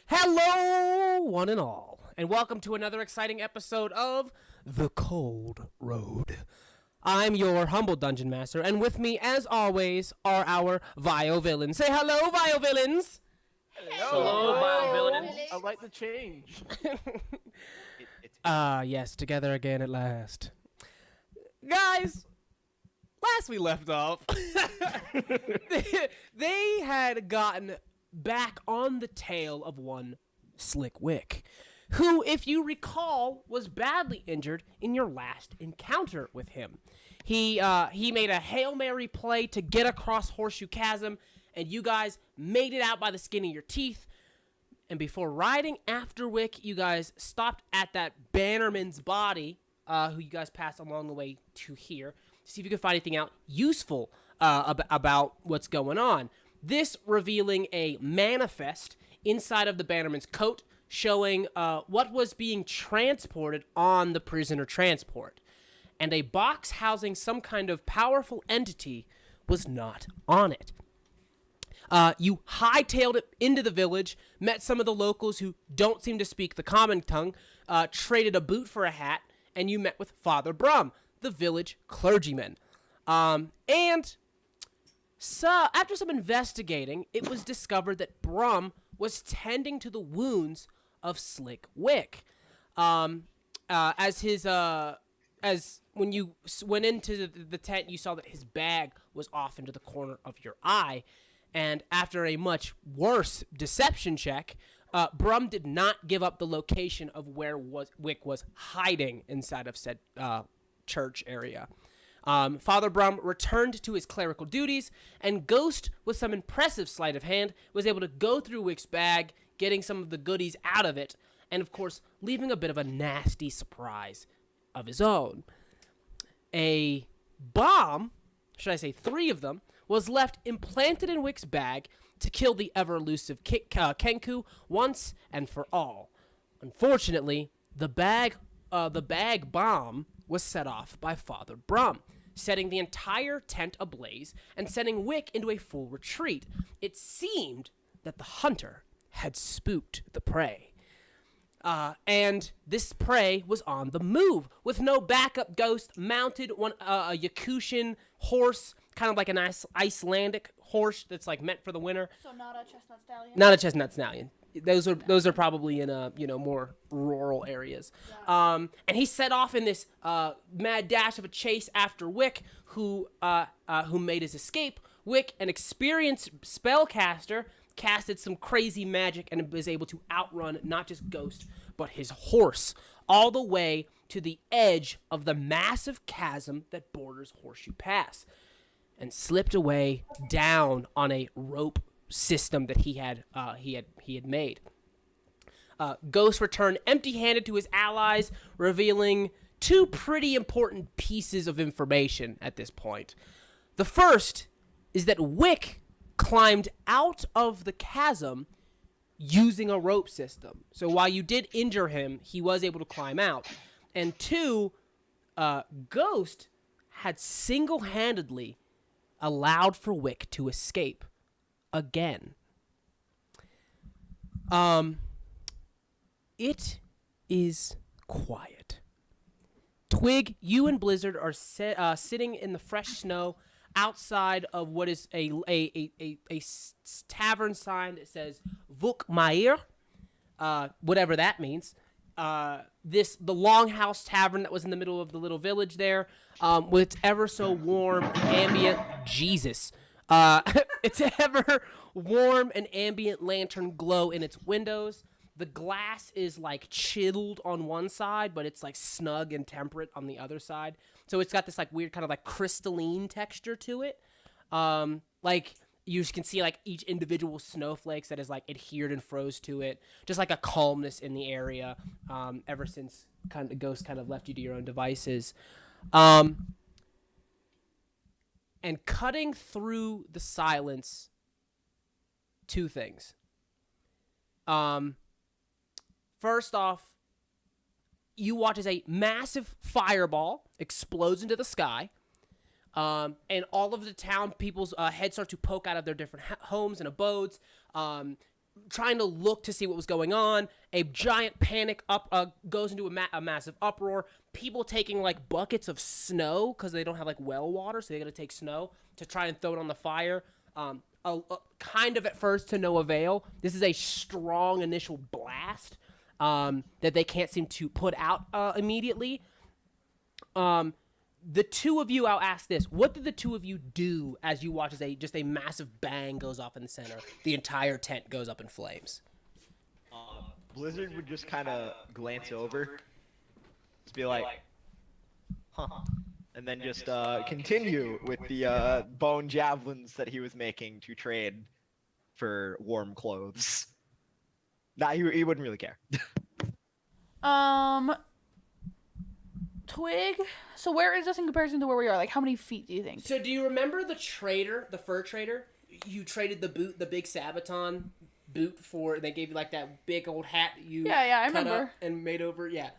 Hello, one and all, and welcome to another exciting episode of The Cold Road. I'm your humble dungeon master, and with me, as always, are our Vile Villains. Say hello, Vile Villains! Hello, vile villain. I like the change. Yes, together again at last. Guys, last we left off, they had gotten back on the tail of one Slick Wick, who, if you recall, was badly injured in your last encounter with him. He made a Hail Mary play to get across Horseshoe Chasm, and you guys made it out by the skin of your teeth. And before riding after Wick, you guys stopped at that Bannerman's body, who you guys passed along the way to here, to see if you could find anything out useful about what's going on. This revealing a manifest inside of the Bannerman's coat, showing what was being transported on the prisoner transport. And a box housing some kind of powerful entity was not on it. You hightailed it into the village, met some of the locals who don't seem to speak the common tongue, traded a boot for a hat, and you met with Father Brum, the village clergyman. So, after some investigating, it was discovered that Brum was tending to the wounds of Slick Wick. As when you went into the tent, you saw that his bag was off into the corner of your eye. And after a much worse deception check, Brum did not give up the location of where Wick was hiding inside of said church area. Father Brum returned to his clerical duties, and Ghost, with some impressive sleight of hand, was able to go through Wick's bag, getting some of the goodies out of it, and of course, leaving a bit of a nasty surprise of his own. A bomb, should I say 3 of them, was left implanted in Wick's bag to kill the ever-elusive Kenku once and for all. Unfortunately, the bag bomb was set off by Father Brum, setting the entire tent ablaze and sending Wick into a full retreat. It seemed that the hunter had spooked the prey. And this prey was on the move, with no backup. Ghost mounted a Yakutian horse, kind of like an Icelandic horse that's like meant for the winter. So not a chestnut stallion? Not a chestnut stallion. Those are probably in more rural areas. Yeah. And he set off in this mad dash of a chase after Wick, who made his escape. Wick, an experienced spellcaster, casted some crazy magic and was able to outrun not just Ghost, but his horse, all the way to the edge of the massive chasm that borders Horseshoe Pass, and slipped away down on a rope system that he had made. Ghost returned empty-handed to his allies, revealing 2 pretty important pieces of information at this point. The first is that Wick climbed out of the chasm using a rope system. So while you did injure him, he was able to climb out. And 2, Ghost had single-handedly allowed for Wick to escape again. It is quiet. Twig, you and Blizzard are sitting in the fresh snow outside of what is a tavern sign that says Vuk Mair, whatever that means. The Longhouse Tavern that was in the middle of the little village there, with its ever so warm ambient its ever warm and ambient lantern glow in its windows. The glass is like chilled on one side, but it's like snug and temperate on the other side. So it's got this like weird kind of like crystalline texture to it. Like you can see like each individual snowflakes that is like adhered and froze to it. Just like a calmness in the area. Ever since kind of Ghost kind of left you to your own devices. And cutting through the silence, 2 things. First off, you watch as a massive fireball explodes into the sky, and all of the town people's heads start to poke out of their different homes and abodes. trying to look to see what was going on. A giant panic goes into a massive uproar. People taking like buckets of snow because they don't have like well water, so they got to take snow to try and throw it on the fire. Kind of at first to no avail. This is a strong initial blast that they can't seem to put out immediately. The two of you, I'll ask this. What did the two of you do as you watch as just a massive bang goes off in the center? The entire tent goes up in flames. Blizzard would just kind of glance over. Just be like, huh. And then just continue with the bone javelins that he was making to trade for warm clothes. Nah, he wouldn't really care. Twig. So where is this in comparison to where we are? Like, how many feet do you think? So do you remember the fur trader? You traded the big Sabaton boot for, they gave you like that big old hat you I cut remember. up and made over. Yeah.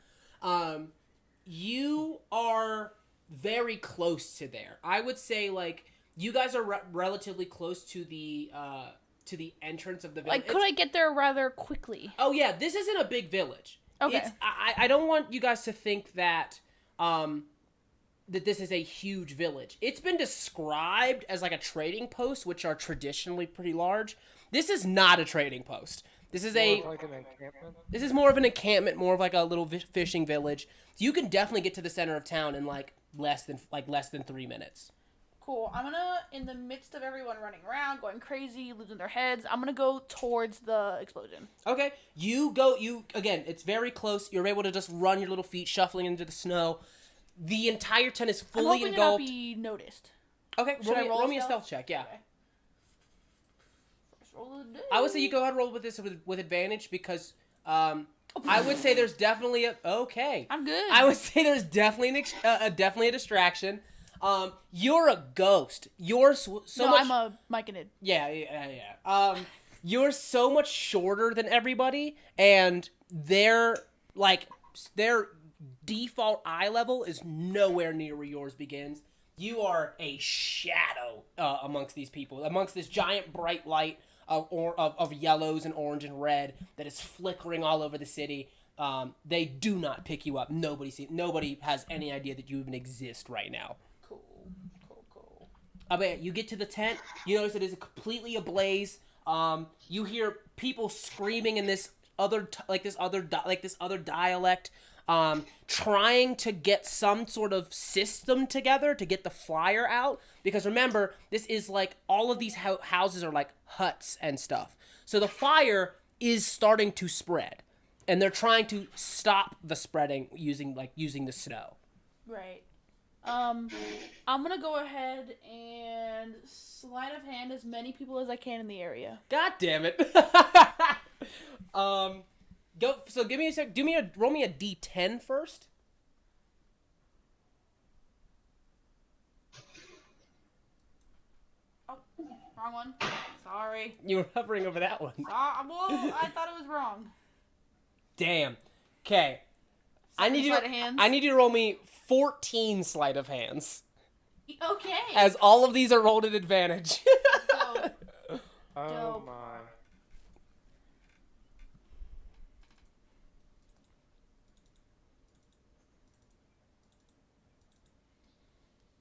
You are very close to there. I would say like you guys are relatively close to the entrance of the village. Like, could I get there rather quickly? Oh yeah, this isn't a big village. Okay. I don't want you guys to think that that this is a huge village. It's been described as like a trading post, which are traditionally pretty large. This is not a trading post. This is Like an encampment? This is more of an encampment, more of like a little fishing village. So you can definitely get to the center of town in like less than 3 minutes. Cool. I'm gonna, in the midst of everyone running around, going crazy, losing their heads, I'm gonna go towards the explosion. Okay. Again, it's very close. You're able to just run your little feet shuffling into the snow. The entire tent is fully I'm hoping engulfed. to not be noticed. Okay, Should I roll me a stealth check, yeah. Okay. First roll of the day. I would say you go ahead and roll with this with advantage because I would say there's definitely I'm good. I would say there's definitely definitely a distraction. You're a ghost. You're I'm a myconid. Yeah. You're so much shorter than everybody, and their default eye level is nowhere near where yours begins. You are a shadow amongst these people, amongst this giant bright light of yellows and orange and red that is flickering all over the city. They do not pick you up. Nobody has any idea that you even exist right now. Cool. But you get to the tent. You notice it is completely ablaze. You hear people screaming in this other dialect, trying to get some sort of system together to get the fire out. Because remember, this is like all of these houses are like huts and stuff. So the fire is starting to spread, and they're trying to stop the spreading using the snow. Right. I'm gonna go ahead and sleight of hand as many people as I can in the area. God damn it. Give me a sec. Roll me a D10 first. Oh, wrong one. Sorry. You were hovering over that one. Well, I thought it was wrong. Damn. Okay. I need Sleight of hands? you to roll me 14 sleight of hands. Okay. As all of these are rolled at advantage. Dope. Oh Dope. my.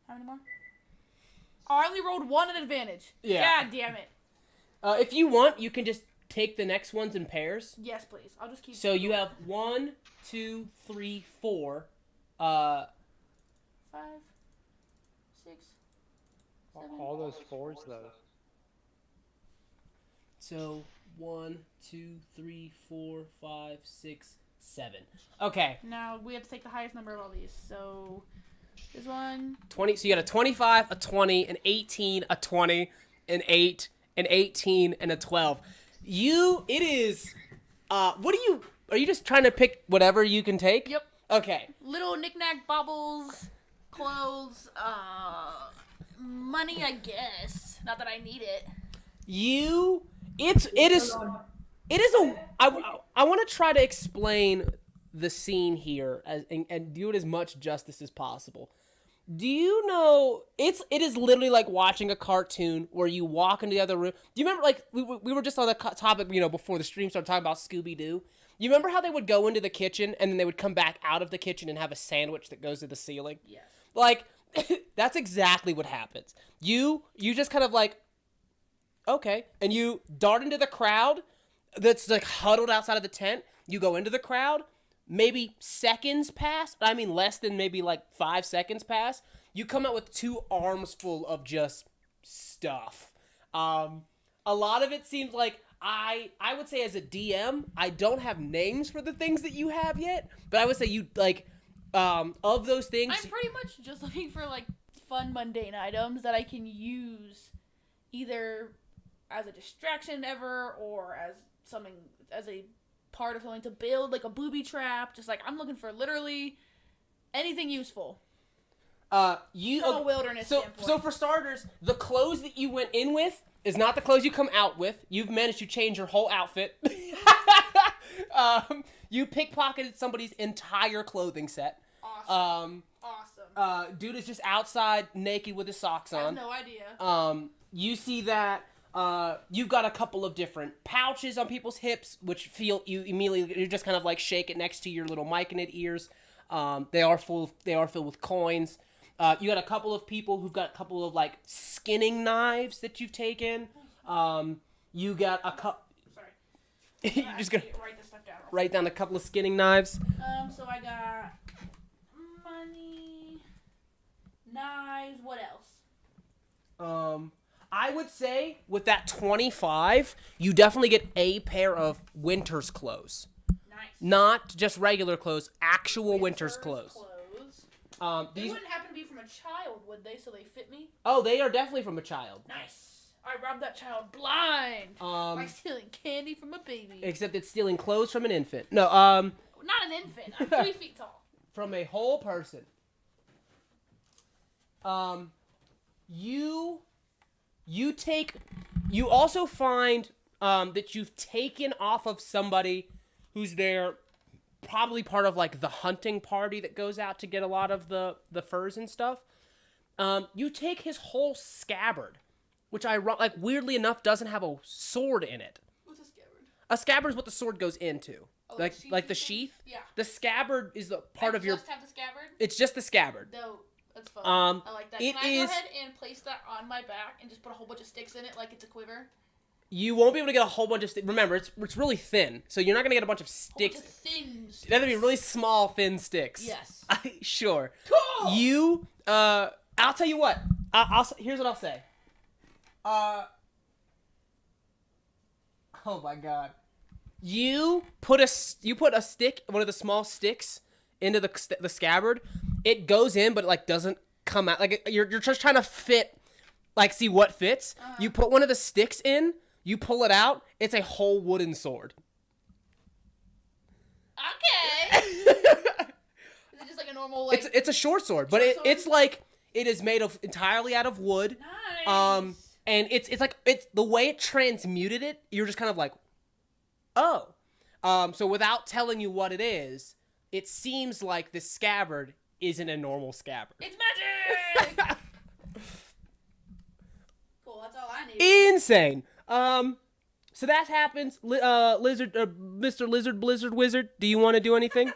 How many more? Oh, I only rolled one at advantage. Yeah. God damn it. If you want, you can just take the next ones in pairs. Yes, please. I'll just keep. So you have 1, 2, 3, 4. 5, 6, 7. All those fours, though. So 1, 2, 3, 4, 5, 6, 7. Okay. Now we have to take the highest number of all these. So this one. 20. So you got a 25, a 20, an 18, a 20, an 8, an 18, and a 12. It is. Are you just trying to pick whatever you can take? Yep. Okay. Little knickknack baubles, clothes, money, I guess. Not that I need it. I want to try to explain the scene here and do it as much justice as possible. Do you know it is literally like watching a cartoon where you walk into the other room. Do you remember like we were just on the topic, before the stream started talking about Scooby-Doo? You remember how they would go into the kitchen and then they would come back out of the kitchen and have a sandwich that goes to the ceiling? Yes. Like that's exactly what happens. You just kind of like okay, and you dart into the crowd that's like huddled outside of the tent. You go into the crowd. Maybe seconds pass. I mean, less than maybe like 5 seconds pass. You come out with 2 arms full of just stuff. A lot of it seems like I would say as a DM, I don't have names for the things that you have yet, but I would say you like of those things. I'm pretty much just looking for like fun, mundane items that I can use either as a distraction ever or as something as a part of something to build, like a booby trap. Just like I'm looking for literally anything useful. From a wilderness standpoint. So for starters, the clothes that you went in with is not the clothes you come out with. You've managed to change your whole outfit. You pickpocketed somebody's entire clothing set. Awesome. Dude is just outside naked with his socks I have on. no idea. You see that you've got a couple of different pouches on people's hips, which you just kind of like shake it next to your little myconid ears. They are filled with coins. You got a couple of people who've got a couple of like skinning knives that you've taken. You got a couple. Sorry. You're just gonna write this stuff down. write down a couple of skinning knives. So I got money, knives. What else? I would say with that 25, you definitely get a pair of winter's clothes. Nice. Not just regular clothes, actual winter's clothes. They These wouldn't happen to be from a child, would they? So they fit me? Oh, they are definitely from a child. Nice. I robbed that child blind by stealing candy from a baby. Except it's stealing clothes from an infant. No, Not an infant. I'm 3 feet tall. from a whole person. You also find that you've taken off of somebody who's there, probably part of like the hunting party that goes out to get a lot of the furs and stuff. You take his whole scabbard, which weirdly enough doesn't have a sword in it. What's a scabbard? A scabbard is what the sword goes into. Oh, like the thing? sheath. Yeah. The scabbard is the part of your. Just have the scabbard? It's just the scabbard. No, that's fun. I like that. it Can I is- go ahead and place that on my back and just put a whole bunch of sticks in it like it's a quiver? You won't be able to get a whole bunch of sticks. Remember, it's really thin, so you're not gonna get a bunch of A sticks. bunch of thin sticks. That'd be really small, thin sticks. Yes. Sure. Cool! You, I'll tell you what. Here's what I'll say. Oh my god. You put a stick, one of the small sticks, into the scabbard. It goes in, but it like doesn't come out. Like you're just trying to fit, like see what fits. You put one of the sticks in. You pull it out. It's a whole wooden sword. Okay. Is it just like a normal like? It's a short sword, but Short sword? it's like it is made of entirely out of wood. Nice. And it's the way it transmuted it. You're just kind of like, oh. So without telling you what it is, it seems like this scabbard isn't a normal scabbard. It's magic. Cool. That's all I need. Insane. So that happens. Mr. Lizard Blizzard Wizard, do you want to do anything?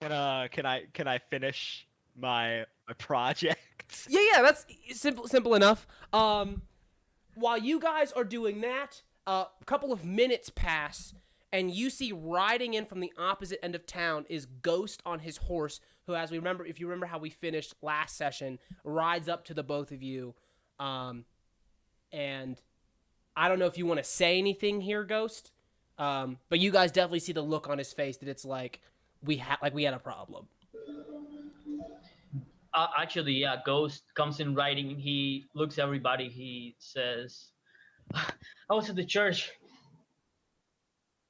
Can I finish my project? Yeah, that's simple enough. While you guys are doing that, a couple of minutes pass, and you see riding in from the opposite end of town is Ghost on his horse, who, if you remember how we finished last session, rides up to the both of you. And I don't know if you want to say anything here, Ghost, but you guys definitely see the look on his face that it's like we had a problem. Actually, yeah, Ghost comes in riding. He looks at everybody. He says, I was at the church.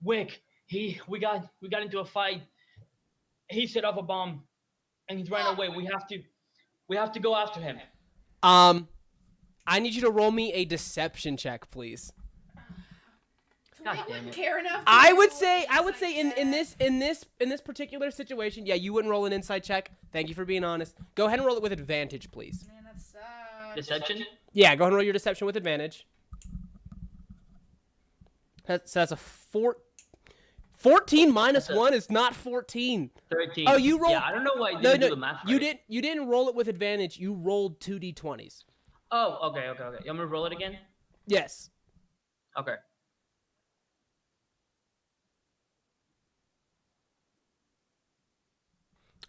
Wick, we got into a fight. He set off a bomb and he's running away. We have to go after him. I need you to roll me a deception check, please. God I damn wouldn't it. care enough. I would say in this particular situation, yeah, you wouldn't roll an insight check. Thank you for being honest. Go ahead and roll it with advantage, please. Man, that sucks. Deception? Yeah, go ahead and roll your deception with advantage. So that's a 14 minus That's a- 1 is not 14. 13. Oh, you rolled. Yeah, I don't know why I No, didn't no, do the math you right. didn't. You didn't roll it with advantage. You rolled 2d20s. Oh, okay. You want me to roll it again? Yes. Okay.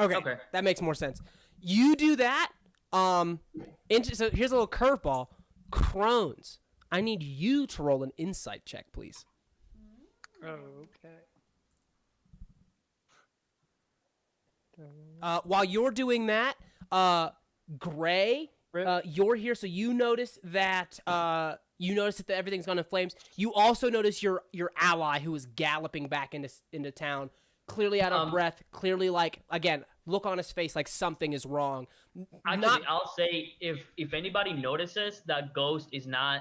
Okay. That makes more sense. You do that. So here's a little curveball. Crones, I need you to roll an insight check, please. Oh, okay. While you're doing that, Gray, Rip. you're here, so you notice that everything's gone in flames. You also notice your ally who is galloping back into town, clearly out of breath, clearly like again, look on his face like something is wrong. Actually, I'll say if anybody notices that Ghost is not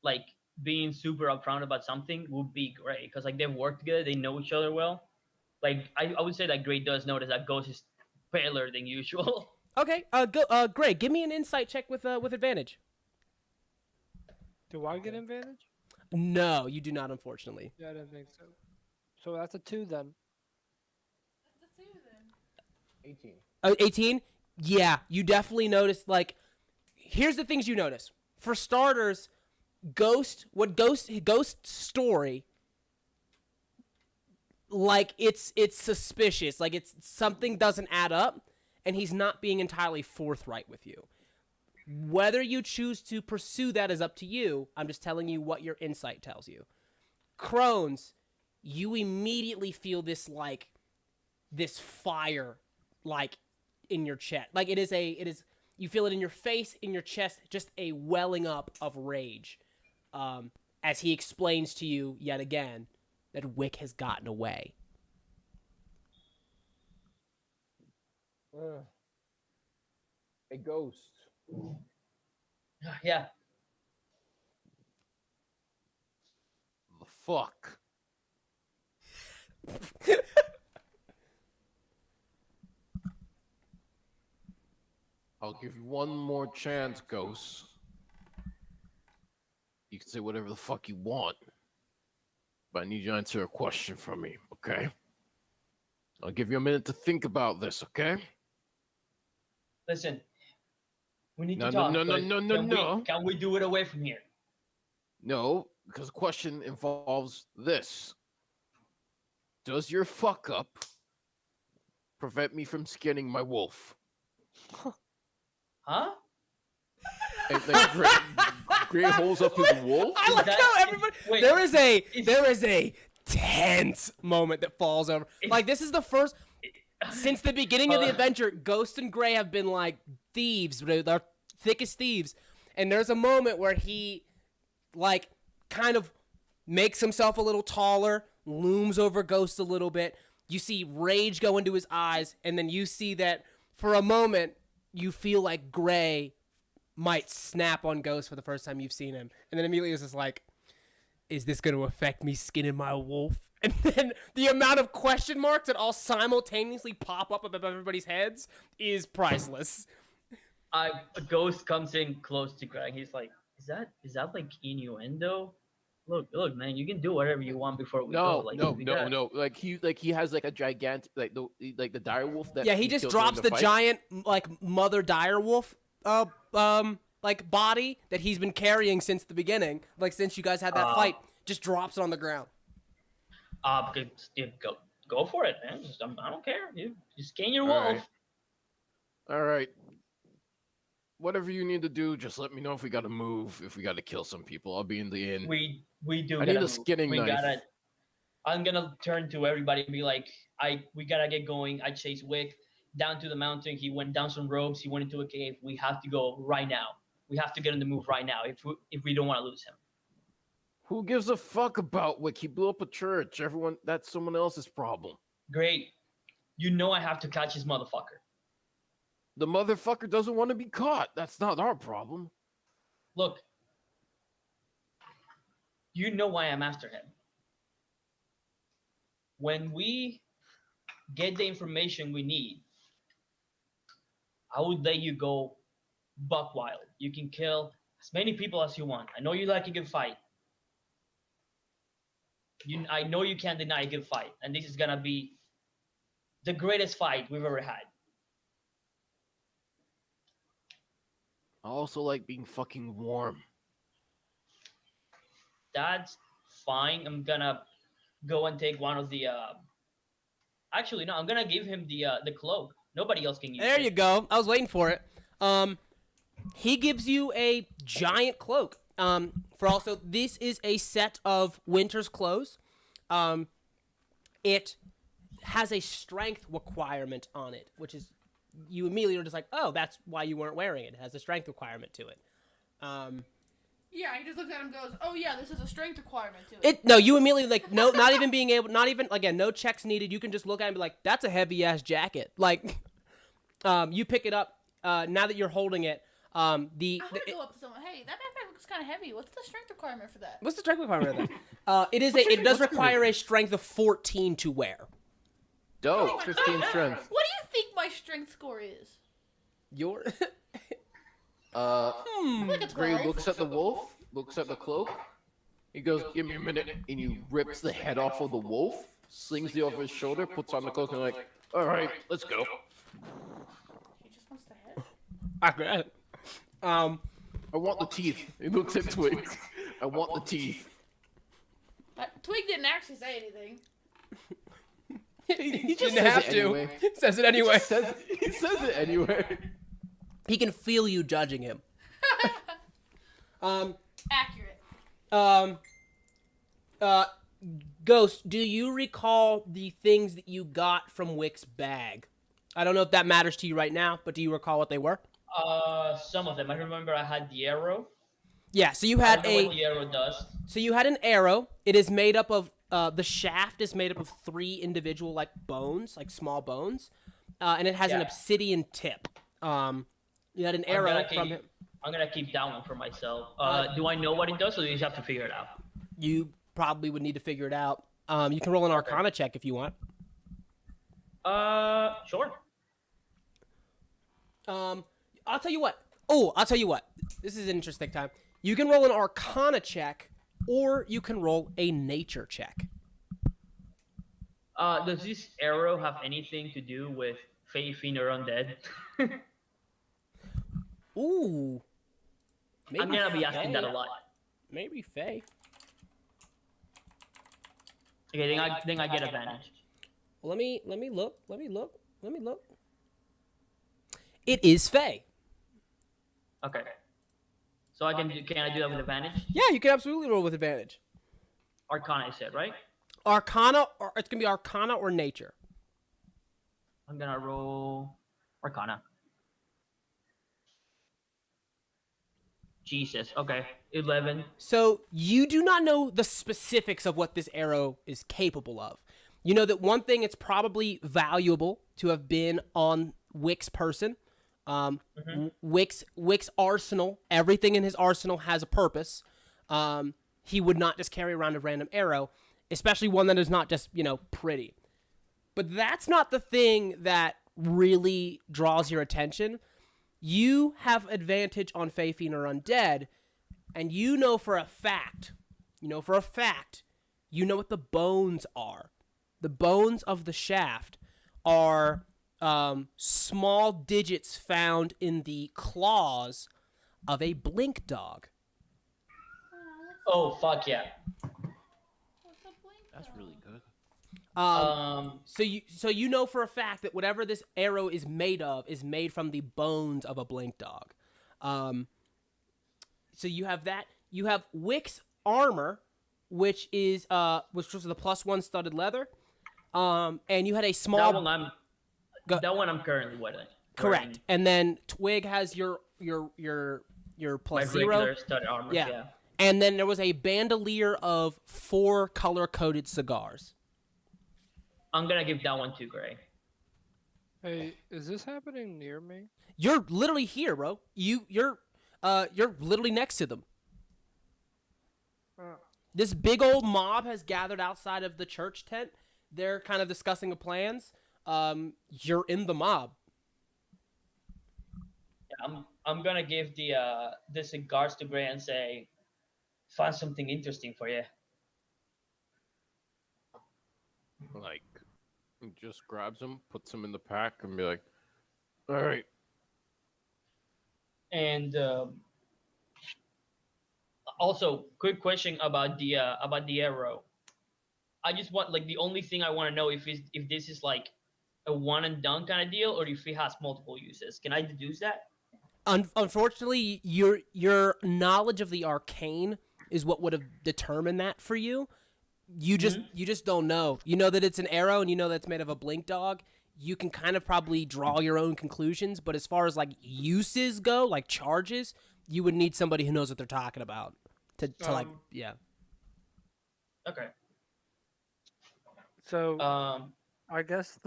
like being super upfront about something, would be Gray, because like they've worked together, they know each other well. Like I would say that Gray does notice that Ghost is paler than usual. Okay, Gray, give me an insight check with advantage. Do I get advantage? No, you do not, unfortunately. Yeah, I didn't think so. So that's a 2 then. That's a 2 then. 18. 18? Yeah, you definitely notice, like, here's the things you notice. For starters, Ghost story, like, it's suspicious. Like, it's something doesn't add up, and he's not being entirely forthright with you. Whether you choose to pursue that is up to you. I'm just telling you what your insight tells you. Crones, you immediately feel this fire, like, in your chest. Like, you feel it in your face, in your chest, just a welling up of rage. As he explains to you yet again that Wick has gotten away. A ghost. Yeah. The fuck? I'll give you one more chance, Ghost. You can say whatever the fuck you want. But I need you to answer a question from me, okay? I'll give you a minute to think about this, okay? Listen, we need No, to talk. no, but no. Can we do it away from here? No, because the question involves this. Does your fuck up prevent me from skinning my wolf? Huh? And, like, Gray holds up his wolf? I like that- how everybody. wait, there is a tense moment that falls over. Like, this is the first since the beginning of the adventure. Ghost and Gray have been like thieves. They're thick as thieves. And there's a moment where he, like, kind of makes himself a little taller, looms over Ghost a little bit. You see rage go into his eyes, and then you see that for a moment you feel like Gray might snap on Ghost for the first time you've seen him. And then immediately it's just like, is this going to affect me skinning my wolf? And then the amount of question marks that all simultaneously pop up above everybody's heads is priceless. A Ghost comes in close to Greg. He's like, is that like innuendo? Look, man, you can do whatever you want before we go. Like, No. Like he has like a gigantic like the dire wolf that. Yeah, he just kills drops during the fight. giant like mother direwolf like body that he's been carrying since the beginning. Like since you guys had that fight, just drops it on the ground. Go for it, man. I don't care. You scan your All wolf. right. All right. Whatever you need to do, just let me know if we gotta move, if we gotta kill some people. I'll be in the inn. We do. I need a skinning knife. I'm gonna turn to everybody and be like, we gotta get going. I chased Wick down to the mountain. He went down some ropes. He went into a cave. We have to go right now. We have to get on the move right now if we don't want to lose him. Who gives a fuck about Wick? He blew up a church. That's someone else's problem. Great. You know I have to catch his motherfucker. The motherfucker doesn't want to be caught. That's not our problem. Look. You know why I'm after him. When we get the information we need, I would let you go buck wild. You can kill as many people as you want. I know you like a good fight. I know you can't deny a good fight, and this is gonna be the greatest fight we've ever had. I also like being fucking warm. That's fine. I'm gonna go and take one of the. Actually, no. I'm gonna give him the cloak. Nobody else can use it. There you go. I was waiting for it. He gives you a giant cloak. For also, this is a set of winter's clothes. It has a strength requirement on it, which is, you immediately are just like, oh, that's why you weren't wearing it. It has a strength requirement to it. Yeah, he just looks at him and goes, oh yeah, this is a strength requirement to it. No, you immediately, like, no, not even being able, not even, again, no checks needed. You can just look at it and be like, that's a heavy-ass jacket. Like, you pick it up, now that you're holding it, I want to go up to someone, hey, that backpack looks kind of heavy. What's the strength requirement for that? What's the strength requirement of that? It does require a strength of 14 to wear. Dope. 15 strength. What do you think my strength score is? Your Like a Gray 12. looks at the wolf, looks at the cloak. He goes, give me a minute, and he rips the head off of the wolf, slings it over his shoulder, puts on the cloak, and like, all right, let's go. He just wants the head. I got it. I want the teeth. He looks at Twig. I want the teeth. Twig didn't actually say anything. He just didn't says have it to. anyway. He says it anyway. He says it anyway. He can feel you judging him. Accurate. Ghost, do you recall the things that you got from Wick's bag? I don't know if that matters to you right now, but do you recall what they were? Some of them. I remember I had the arrow. Yeah, so you I had don't know what the arrow does. So you had an arrow. It is made up of the shaft is made up of 3 individual like bones, like small bones, and it has an Yeah. obsidian tip. You had an arrow from him. I'm gonna keep that one for myself. Do I know what it does, or do you just have to figure it out? You probably would need to figure it out. You can roll an Arcana check if you want. Sure. I'll tell you what. Oh, I'll tell you what. This is an interesting time. You can roll an Arcana check, or you can roll a Nature check. Does this arrow have anything to do with Fae, Fiend, or Undead? Ooh. Maybe I'm gonna be asking Fae. that a lot. Maybe Faye. Okay, then I get advantage. Let me look. It is Faye. Okay. So can I do that with advantage? Yeah, you can absolutely roll with advantage. Arcana, I said, right? Arcana, or it's gonna be Arcana or Nature. I'm gonna roll Arcana. Jesus. Okay. 11. So you do not know the specifics of what this arrow is capable of. You know that one thing, it's probably valuable to have been on Wick's person. Wick's arsenal, everything in his arsenal has a purpose. He would not just carry around a random arrow, especially one that is not just, pretty. But that's not the thing that really draws your attention. You have advantage on Fae, Fiend, or Undead, and you know for a fact, you know what the bones are. The bones of the shaft are small digits found in the claws of a blink dog. Oh, fuck yeah. That's really good. So you know for a fact that whatever this arrow is made of is made from the bones of a blink dog. So you have that. You have Wick's armor, which was the +1 studded leather. And you had a small. That one I'm currently wearing. Correct. And then Twig has your My +0. regular studded armor. Yeah. And then there was a bandolier of 4 color-coded cigars. I'm gonna give that one to Gray. Hey, is this happening near me? You're literally here, bro. You're literally next to them. Oh. This big old mob has gathered outside of the church tent. They're kind of discussing the plans. you're in the mob. I'm gonna give the cigars to Gray and say, find something interesting for you. Like, just grabs him, puts him in the pack, and be like, "All right." And also, quick question about the arrow. I just want, like, the only thing I want to know if this is like a one and done kind of deal, or if it has multiple uses. Can I deduce that? Unfortunately, your knowledge of the arcane is what would have determined that for you. You just don't know. You know that it's an arrow, and you know that it's made of a blink dog. You can kind of probably draw your own conclusions, but as far as like uses go, like charges, you would need somebody who knows what they're talking about to like, yeah. Okay. So Um, I guess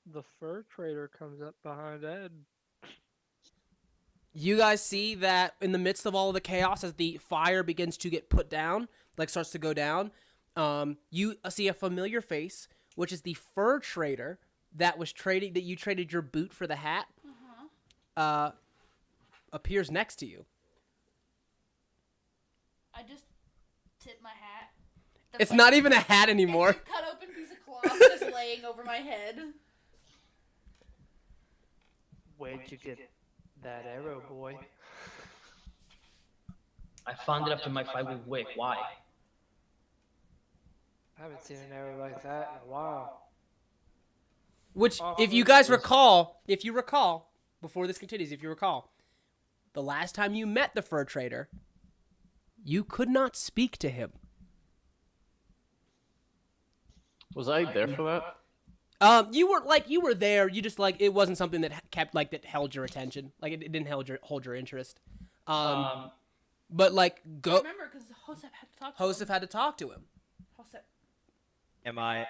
the fur trader comes up behind Ed. You guys see that in the midst of all of the chaos, as the fire begins to get put down, like starts to go down, you see a familiar face, which is the fur trader that you traded your boot for the hat. Appears next to you. I just tip my hat. It's not even a hat anymore. It's a cut open piece of cloth just laying over my head. Where'd you get that arrow, boy? I found it after my fight with Wick. Why? I haven't seen an arrow like that in a while. Which, if you guys recall, before this continues, the last time you met the fur trader, you could not speak to him. Was I there for that? You were there. You just it wasn't something that that held your attention. Like it didn't hold your interest. But go. I remember because Joseph had to talk to him. Joseph had to talk to him. Joseph. Am I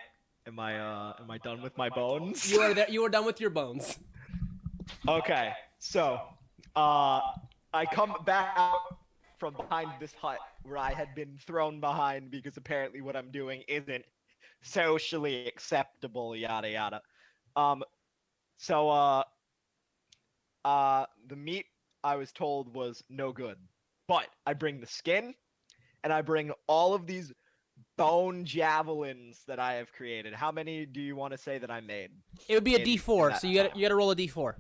done with my bones? You are there. You are done with your bones. Okay, so I come back out from behind this hut where I had been thrown behind because apparently what I'm doing isn't socially acceptable, yada yada. So the meat I was told was no good, but I bring the skin, and I bring all of these bone javelins that I have created. How many do you want to say that I made? It would be a in D4, that so you time? got to roll a D4.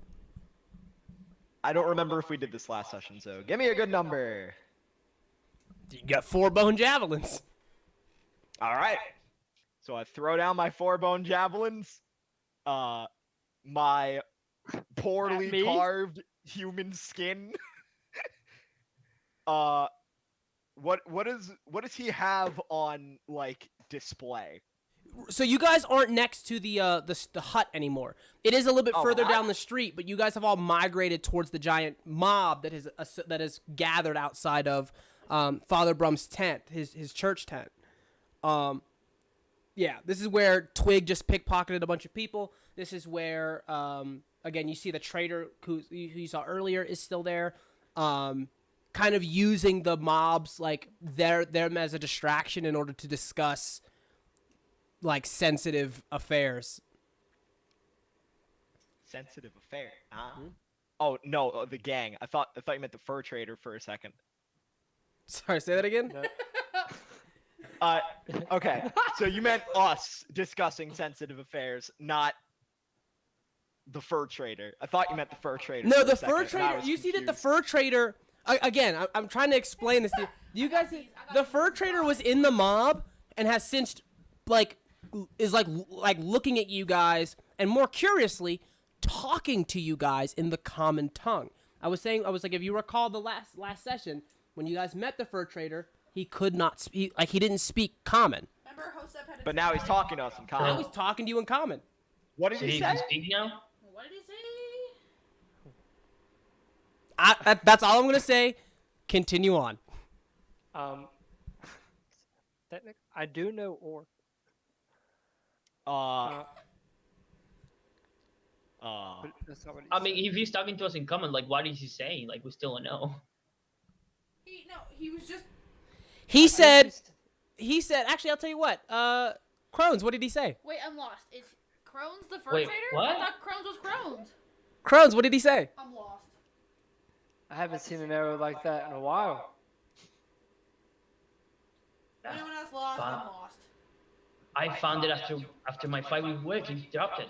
I don't remember if we did this last session, so give me a good number. You got 4 bone javelins. All right. So I throw down my 4 bone javelins. My poorly At me? carved human skin. What does he have on like display? So you guys aren't next to the hut anymore. It is a little bit Oh, further what? down the street, but you guys have all migrated towards the giant mob that is gathered outside of Father Brum's tent, his church tent. Yeah, this is where Twig just pickpocketed a bunch of people. This is where again you see the trader who you saw earlier is still there, kind of using the mobs like them as a distraction in order to discuss like sensitive affairs. Sensitive affair. Oh no, the gang. I thought you meant the fur trader for a second. Sorry, say that again. Okay. So you meant us discussing sensitive affairs, not the fur trader. I thought you meant the fur trader. No, for a the second, fur and I trader. was You see that the confused. fur trader. Again, I'm trying to explain this to you. You guys, the fur trader was in the mob and has since is looking at you guys and more curiously talking to you guys in the common tongue. I was like, if you recall the last session when you guys met the fur trader, he could not speak. Like he didn't speak common. Remember Joseph had to But now he's talking to us in Now common. he's talking to you in common. What did So he he say? can speak now? What did he say? That's all I'm gonna say. Continue on. I do know orc. But that's not what he I mean, said. if he's talking to us in common, like, what is he saying? Like, we still don't know. He was just. He said. Actually, I'll tell you what. Crones, what did he say? Wait, I'm lost. Is Crone's the fur Wait, trader? what? I thought Crone's was Crone's. Crones, what did he say? I'm lost. I haven't seen an arrow like that in a while. If anyone else lost, I'm lost. I found it after my fight with Wick. He dropped it.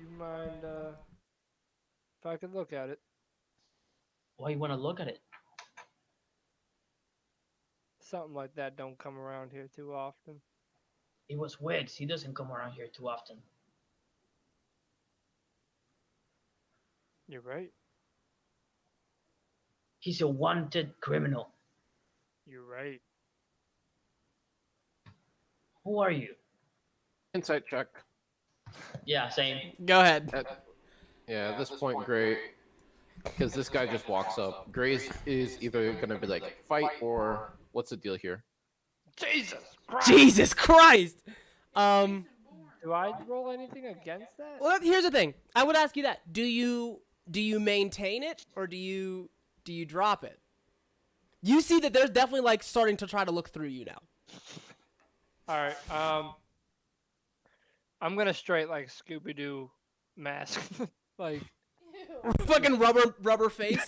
You mind if I could look at it? Why you want to look at it? Something like that don't come around here too often. It was Wick's. He doesn't come around here too often. You're right. He's a wanted criminal. You're right. Who are you? Insight check. Yeah, same. Go ahead. At this point, Gray, because this guy just walks up. Gray is either gonna be like fight or what's the deal here? Jesus Christ! Jesus Christ. Do I roll anything against that? Well, here's the thing. I would ask you that. Do you maintain it or do you drop it? You see that there's definitely like starting to try to look through you now. All right. I'm gonna straight like Scooby-Doo mask, like Fucking rubber face.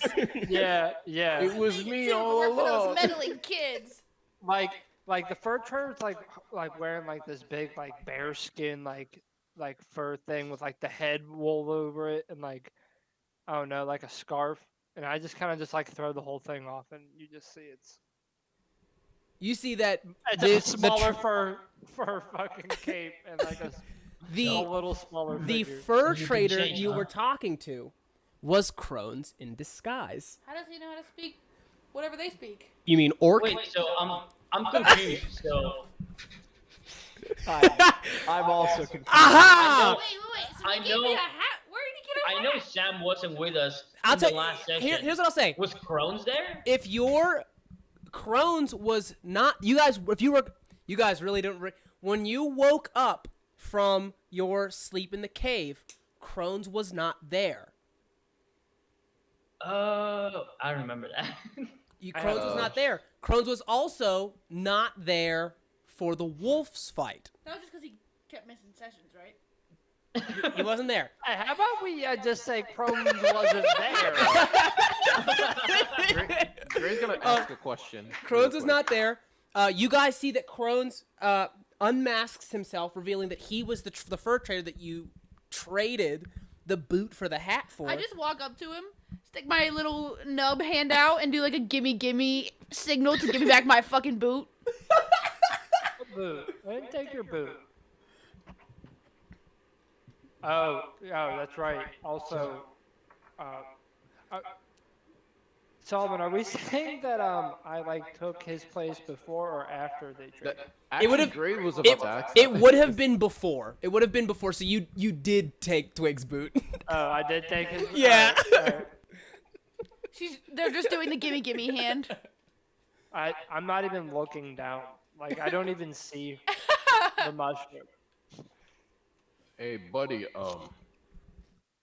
yeah. It was me Super all work for those along. meddling kids. Like the fur trader's like wearing like this big like bear skin like fur thing with like the head wool over it and like I don't know like a scarf, and I just kind of just like throw the whole thing off and you just see You see that it's the- a smaller the fur fucking cape and like a the little smaller the figure. fur You can trader change, you huh? were talking to was Crones in disguise. How does he know how to speak whatever they speak? You mean orc? Wait, so I'm confused. So I'm also confused. Aha! Wait. So I he gave me know- a hat. Where did he get a I hat? know Sam wasn't with us I'll in the tell last session. here's what I'll say. Was Crones there? If your Crones was not you guys really don't when you woke up from your sleep in the cave, Crones was not there. Oh, I remember that. Crones was not there. Crones was also not there for the wolves fight. That was just because he kept missing sessions, right? He wasn't there. Hey, how about we just say Crones wasn't there? Gray's gonna ask a question. Crones real was quick. not there. You guys see that Crones unmasks himself, revealing that he was the fur trader that you traded the boot for the hat for. I just walk up to him, stick my little nub hand out, and do like a gimme signal to give me back my fucking boot. Boot. I didn't take your boot. Oh, that's right. Also, Solomon, are we saying that I like took his place before or after they traded? It would have. Gray was about to ask It that. would have been before. It would have been before. So you did take Twig's boot. Oh, I did take his. Yeah. Alright. They're just doing the gimme hand. I'm not even looking down. Like I don't even see the mushroom. Hey, buddy.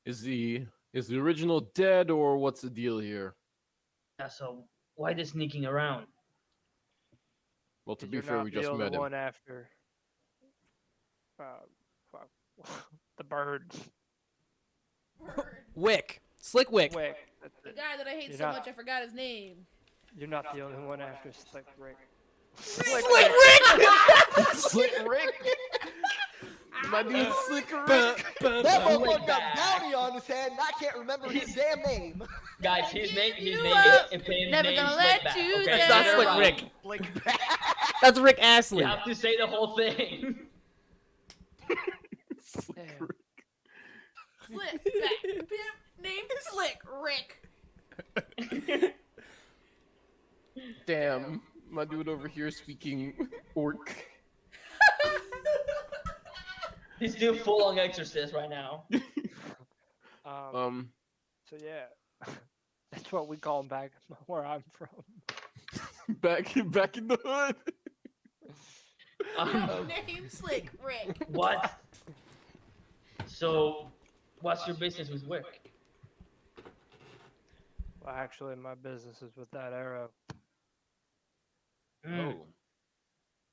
Is the original dead or what's the deal here? Yeah, so why the sneaking around? Well, to be You're fair, not we the just only met him. one after. Fuck. The bird. Wick, Slick Wick. Wick. That's The it. guy that I hate You're so not- much, I forgot his name. You're not the only one after Slick Rick. Slick Rick. Slick Rick. My dude, Slick Rick. That motherfucker got back. bounty on his head and I can't remember his damn name. Guys, his name you is up. his Never name gonna is let Slickback, you okay? That's not down. Slick Rick. Like that. That's Rick Astley. You have to say the whole thing. Slick Damn. Rick. Slick back. Pimp named Slick Rick. Damn, my dude over here speaking orc. He's doing full on exorcist right now. Um, So yeah, that's what we call him back where I'm from. back in the hood. Named Slick Rick. What? So, what's your business with Wick? Well, actually, my business is with that arrow. Mm.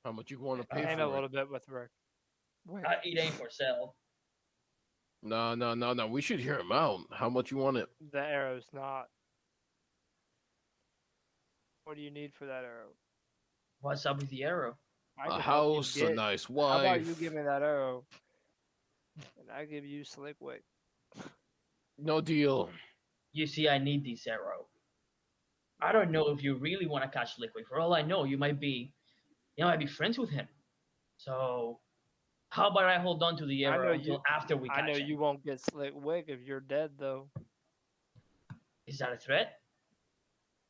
Oh, How much you want to pay And a for little it? bit with Rick. Wait, It ain't for sale. No. We should hear him out. How much you want it? the arrow's not. What do you need for that arrow? What's up with the arrow? I A can help you house, a get- nice How wife. about you give me that arrow, and I give you Slick Wick? No deal. You see, I need this arrow. I don't know if you really want to catch Liquid. For all I know, you might be friends with him. So, how about I hold on to the I know arrow you- until after we catch I know him? you won't get Slick Wick if you're dead, though. Is that a threat?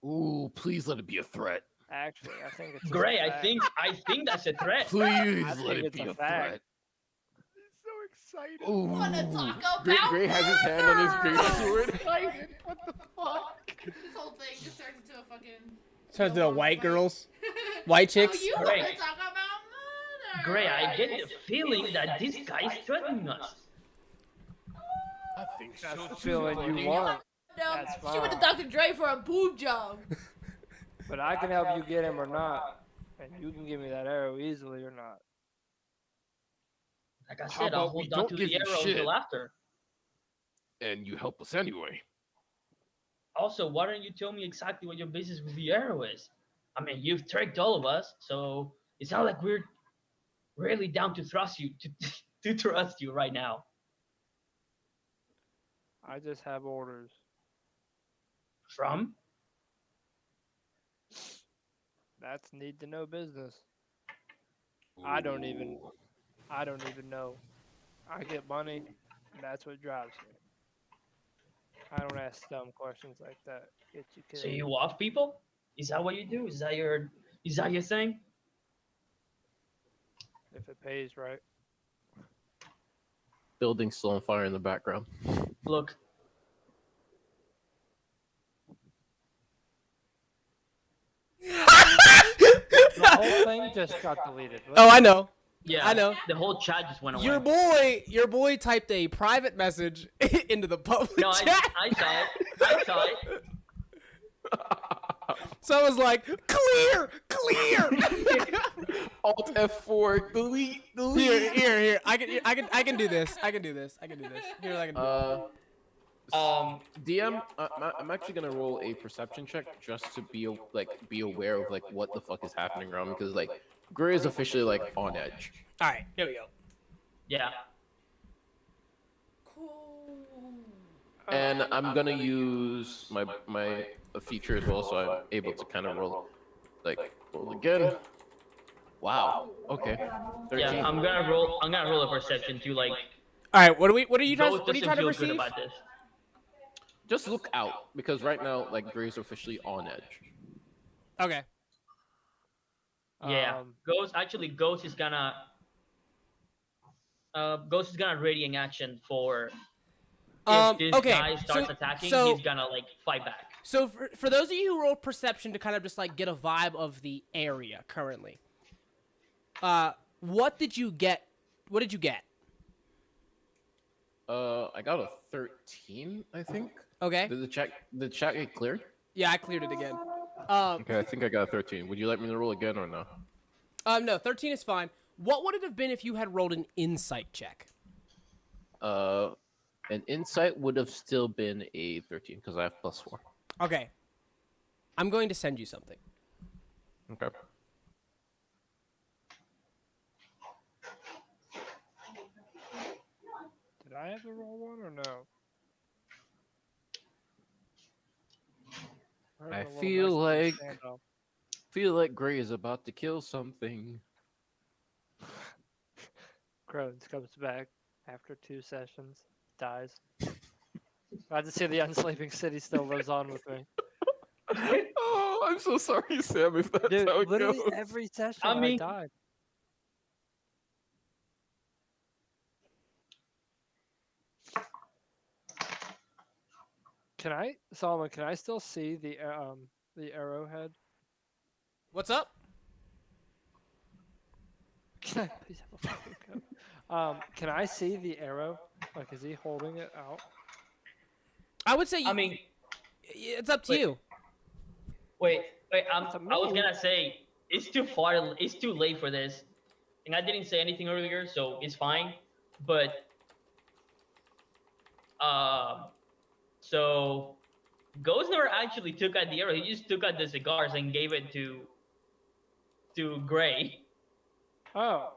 Ooh, please let it be a threat. Actually, I think it's Gray, a I fact. think that's a threat. Please I let think it it's be a a fact. threat. He's so excited. Ooh. Wanna talk about Gray has his hand on his great murder? sword. Excited. What the fuck? This whole thing just turns into a fucking. Turns into white fight. girls, white chicks. Oh, you Great. want to talk about murder? Gray, I get the feeling that this guy is threatening us. I think That's so the too, feeling buddy. you want. No, That's she went to fine. Dr. Dre for a boob job. But I can help you get him or not, and you can give me that arrow easily or not. Like I How said, I'll about we hold on don't to give the you arrow shit? until after. And you help us anyway. Also, why don't you tell me exactly what your business with the arrow is? I mean, you've tricked all of us, so it's not like we're really down to trust you to trust you right now. I just have orders. From? That's need to know business. I don't even know. I get money, and that's what drives me. I don't ask dumb questions like that. Get you killed. So you off people? Is that what you do? Is that your thing? If it pays right. Building still on fire in the background. Look, The whole thing just got deleted. Oh, I know. yeah, I know. The whole chat just went away. Your boy typed a private message into the public No, chat. I saw it. I saw it. So I was like, clear. Alt F4, delete. Here. I can do this. Here, I can do this. DM, I'm actually gonna roll a perception check just to be aware of like what the fuck is happening around me, because like Gray is officially like on edge. All right, here we go. Yeah. Cool. And I'm gonna use my feature as well, so I'm able to kind of roll again. Wow. Okay. 13. Yeah, I'm gonna roll a perception to like. All right, what are you trying? Ghost What are you doesn't trying to feel perceive? good about this. Just look out, because right now like Gray's officially on edge. Okay. Yeah. Um, Ghost is gonna readying action for if this okay, guy starts so- attacking, so- he's gonna like fight back. So for those of you who roll perception to kind of just like get a vibe of the area currently, what did you get? What did you get? I got a 13, I think. Okay. Did the chat get cleared? Yeah, I cleared it again. Okay, I think I got a 13. Would you like me to roll again or no? No, 13 is fine. What would it have been if you had rolled an insight check? An insight would have still been a 13 because I have +4. Okay. I'm going to send you something. Okay. did I have to roll one or no? Heard I a little feel message like- from Sando. Feel like Gray is about to kill something. Crones comes back after 2 sessions, dies. Glad to see the unsleeping city still lives on with me. Oh, I'm so sorry, Sam, if that's Dude, how it literally goes. every session I mean- I died. Solomon, can I still see the arrowhead? What's up? Can I please have a fucking cup? Can I see the arrow? Like, is he holding it out? I would say. I mean, it's up to Wait. you. wait, It's I was amazing. gonna say it's too far. It's too late for this, and I didn't say anything earlier, so it's fine. But so Ghost never actually took out the arrow. He just took out the cigars and gave it to Gray. Oh.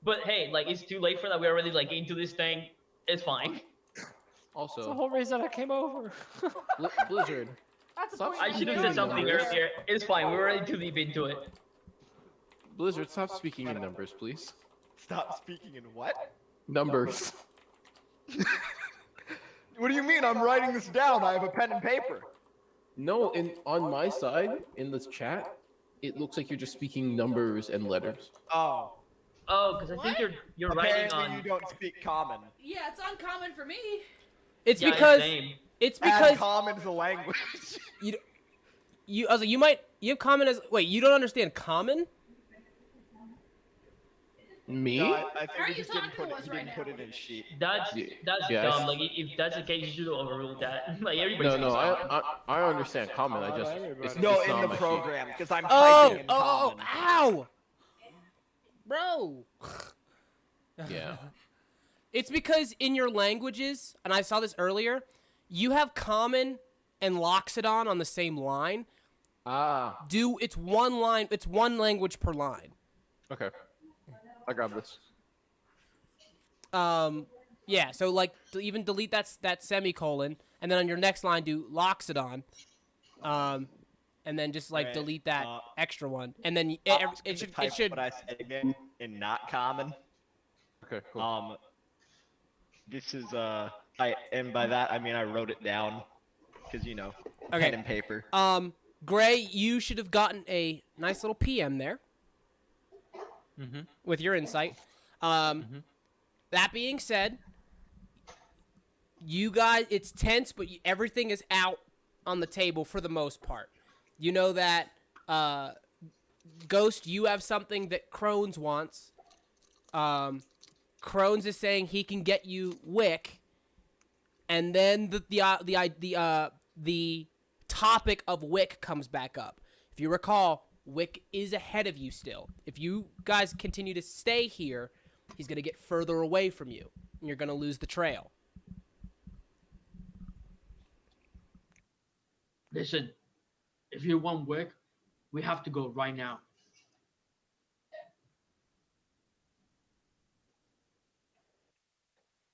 But hey, like it's too late for that. We're already like into this thing. It's fine. That's the Also, whole reason I came over. Blizzard. That's a Stop point. I you should have made. said something numbers. earlier. It's fine. We're already too deep into it. Blizzard, stop speaking in numbers, please. Stop speaking in what? Numbers. What do you mean? I'm writing this down. I have a pen and paper. No, on my side in this chat, it looks like you're just speaking numbers and letters. Oh. Oh, because I think What? you're writing Apparently on. you don't speak common. Yeah, it's uncommon for me. It's Yeah, because same. it's Add because common's a language. you. I was like, you have common as wait. You don't understand common? Me? No, I Are think you he just didn't talking put to it. us He right didn't now? put it in his sheet. That's Yes. dumb. Like if that's the case, you should overrule that. Like everybody. No, I understand common. I just it's No, it's in not the my sheet. program, because I'm Oh, typing in oh, common. ow, bro. Yeah. It's because in your languages, and I saw this earlier, you have common and loxodon on the same line. Ah. It's one line. It's one language per line. Okay. I got this. Yeah. So like, even delete that semicolon, and then on your next line do loxodon, and then just like Right, delete that extra one, and then I'm just it gonna should type what I said again in not common. Okay, cool. This is and by that I mean I wrote it down, because you know, Okay. pen and paper. Gray, you should have gotten a nice little PM there. With your insight. That being said, you guys, it's tense, but everything is out on the table for the most part. You know that, Ghost, you have something that Crones wants. Crones is saying he can get you Wick, and then the topic of Wick comes back up. If you recall, Wick is ahead of you still. If you guys continue to stay here, he's going to get further away from you, and you're going to lose the trail. Listen, if you want Wick, we have to go right now.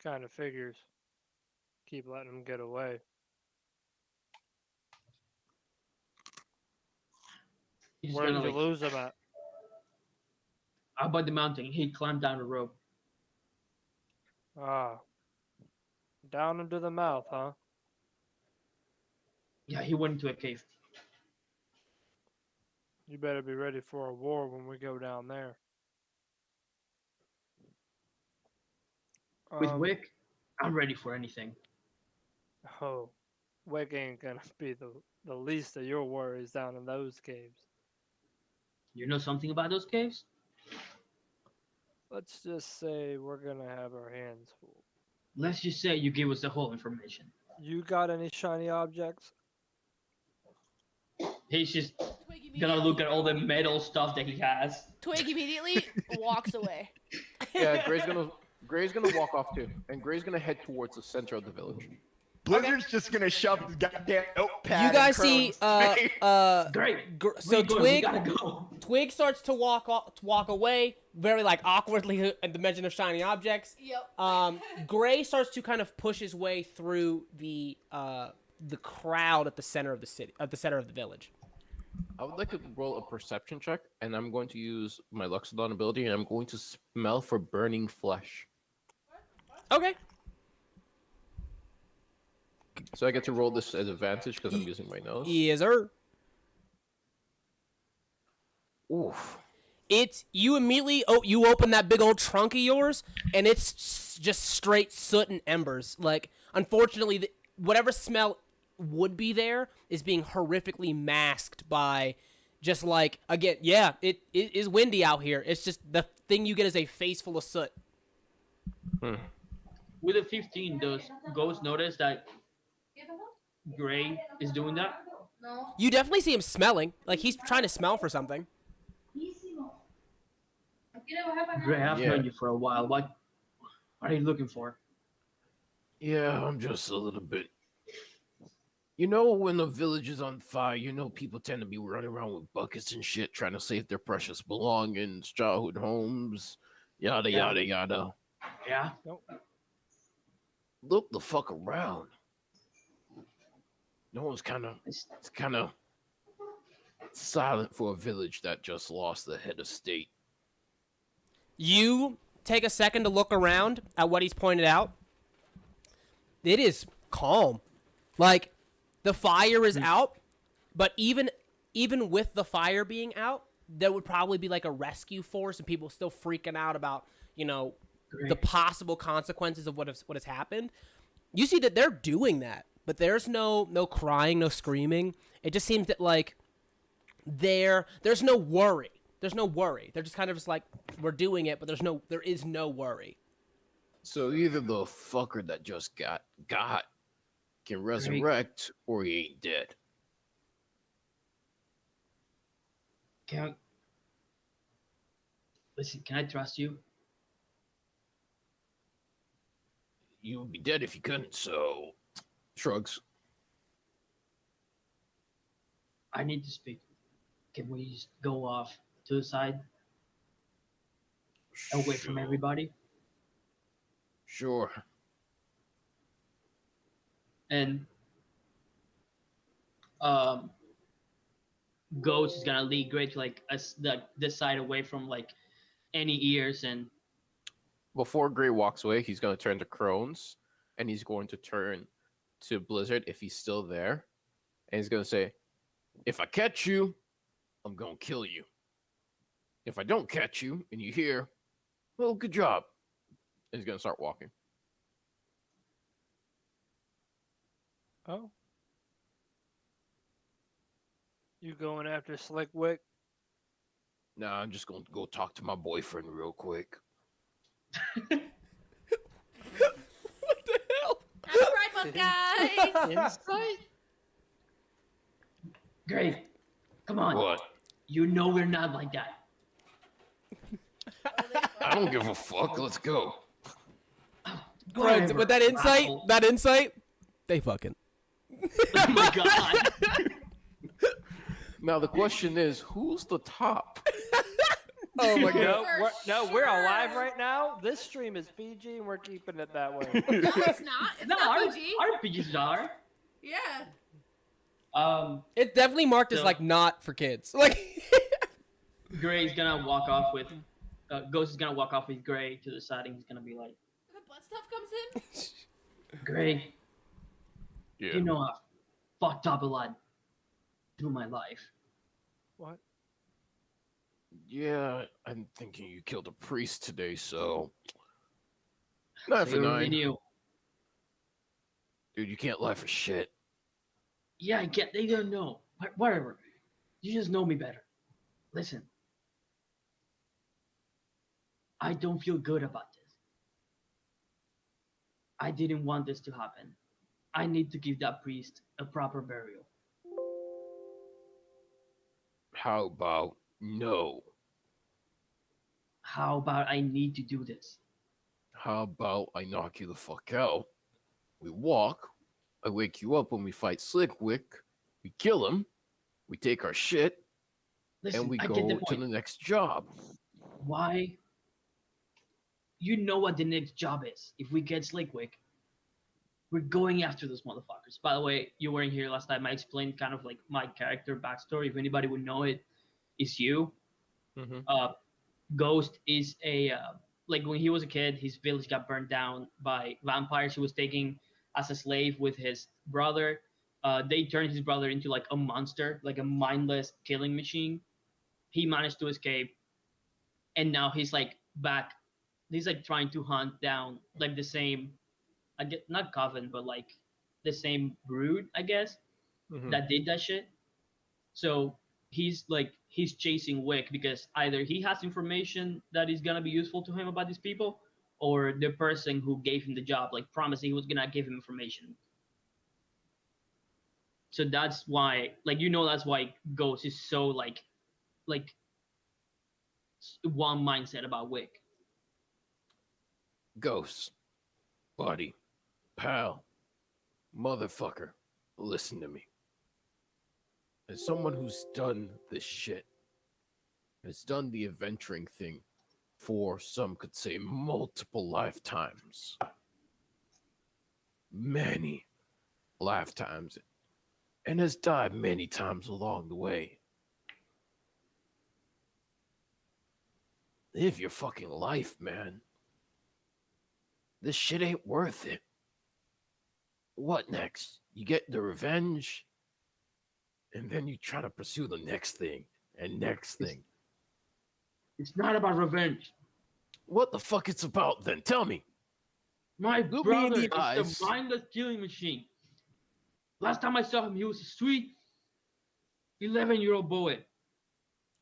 Kind of figures. Keep letting them get away. He's Where gonna did you like, lose them at? up by the mountain. He climbed down the rope. Ah. Down into the mouth, huh? Yeah, he went into a cave. You better be ready for a war when we go down there. With Wick, I'm ready for anything. Oh, Wick ain't gonna be the least of your worries down in those caves. You know something about those caves? Let's just say we're gonna have our hands full. Let's just say you give us the whole information. You got any shiny objects? He's just Twig gonna look immediately, at all the metal stuff that he has. Twig immediately walks away. Yeah, Gray's gonna walk off too, and Gray's gonna head towards the center of the village. Blizzard's just gonna shove his goddamn notepad. You in guys see, Crone's face. Great. so We Twig, gotta go. Twig starts to walk away, very like awkwardly at the mention of shiny objects. Yep. Gray starts to kind of push his way through the crowd at the center of the city, at the center of the village. I would like to roll a perception check, and I'm going to use my Luxodon ability, and I'm going to smell for burning flesh. Okay. So I get to roll this as advantage because I'm using my nose. Yes, sir. Oof. It's you immediately. Oh, you open that big old trunk of yours, and it's just straight soot and embers. Like, unfortunately, whatever smell would be there is being horrifically masked by just like, again, yeah, it is windy out here. It's just the thing you get is a face full of soot. With a 15, does Ghost notice that Gray is doing that? No. You definitely see him smelling. Like he's trying to smell for something. Gray, I've Yeah. known you for a while. What are you looking for? Yeah, I'm just a little bit. You know, when the village is on fire, people tend to be running around with buckets and shit, trying to save their precious belongings, childhood homes, yada Yeah. yada yada. Yeah? Look the fuck around. No one's it's kind of silent for a village that just lost the head of state. You take a second to look around at what he's pointed out. It is calm. Like the fire is out, but even with the fire being out, there would probably be like a rescue force and people still freaking out about, the possible consequences of what has happened. You see that they're doing that, but there's no crying, no screaming. It just seems that like there's no worry. There's no worry. They're just kind of just like, we're doing it, but there is no worry. So either the fucker that just got can resurrect, or he ain't dead. Listen, can I trust you? You would be dead if you couldn't, so shrugs. I need to speak. Can we just go off to the side? Away from everybody? Sure. And Ghost is gonna lead Gray to like the side away from like any ears, and Before Gray walks away, he's going to turn to Crones, and he's going to turn to Blizzard if he's still there, and he's going to say, "If I catch you, I'm going to kill you. If I don't catch you and you hear, well, good job." And he's going to start walking. Oh. You going after Slick Wick? Nah, I'm just going to go talk to my boyfriend real quick. What the hell? Happy Pride Month, guys! Insight? Gray, come on. What? You know we're not like that. I don't give a fuck. Let's go. Right, with that insight, they fucking. Oh my god. Now the question is, who's the top? Oh my god. We're alive right now. This stream is PG and we're keeping it that way. No, it's not. It's No, not our PG. PGs are. Yeah. It's definitely marked as So- like not for kids. Like Gray's gonna walk off with. Ghost is gonna walk off with Gray to the side, and he's gonna be like, The blood stuff comes in. Gray, Yeah. you know I fucked up a lot through my life. What? Yeah, I'm thinking you killed a priest today, so 9 for You already 9. knew. Dude, you can't lie for shit. Yeah, I get. They don't know. Whatever. You just know me better. Listen. I don't feel good about this. I didn't want this to happen. I need to give that priest a proper burial. How about no? How about I need to do this? How about I knock you the fuck out? We walk, I wake you up when we fight Slickwick, we kill him, we take our shit, Listen, and we I go get the to point. the next job. Why? You know what the next job is. If we get Slickwick, we're going after those motherfuckers. By the way, you weren't here last time. I explained kind of like my character backstory. If anybody would know it, it's you. Mm-hmm. Ghost is like when he was a kid, his village got burned down by vampires. He was taken as a slave with his brother. They turned his brother into like a monster, like a mindless killing machine. He managed to escape, and now he's like back. He's like trying to hunt down like the same, I get not coven, but like the same brood, I guess, Mm-hmm. that did that shit. So he's chasing Wick because either he has information that is gonna be useful to him about these people, or the person who gave him the job like promised he was gonna give him information. So that's why, like, you know, that's why Ghost is so like one mindset about Wick. Ghost, buddy, pal, motherfucker, listen to me. As someone who's done this shit, has done the adventuring thing for, some could say, multiple lifetimes. Many lifetimes. And has died many times along the way. Live your fucking life, man. This shit ain't worth it. What next? You get the revenge, and then you try to pursue the next thing, and next thing. It's not about revenge. What the fuck it's about then? Tell me. My Look me in brother the eyes. is a mindless killing machine. Last time I saw him, he was a sweet 11-year-old boy.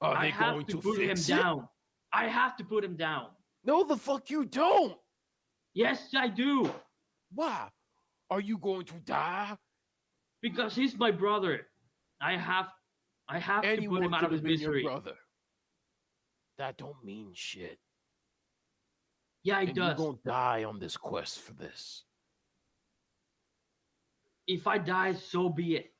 Are I they have going to to put him fix it? down. I have to put him down. No, the fuck you don't. Yes, I do. Why? Are you going to die? Because he's my brother. I have to put Anyone him out could of his have been misery. your brother. That don't mean shit. Yeah, it And does. you're gonna die on this quest for this. If I die, so be it.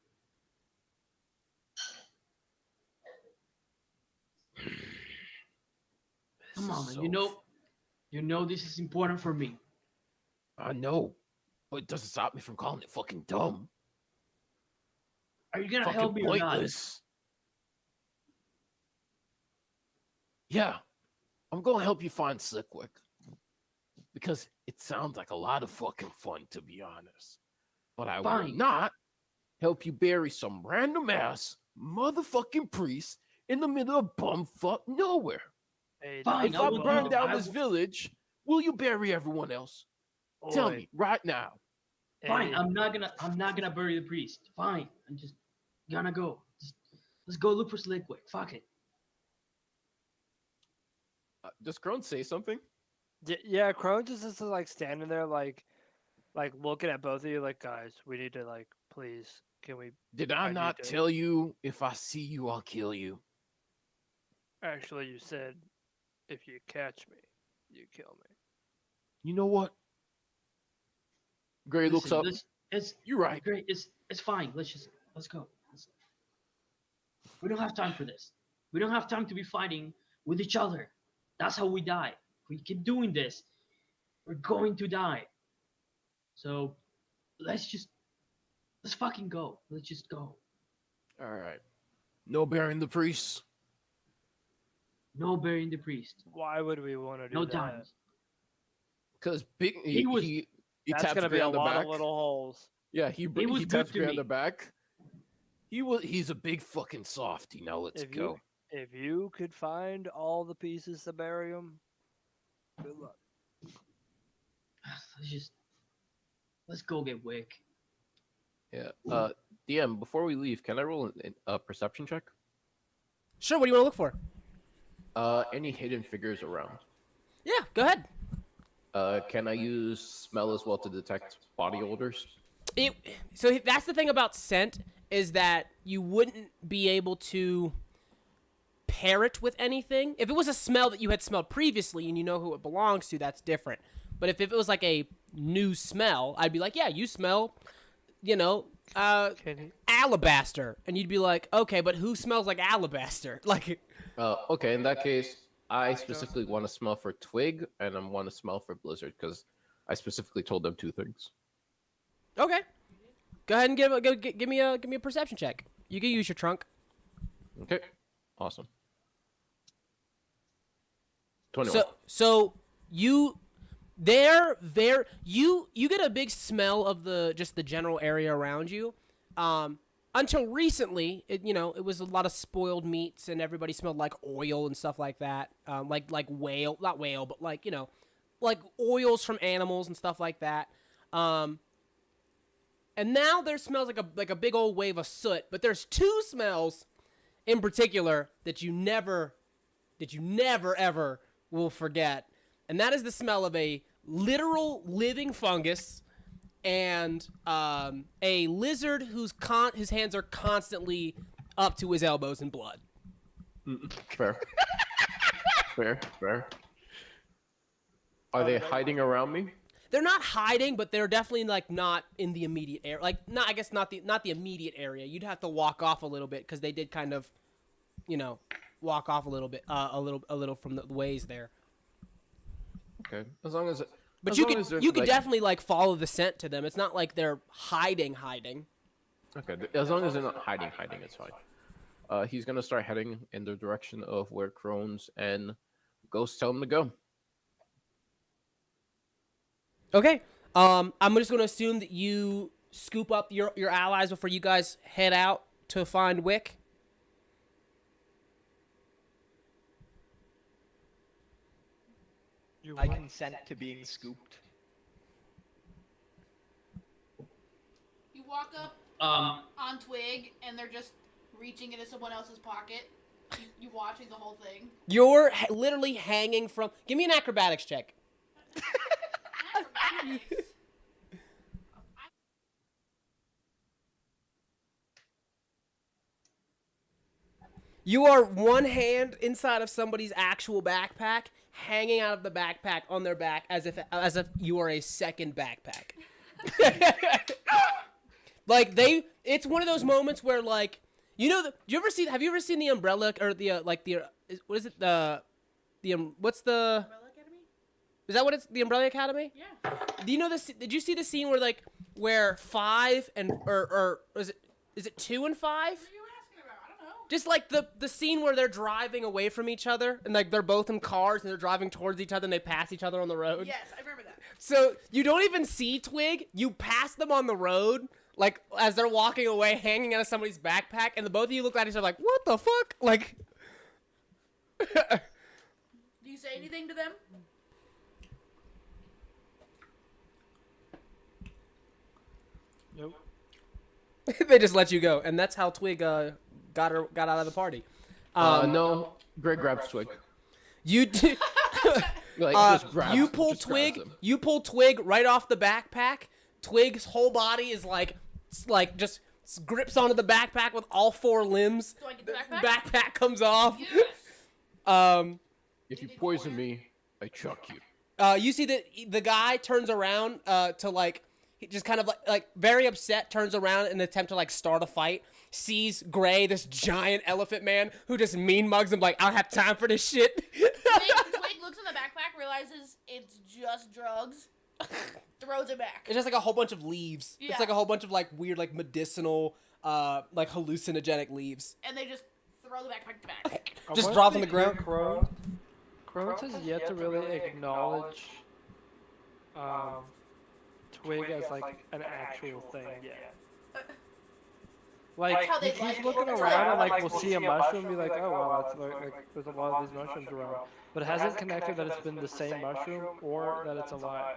Come This on, is man. You know this is important for me. I know, but it doesn't stop me from calling it fucking dumb. Are you gonna Fucking help me or not? pointless. Yeah, I'm gonna help you find Slickwick. Because it sounds like a lot of fucking fun, to be honest. But I will Fine. not help you bury some random ass motherfucking priest in the middle of bumfuck nowhere. Hey, Fine, If I I will do burn that. down I this will- village, will you bury everyone else? Tell Oi, me right now. Fine, hey, I'm not gonna bury the priest. Fine, I'm just gonna go. Let's go look for Slickwick. Fuck it. Does Crone say something? Yeah, Crone just is like standing there, like looking at both of you, like, guys, we need to, like, please, can we Did I need not to- tell you if I see you, I'll kill you? Actually, you said, if you catch me, you kill me. You know what? Gray looks Listen, up. It's You're right. great. It's fine. Let's go. We don't have time for this. We don't have time to be fighting with each other. That's how we die. If we keep doing this, we're going to die. So let's fucking go. Let's just go. All right. No burying the priest. No burying the priest. Why would we want to do No that? dimes. Because big He was- he That's taps gonna be Gray a on the lot back. of little holes. Yeah, He was he good taps to Gray on me. the back. He's a big fucking softy. Now let's If go. If you could find all the pieces to bury them, good luck. Let's go get Wick. Yeah. DM, before we leave, can I roll a perception check? Sure. What do you want to look for? Any hidden figures around? Yeah. Go ahead. Can I use smell as well to detect body odors? So that's the thing about scent is that you wouldn't be able to pair it with anything. If it was a smell that you had smelled previously and you know who it belongs to, that's different. But if it was like a new smell, I'd be like, yeah, you smell, Can he? alabaster. And you'd be like, okay, but who smells like alabaster? Like, Okay, in that case, I specifically want to smell for Twig, and I want to smell for Blizzard, because I specifically told them two things. okay. Go ahead and give me a perception check. You can use your trunk. Okay, awesome. 21. So you you get a big smell of the general area around you. Until recently, it was a lot of spoiled meats and everybody smelled like oil and stuff like that. Like whale, not whale, but like oils from animals and stuff like that. And now there smells like a big old wave of soot, but there's two smells in particular that you never ever will forget. And that is the smell of a literal living fungus and a lizard whose hands are constantly up to his elbows in blood. Fair. Fair. Are they hiding around me? They're not hiding, but they're definitely like not in the immediate area. Like, not I guess not the immediate area. You'd have to walk off a little bit because they did kind of, walk off a little bit, a little from the ways there. Okay, as long as. But as you long could as there's, you could like- definitely like follow the scent to them. It's not like they're hiding. Okay, as long as they're not hiding, it's fine. He's gonna start heading in the direction of where Crones and Ghost tell him to go. Okay. I'm just gonna assume that you scoop up your allies before you guys head out to find Wick. I consent to being scooped. You walk up on Twig, and they're just reaching into someone else's pocket. You watching the whole thing. You're literally hanging from. Give me an acrobatics check. You are one hand inside of somebody's actual backpack, hanging out of the backpack on their back as if you are a second backpack. Like it's one of those moments where like have you ever seen the umbrella or what is it what's the Umbrella Academy? is that what it's the Umbrella Academy? Yeah. Do you know this? Did you see the scene where 5 and or is it 2 and 5? What are you asking about? I don't know. Just like the scene where they're driving away from each other and like they're both in cars and they're driving towards each other and they pass each other on the road. Yes, I remember that. So you don't even see Twig. You pass them on the road, like as they're walking away, hanging out of somebody's backpack, and the both of you look at each other like, "What the fuck?" Like, Do you say anything to them? Nope. they just let you go, and that's how Twig got out of the party. No. Greg grabs Twig. You do. Like, just grabs, You pull just grabs Twig. him. You pull Twig right off the backpack. Twig's whole body is like just grips onto the backpack with all 4 limbs. Do I get the backpack? Backpack comes off. Yes. If you poison me, I chuck you. You see that the guy turns around to like he just kind of like very upset, turns around in an attempt to like start a fight. Sees Gray, this giant elephant man, who just mean mugs him like, I don't have time for this shit. Twig looks in the backpack, realizes it's just drugs, throws it back. It's just like a whole bunch of leaves. Yeah. It's like a whole bunch of like weird like medicinal like hallucinogenic leaves. And they just throw the backpack back. Just drops on the ground. Crones has yet to really acknowledge Twig as like an actual thing yet. Like How they he keeps like looking it. around and like we'll see a mushroom and be like, oh wow, that's like there's a lot of these mushrooms around, but it hasn't connected that it's been the same mushroom or that it's a lie.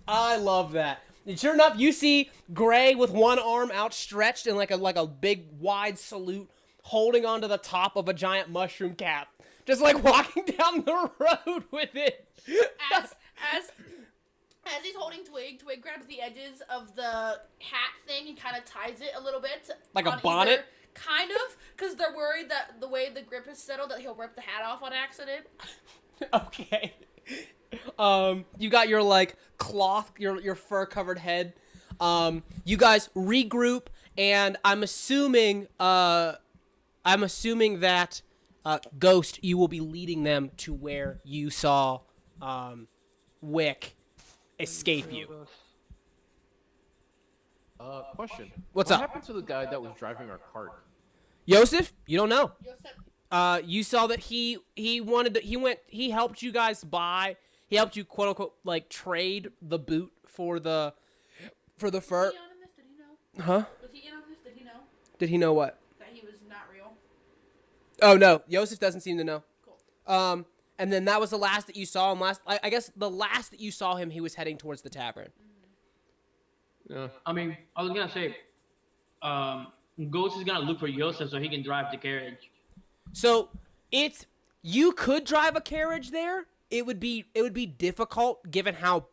I love that. And sure enough, you see Gray with one arm outstretched in like a big wide salute, holding onto the top of a giant mushroom cap, just like walking down the road with it. As he's holding Twig grabs the edges of the hat thing and kind of ties it a little bit. Like a on bonnet? either- Kind of, because they're worried that the way the grip is settled that he'll rip the hat off on accident. Okay. You got your like cloth, your fur covered head. You guys regroup, and I'm assuming that Ghost, you will be leading them to where you saw Wick escape you. Question. What's what up? happened to the guy that was driving our cart? Yosef, you don't know. Yosef, You saw that he helped you guys buy. He helped you quote unquote like trade the boot for the fur. was he on in this? Did he know? Huh? Was he in on this? Did he know Did he know what? that he was not real? Oh no, Yosef doesn't seem to know. Cool. And then that was the last that you saw him. I guess the last that you saw him, he was heading towards the tavern. Yeah. I mean, I was gonna say, Ghost is gonna look for Yosef so he can drive the carriage. So you could drive a carriage there, it would be difficult given how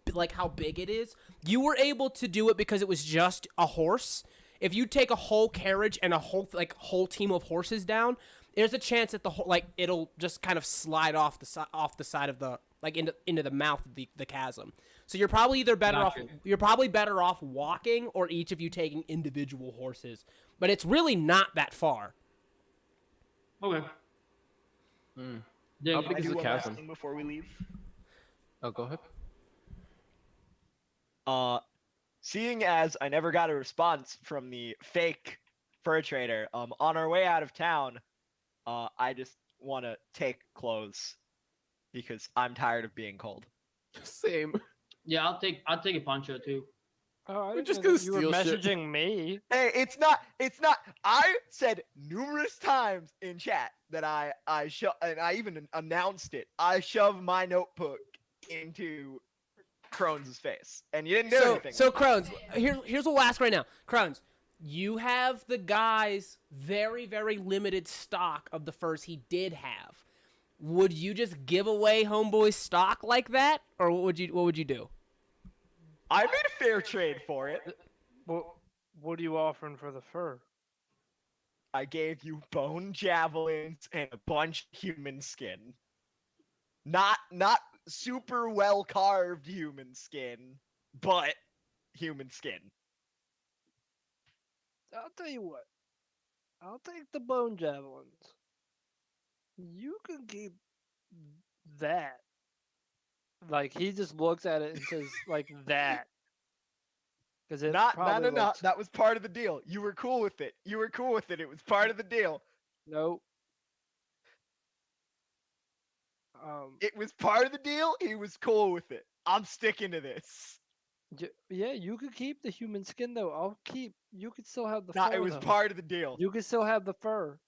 big it is. You were able to do it because it was just a horse. If you take a whole carriage and a whole team of horses down, there's a chance that it'll just kind of slide off the side of the into the mouth of the chasm. So you're probably better off walking, or each of you taking individual horses. But it's really not that far. Okay. How Then big I is do the one last chasm? thing before we leave. Oh, go ahead. Seeing as I never got a response from the fake fur trader, on our way out of town, I just want to take clothes because I'm tired of being cold. Same. yeah, I'll take a poncho too. Oh, I We're didn't just know gonna that you were steal shit. messaging me. Hey, it's not. I said numerous times in chat that I and I even announced it. I shoved my notebook into Crohn's face, and you didn't do anything. So Crohn's, here's what we'll ask right now. Crohn's, you have the guy's very, very limited stock of the furs he did have. Would you just give away Homeboy's stock like that, or what would you do? I made a fair trade for it. What are you offering for the fur? I gave you bone javelins and a bunch of human skin. Not super well carved human skin, but human skin. I'll tell you what. I'll take the bone javelins. You can keep that. Like, he just looks at it and says, like, that. Because it No. probably looks... That was part of the deal. You were cool with it. It was part of the deal. Nope. It was part of the deal. He was cool with it. I'm sticking to this. Yeah, you could keep the human skin, though. You could still have the Nah, fur, it was though. part of the deal. You could still have the fur.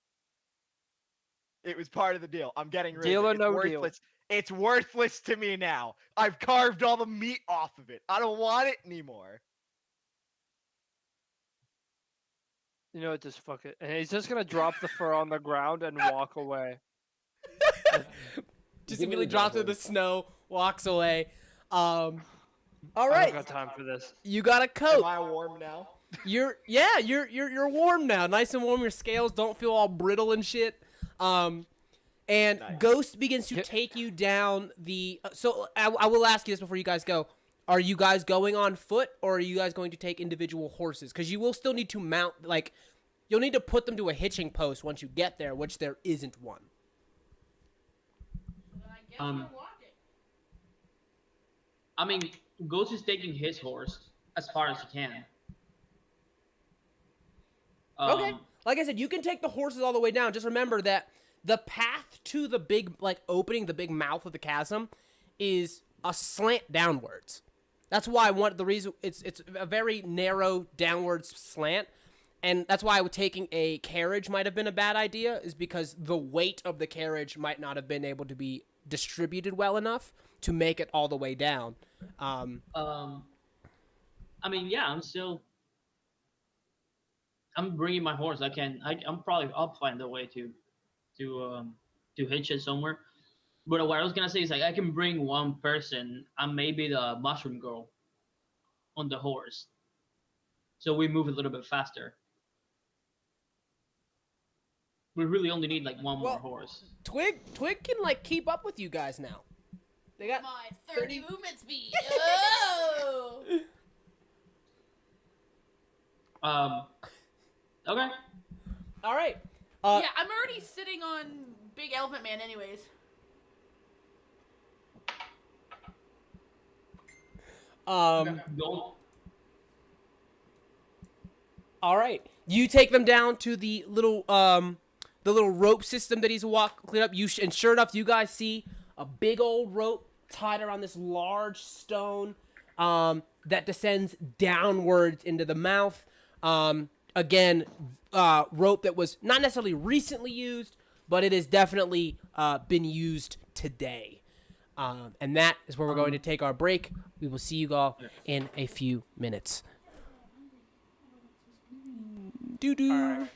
It was part of the deal. I'm getting rid Deal of or it. It's no deal? worthless. It's worthless to me now. I've carved all the meat off of it. I don't want it anymore. You know what, just fuck it. And he's just gonna drop the fur on the ground and walk away. Just Give me immediately the drops it in the javelin. snow, walks away. All I right, don't got time for this. you got a Am coat. I warm now? You're warm now, nice and warm. Your scales don't feel all brittle and shit. And Nice. Ghost begins to Yep. take you down the. So I will ask you this before you guys go: are you guys going on foot, or are you guys going to take individual horses? Because you will still need to mount. Like, you'll need to put them to a hitching post once you get there, which there isn't one. I mean, Ghost is taking his horse as far as he can. Okay. Like I said, you can take the horses all the way down. Just remember that the path to the big, opening, the big mouth of the chasm is a slant downwards. That's why the reason it's a very narrow downwards slant. And that's why taking a carriage might have been a bad idea, is because the weight of the carriage might not have been able to be distributed well enough to make it all the way down. I mean, yeah, I'm bringing my horse. I'll find a way to hitch it somewhere. But what I was gonna say is, like, I can bring one person and maybe the mushroom girl on the horse, so we move a little bit faster. We really only need like one more horse. Twig can keep up with you guys now. They got My 30 movement speed. Oh! Okay. all right. Yeah, I'm already sitting on Big Elephant Man anyways. Go. All right. You take them down to the little rope system that he's cleared up. And sure enough, you guys see a big old rope tied around this large stone that descends downwards into the mouth. Again, rope that was not necessarily recently used, but it has definitely been used today. And that is where we're going to take our break. We will see you all in a few minutes. Doo-doo. All right.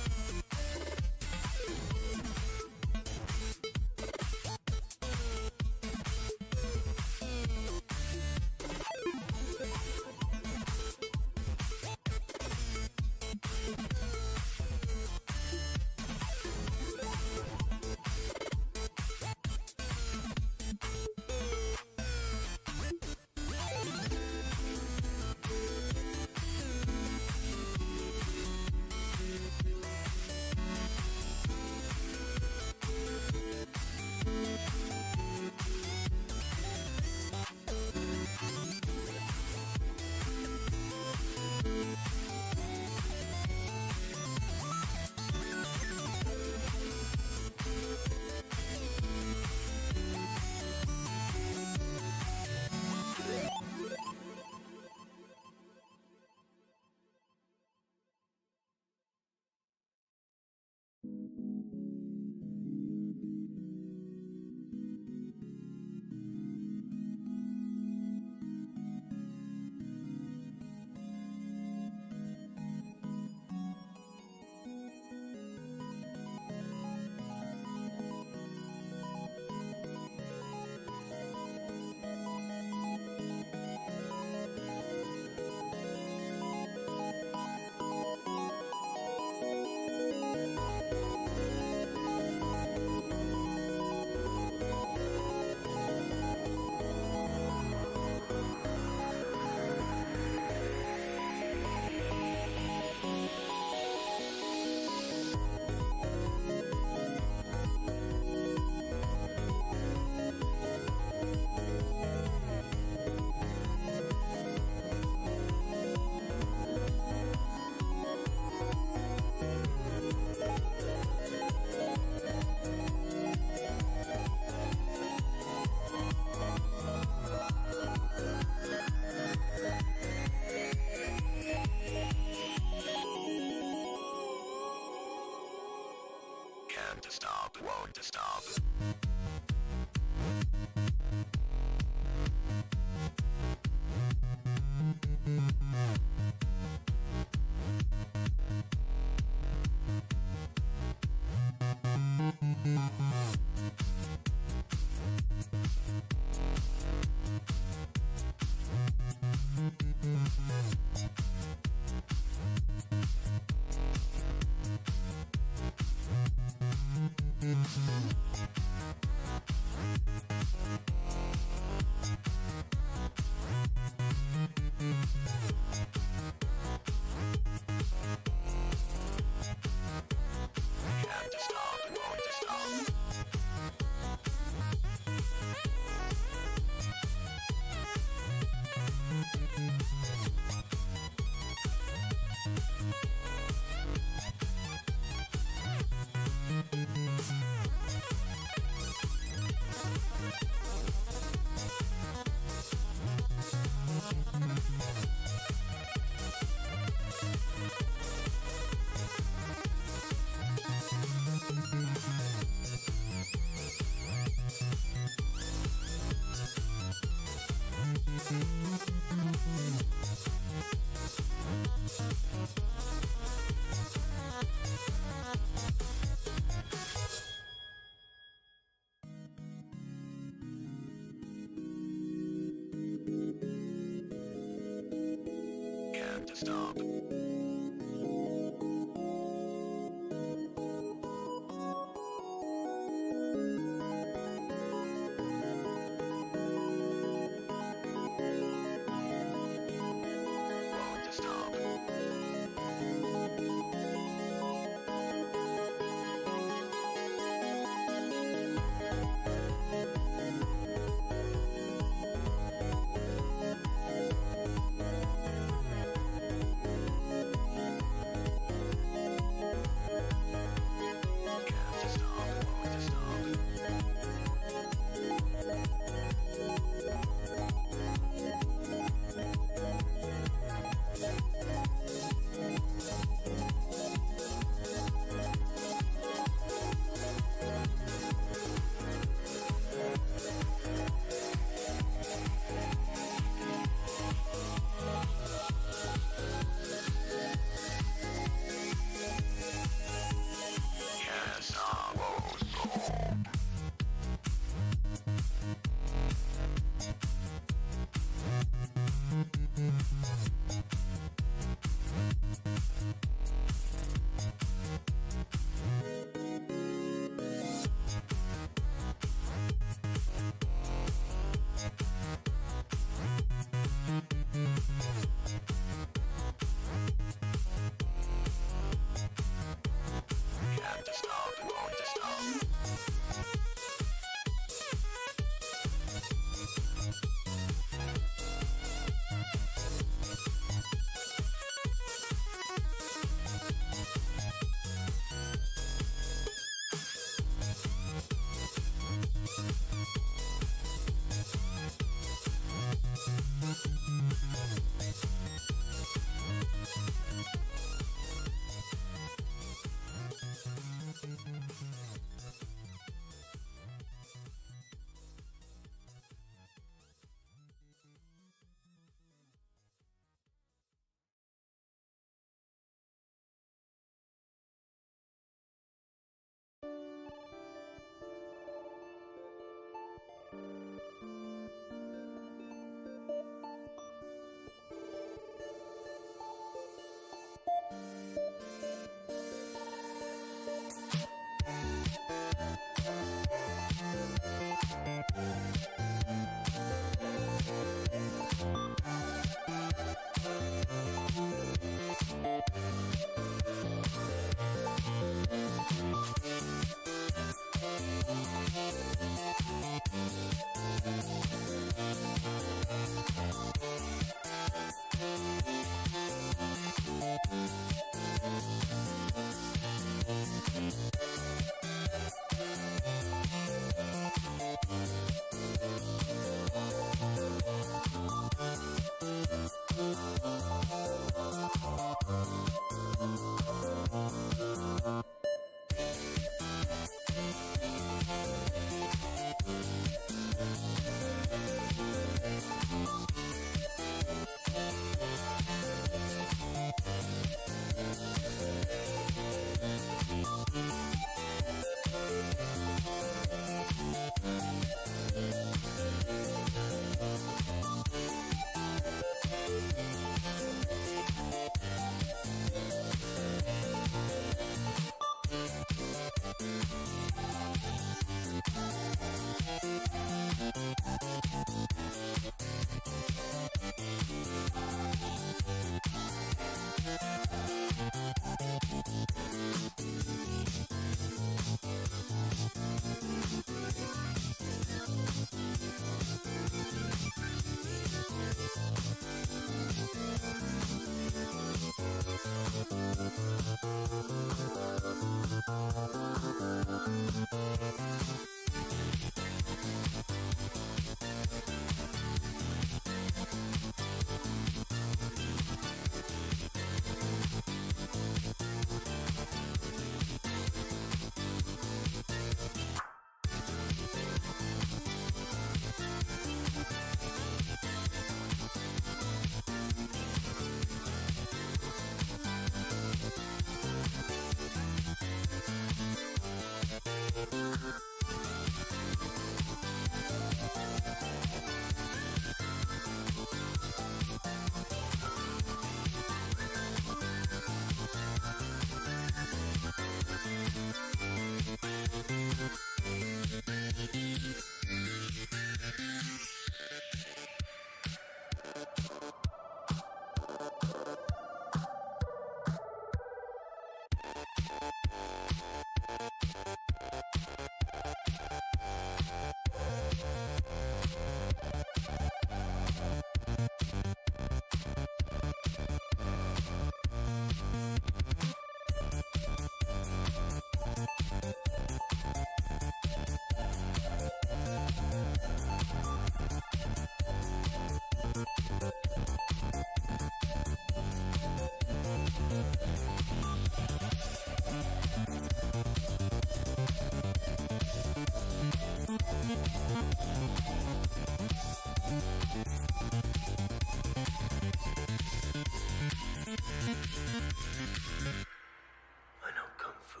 I know kung fu.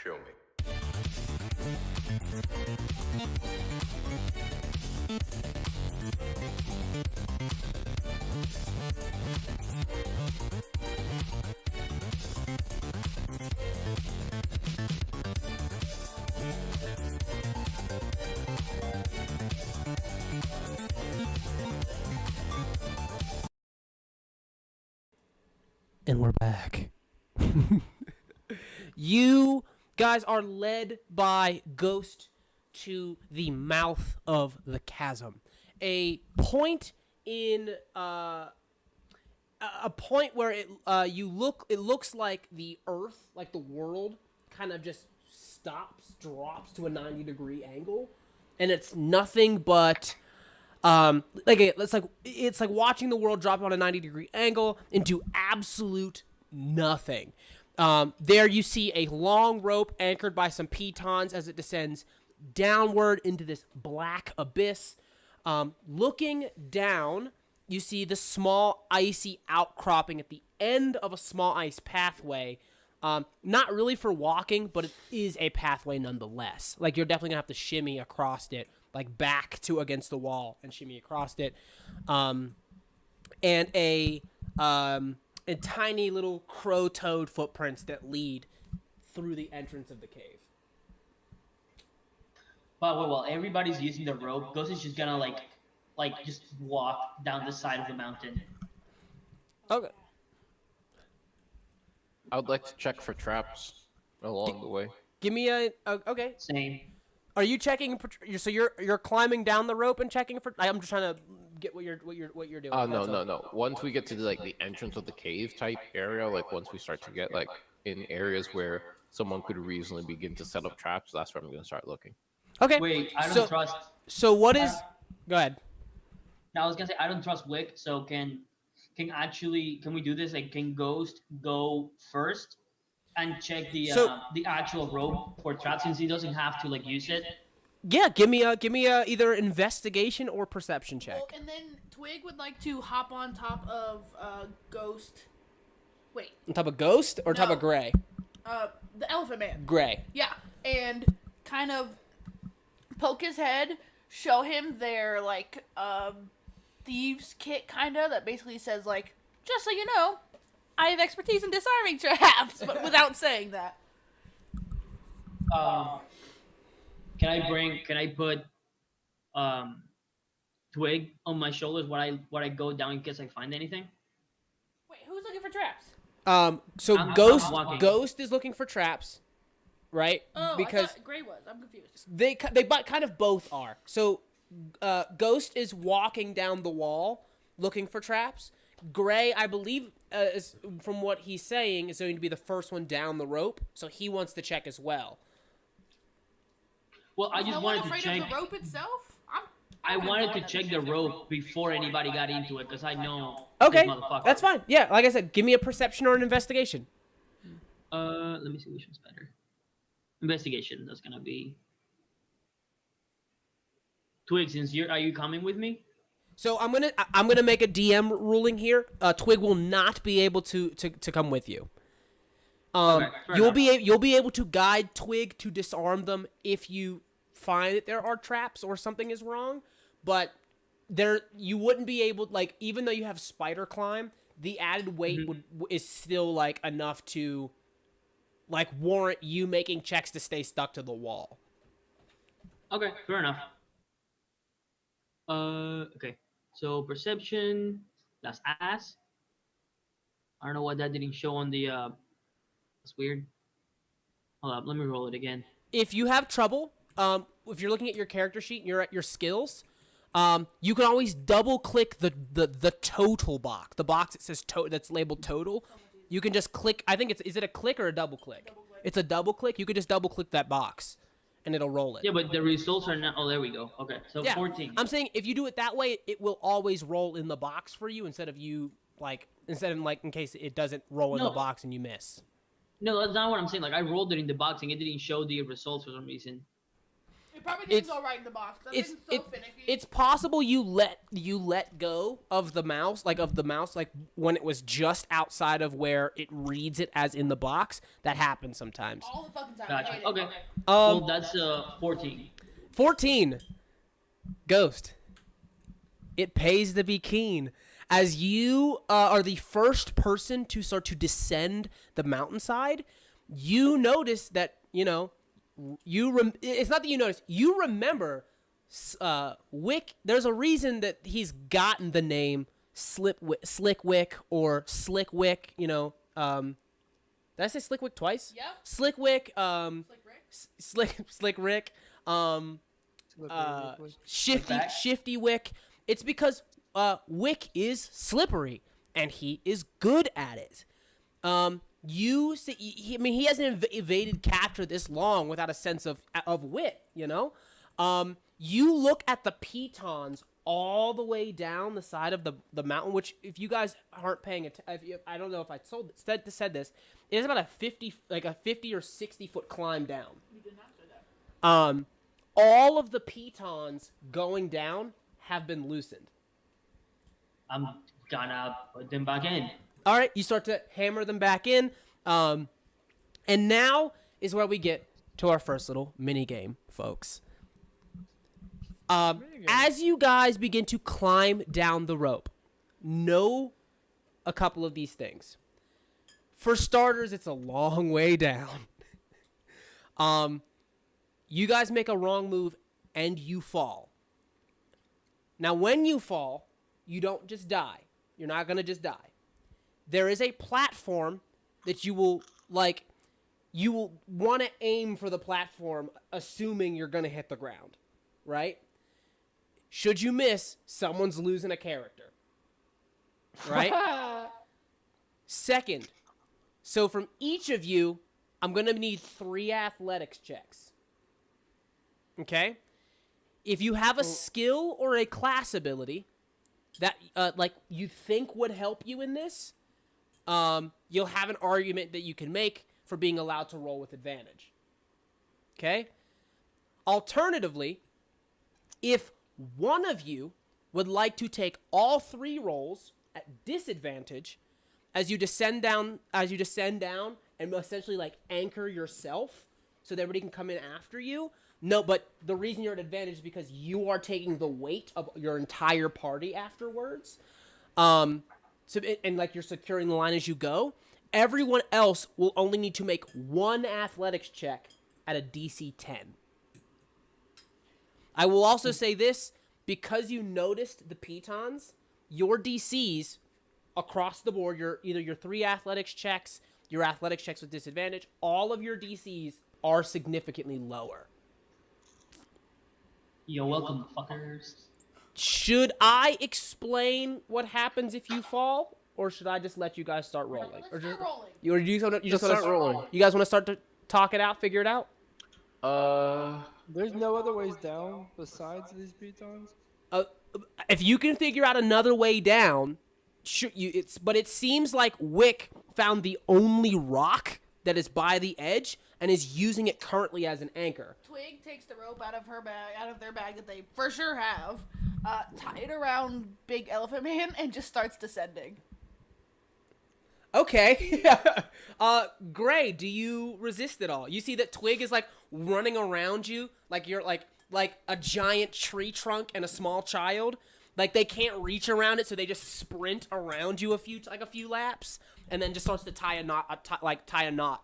Show me. And we're back. You guys are led by Ghost to the mouth of the chasm. A point in a point where it looks like the earth, like the world, kind of just drops to a 90-degree angle, and it's nothing but it's like watching the world drop on a 90-degree angle into absolute nothing. There you see a long rope anchored by some pitons as it descends downward into this black abyss. Looking down, you see the small icy outcropping at the end of a small ice pathway. Not really for walking, but it is a pathway nonetheless. Like, you're definitely gonna have to shimmy across it, like back to against the wall and shimmy across it. And a tiny little crow-toed footprints that lead through the entrance of the cave. But while everybody's using the rope, Ghost is just gonna like just walk down the side of the mountain. Okay. I would like to check for traps along the way. Give me a okay. Same. Are you checking for? So you're climbing down the rope and checking for? I'm just trying to get what you're doing. Oh no. Once we get to the entrance of the cave type area, like once we start to get like in areas where someone could reasonably begin to set up traps, that's where I'm gonna start looking. Okay. Wait, I don't trust. So what is? Go ahead. Now I was gonna say I don't trust Wick. So can we do this? Like, can Ghost go first and check the actual rope for traps since he doesn't have to use it? Yeah, give me a either investigation or perception check. Well, and then Twig would like to hop on top of Ghost. Wait. On top of Ghost or top of Gray? The Elephant Man. Gray. Yeah, and kind of poke his head, show him their thieves kit kinda that basically says just so you know, I have expertise in disarming traps, but without saying that. Can I put Twig on my shoulders while I go down in case I find anything? Wait, who's looking for traps? So I'm walking. Ghost is looking for traps, right? Oh, because I thought Gray was. I'm confused. they kind of both are. So Ghost is walking down the wall looking for traps. Gray, I believe, is, from what he's saying, is going to be the first one down the rope, so he wants to check as well. Well, I just wanted to check. Of the rope itself? I wanted to check the rope before anybody got into it because I know. Okay, this motherfucker. that's fine. Yeah, like I said, give me a perception or an investigation. Let me see which one's better. Investigation. That's gonna be. Twig, since are you coming with me? So I'm gonna make a DM ruling here. Twig will not be able to come with you. Okay, you'll be able to guide Twig to disarm them if you find that there are traps or something is wrong, but you wouldn't be able, even though you have spider climb, the added weight is still enough to warrant you making checks to stay stuck to the wall. Okay, fair enough. Okay. So perception, that's ass. I don't know why that didn't show on the that's weird. Hold up, let me roll it again. If you have trouble, if you're looking at your character sheet and you're at your skills, you can always double click the total box. The box that says that's labeled total. You can just click, I think is it a click or a double click? It's a double click. You could just double click that box and it'll roll it. Yeah, but the results are not. Oh, there we go. Okay, so yeah, 14. I'm saying if you do it that way, it will always roll in the box for you instead of in case it doesn't roll in the box and you miss. No, that's not what I'm saying. I rolled it in the box and it didn't show the results for some reason. It probably It's- didn't go right in the box. That it's- thing's so it- finicky. It's possible you let go of the mouse, like when it was just outside of where it reads it as in the box. That happens sometimes. all the fucking time. I Gotcha. hate it. Okay. Well, Um, that's 14. 14. Ghost. It pays to be keen. As you are the first person to start to descend the mountainside, you notice that, it's not that you notice. You remember Wick. There's a reason that he's gotten the name Slick Wick or Slick Wick, Did I say Slick Wick twice? Yep. Slick Wick, Slick Rick. Slick Rick, back. Shifty Wick. It's because Wick is slippery and he is good at it. You see, he hasn't evaded capture this long without a sense of wit. You look at the pitons all the way down the side of the mountain, which if you guys aren't paying attention, I don't know if I said this. It is about a 50 or 60 foot climb down. You did not say that. All of the pitons going down have been loosened. I'm gonna put them back in. All right, you start to hammer them back in, and now is where we get to our first little mini game, folks. As you guys begin to climb down the rope, know a couple of these things. For starters, it's a long way down. You guys make a wrong move and you fall. Now, when you fall, you don't just die. You're not going to just die. There is a platform that you will want to aim for the platform, assuming you're going to hit the ground, right? Should you miss, someone's losing a character, right? Second, so from each of you, I'm going to need 3 athletics checks. Okay? If you have a skill or a class ability that you think would help you in this, you'll have an argument that you can make for being allowed to roll with advantage. Okay? Alternatively, if one of you would like to take all 3 rolls at disadvantage as you descend down and essentially anchor yourself so that everybody can come in after you. No, but the reason you're at advantage is because you are taking the weight of your entire party afterwards. You're securing the line as you go. Everyone else will only need to make 1 athletics check at a DC 10. I will also say this, because you noticed the pitons, your DCs across the board, your 3 athletics checks, your athletics checks with disadvantage, all of your DCs are significantly lower. You're welcome, fuckers. Should I explain what happens if you fall, or should I just let you guys start rolling? Let's start rolling. You just Start rolling. You guys want to start to talk it out, figure it out? There's no other ways down besides these pitons? If you can figure out another way down, but it seems like Wick found the only rock that is by the edge and is using it currently as an anchor. Twig takes the rope out of their bag that they for sure have, tie it around Big Elephant Man, and just starts descending. Okay. Gray, do you resist at all? You see that Twig is running around you like you're like a giant tree trunk and a small child. They can't reach around it, so they just sprint around you a few laps, and then just starts to tie a knot.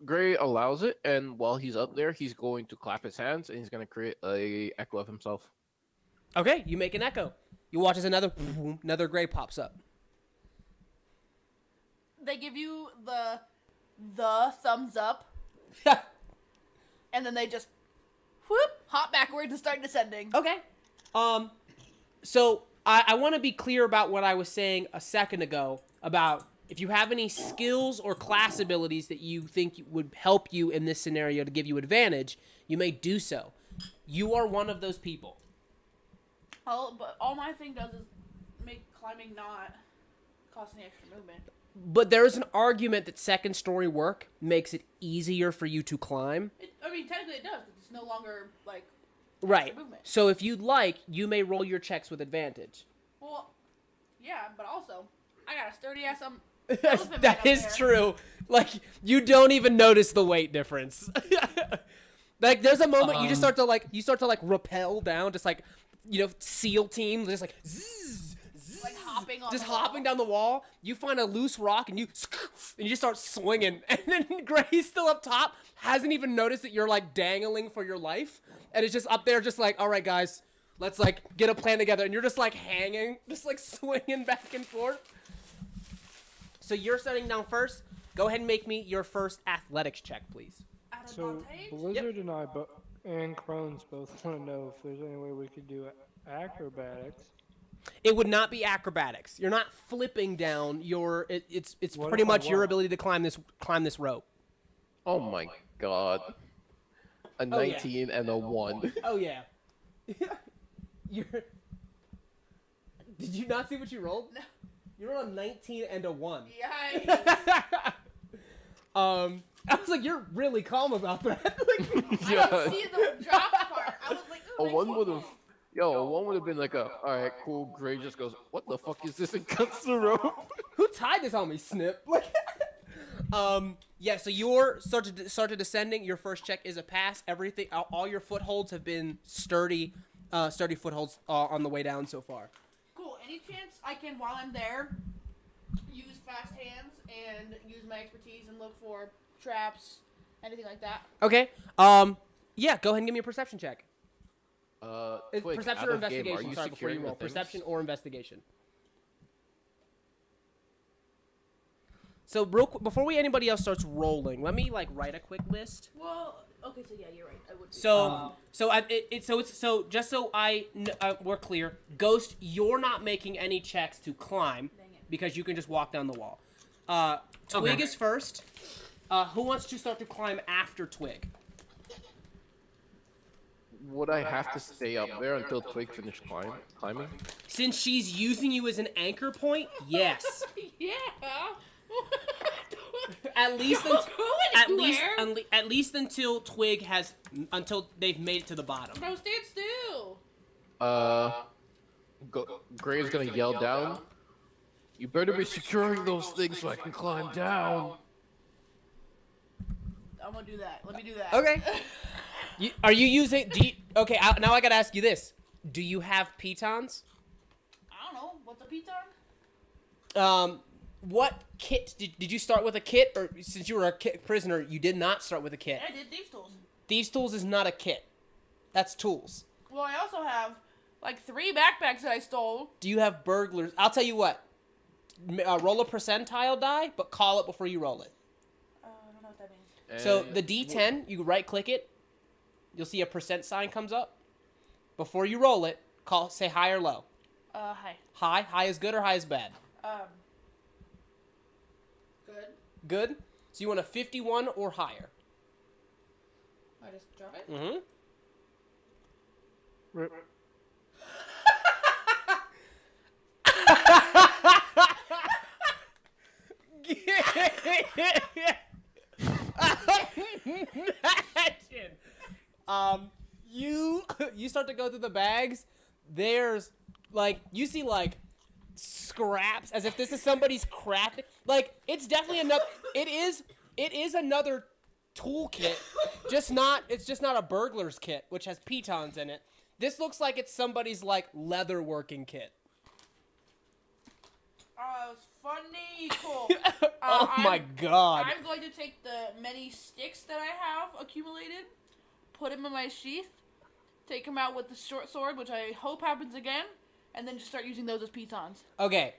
Gray allows it, and while he's up there, he's going to clap his hands, and he's going to create a echo of himself. Okay, you make an echo. You watch as another Gray pops up. They give you the thumbs up, and then they just hop backwards and start descending. Okay. So I want to be clear about what I was saying a second ago about if you have any skills or class abilities that you think would help you in this scenario to give you advantage, you may do so. You are one of those people. But all my thing does is make climbing not Costs any extra movement. But there is an argument that second story work makes it easier for you to climb. I mean, technically it does, because it's no longer, like, Right. movement. So if you'd like, you may roll your checks with advantage. Well, yeah, but also, I got a sturdy ass That is true. Like, you don't even notice the weight difference. Like, there's a moment you just start to like rappel down, just like, SEAL team, just like zzz, zzz, Like hopping on just the hopping wall. down the wall. You find a loose rock and you just start swinging, and then Gray's still up top, hasn't even noticed that you're like dangling for your life, and it's just up there, just like, all right, guys, let's like get a plan together, and you're just like hanging, just like swinging back and forth. So you're starting down first. Go ahead and make me your first athletics check, please. So Blizzard and Crohn's both want to know if there's any way we could do acrobatics. It would not be acrobatics. You're not flipping down. It's What pretty if I much your walk? ability to climb this rope. Oh my god. A Oh, yeah. 19 and a 1. Oh yeah. You're. Did you not see what you rolled? No. You rolled a 19 and a 1. Yikes. I was like, you're really calm about that. Like, I don't see the drop part. I was like, A ooh, 1 nice would have. Yo, a 1 would have been like alright, cool. Gray just goes, what the fuck is this? And cuts the rope. who tied this on me, Snip? Like, yeah. So you're started descending. Your first check is a pass. Everything, all your footholds have been sturdy footholds on the way down so far. Cool. Any chance I can, while I'm there, use fast hands and use my expertise and look for traps, anything like that? Okay. Yeah. Go ahead and give me a perception check. Twig, Perception out or of game, are investigation? you Sorry, before you securing roll. the things? Perception or investigation. So before anybody else starts rolling, let me like write a quick list. Well, okay, so yeah, you're right. I would. Just so we're clear, Ghost, you're not making any checks to climb Dang it. because you can just walk down the wall. Twig is first. Who wants to start to climb after Twig? Would I have to stay up there until Twig finished climbing? Since she's using you as an anchor point, yes. Yeah. At least Don't until go anywhere. at least until Twig until they've made it to the bottom. Bro, stand still. Gray's gonna yell down. You better be securing those things so I can climb down. I'm gonna do that. Let me do that. Okay. Are you using? Okay. Now I gotta ask you this: do you have pitons? I don't know. What's a piton? What kit did you start with a kit, or since you were a prisoner, you did not start with a kit? I did thieves tools. Thieves tools is not a kit. That's tools. Well, I also have like 3 backpacks that I stole. Do you have burglars? I'll tell you what. Roll a percentile die, but call it before you roll it. I don't know what that means. So the D10, you right click it. You'll see a percent sign comes up. Before you roll it, say high or low. Hi. High. High is good or high is bad? Good. Good. So you want a 51 or higher. I just drop it. Mm-hmm. Rip. Imagine. You start to go through the bags. There's like you see like scraps as if this is somebody's crafting. Like it's definitely another. It is another toolkit. It's just not a burglar's kit, which has pitons in it. This looks like it's somebody's like leather working kit. Oh, it's funny. Cool. Oh my god. I'm going to take the many sticks that I have accumulated, put them in my sheath, take them out with the short sword, which I hope happens again, and then just start using those as pitons. Okay.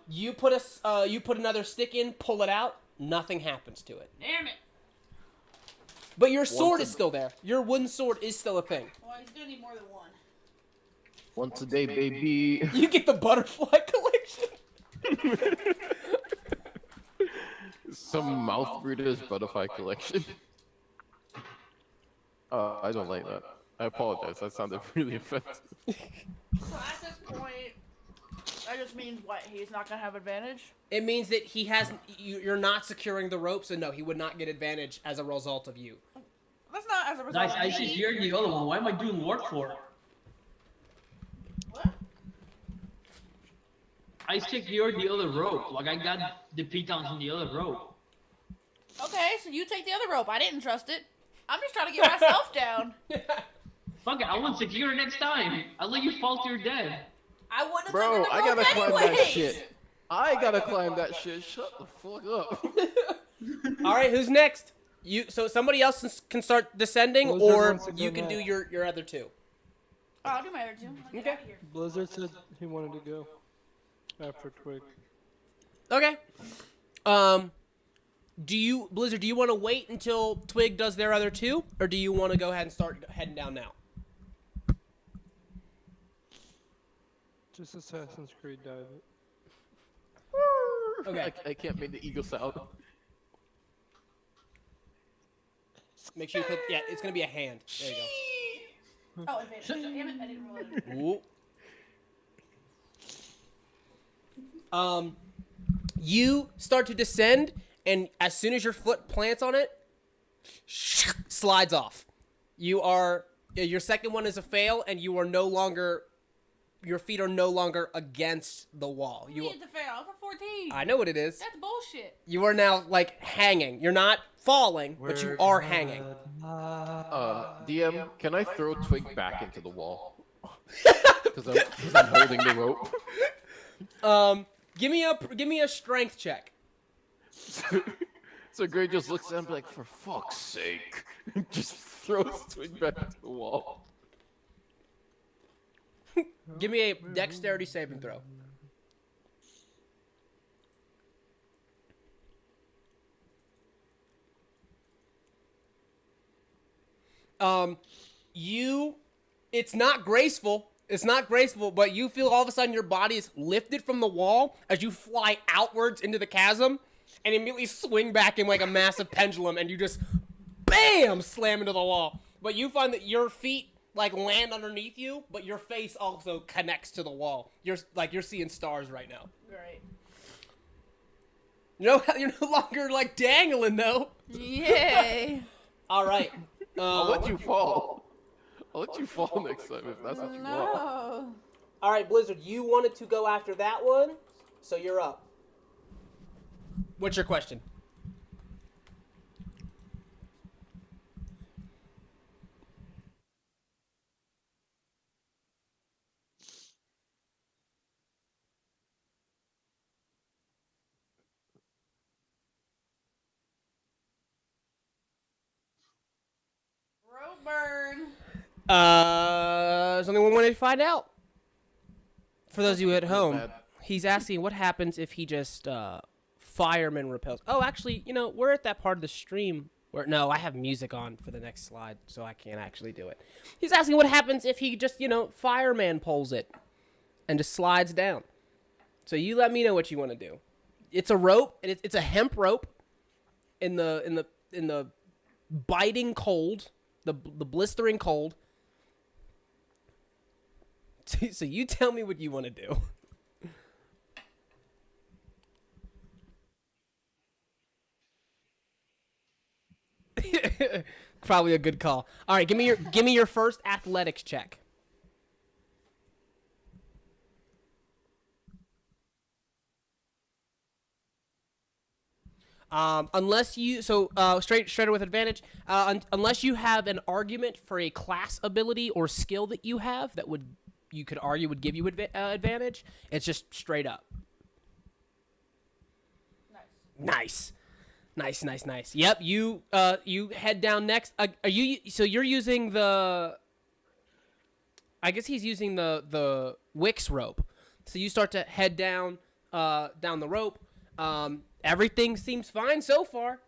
You put another stick in, pull it out, nothing happens to it. Damn it. But your sword is still there. Your wooden sword is still a thing. Well, he's going to need more than one. Once a day, baby. You get the butterfly collection. Some mouth breeders butterfly collection. I don't like that. I apologize. That sounded really offensive. So at this point, That just means what? He's not gonna have advantage. It means that he hasn't. You're not securing the rope, so no, he would not get advantage as a result of you. That's not as a result. Nice. I secured the other one. Why am I doing work for? What? I secured the other rope. Like I got the pitons on the other rope. Okay, so you take the other rope. I didn't trust it. I'm just trying to get myself down. Fuck it, I won't secure it next time. I'll let you fall to your death. I wouldn't have Bro, taken the I rope gotta climb that anyways. shit. I gotta climb that shit. Shut the fuck up. All right, who's next? You. So somebody else can start descending, Blizzard or wants to go you can do next. your other two. Oh, I'll do my other two. I'll get Okay. out of here. Blizzard said he wanted to go after Twig. Okay. Do you, Blizzard? Do you want to wait until Twig does their other two, or do you want to go ahead and start heading down now? Just Assassin's Creed dive it. Okay. I can't make the eagle sound. Make sure you click. Yeah, it's gonna be a hand. There you Oh, advantage. Damn it, I didn't realize. go. Ooh. You start to descend, and as soon as your foot plants on it, slides off. Your second one is a fail, and you are no longer. Your feet are no longer against the wall. You need to fail. I'm a 14. I know what it is. That's bullshit. You are now like hanging. You're not falling, but you are hanging. DM, can I throw Twig back into the wall? Because I'm holding the rope. Give me a strength check. So Gray just looks at him like, for fuck's sake, just throws Twig back into the wall. Give me a dexterity saving throw. It's not graceful. It's not graceful, but you feel all of a sudden your body is lifted from the wall as you fly outwards into the chasm and immediately swing back in like a massive pendulum, and you just BAM! Slam into the wall. But you find that your feet like land underneath you, but your face also connects to the wall. You're seeing stars right now. Great. You're no longer like dangling though. Yay. All right. I'll let you fall. I'll let you fall next time if that's what you want. No. All right, Blizzard, you wanted to go after that one, so you're up. What's your question? Rope burn. There's only one way to find out. For those of you at home, bad. he's asking what happens if he just fireman repels. Oh, actually, we're at that part of the stream where no, I have music on for the next slide, so I can't actually do it. He's asking what happens if he just, fireman pulls it and just slides down. So you let me know what you want to do. It's a rope, and it's a hemp rope in the biting cold, the blistering cold. So you tell me what you want to do. Probably a good call. All right, give me your first athletics check. Unless you straight with advantage. Unless you have an argument for a class ability or skill that you have that you could argue would give you advantage. It's just straight up. Nice. Yep. You head down next. Are you? So you're using the. I guess he's using the Wick's rope. So you start to head down the rope. Everything seems fine so far.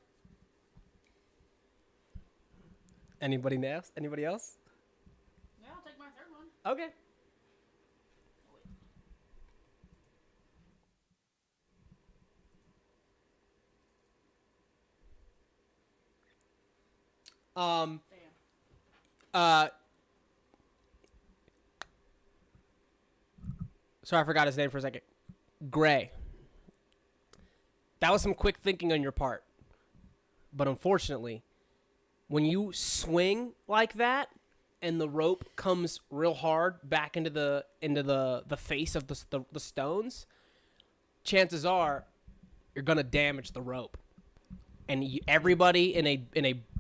Anybody else? Yeah, I'll take my third one. Okay. Sorry, I forgot his name for a second. Gray. That was some quick thinking on your part. But unfortunately, when you swing like that and the rope comes real hard back into the face of the stones, chances are you're going to damage the rope. And everybody in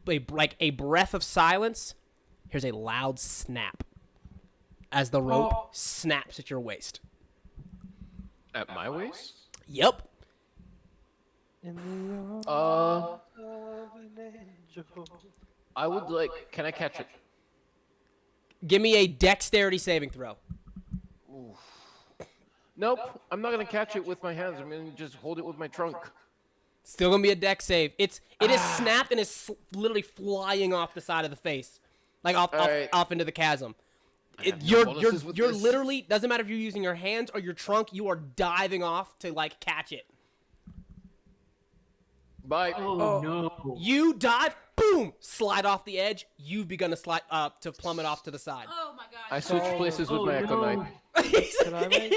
a breath of silence hears a loud snap as the rope snaps at your waist. At my waist? Yep. In the Uh, arms of an angel. I would like. Can I catch it? Give me a dexterity saving throw. Nope. I'm not gonna catch it with my hands. I'm gonna just hold it with my trunk. Still gonna be a dex save. It is snapped and is literally flying off the side of the face, like Alright. off into the chasm. have no You're bonuses with this. literally, doesn't matter if you're using your hands or your trunk, you are diving off to like catch it. Bye. Oh, no. You dive, boom, slide off the edge. You've begun to slide to plummet off to the side. Oh my god. I switched places with Oh, my Echo no. Knight. Can I make-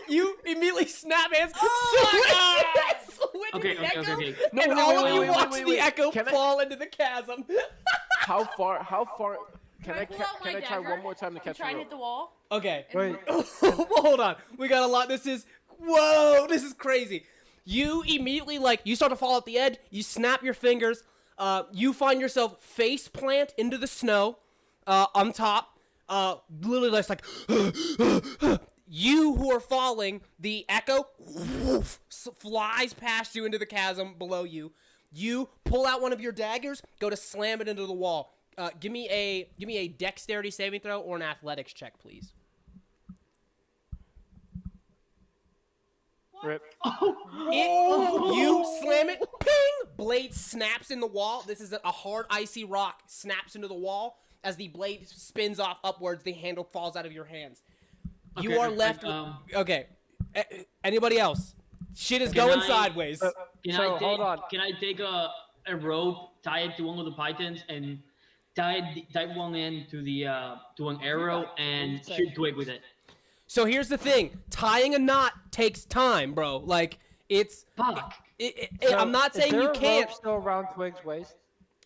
you immediately snap hands. Oh my swing Okay, the okay, echo, okay. No, and wait, all wait, of wait, you wait, watch wait, the wait. echo Can I- fall into the chasm. How far? Can I try one more time to catch the try and rope? hit the wall? Okay. Wait. Hold on. We got a lot. This is crazy. You immediately you start to fall at the edge. You snap your fingers. You find yourself face plant into the snow, on top. Literally just like you who are falling. The echo flies past you into the chasm below you. You pull out one of your daggers, go to slam it into the wall. Give me a dexterity saving throw or an athletics check, please. Rip. You slam it, ping! Blade snaps in the wall. This is a hard, icy rock. Snaps into the wall. As the blade spins off upwards, the handle falls out of your hands. You Okay, are left with... Okay. Anybody else? Shit is Can going I- sideways. Hold on. Can I take a rope, tie it to one of the pythons, and tie one end to the to an arrow and shoot Twig with it? So here's the thing. Tying a knot takes time, bro. Like, it's... Fuck. I'm not saying is there you a can't... rope still around Twig's waist?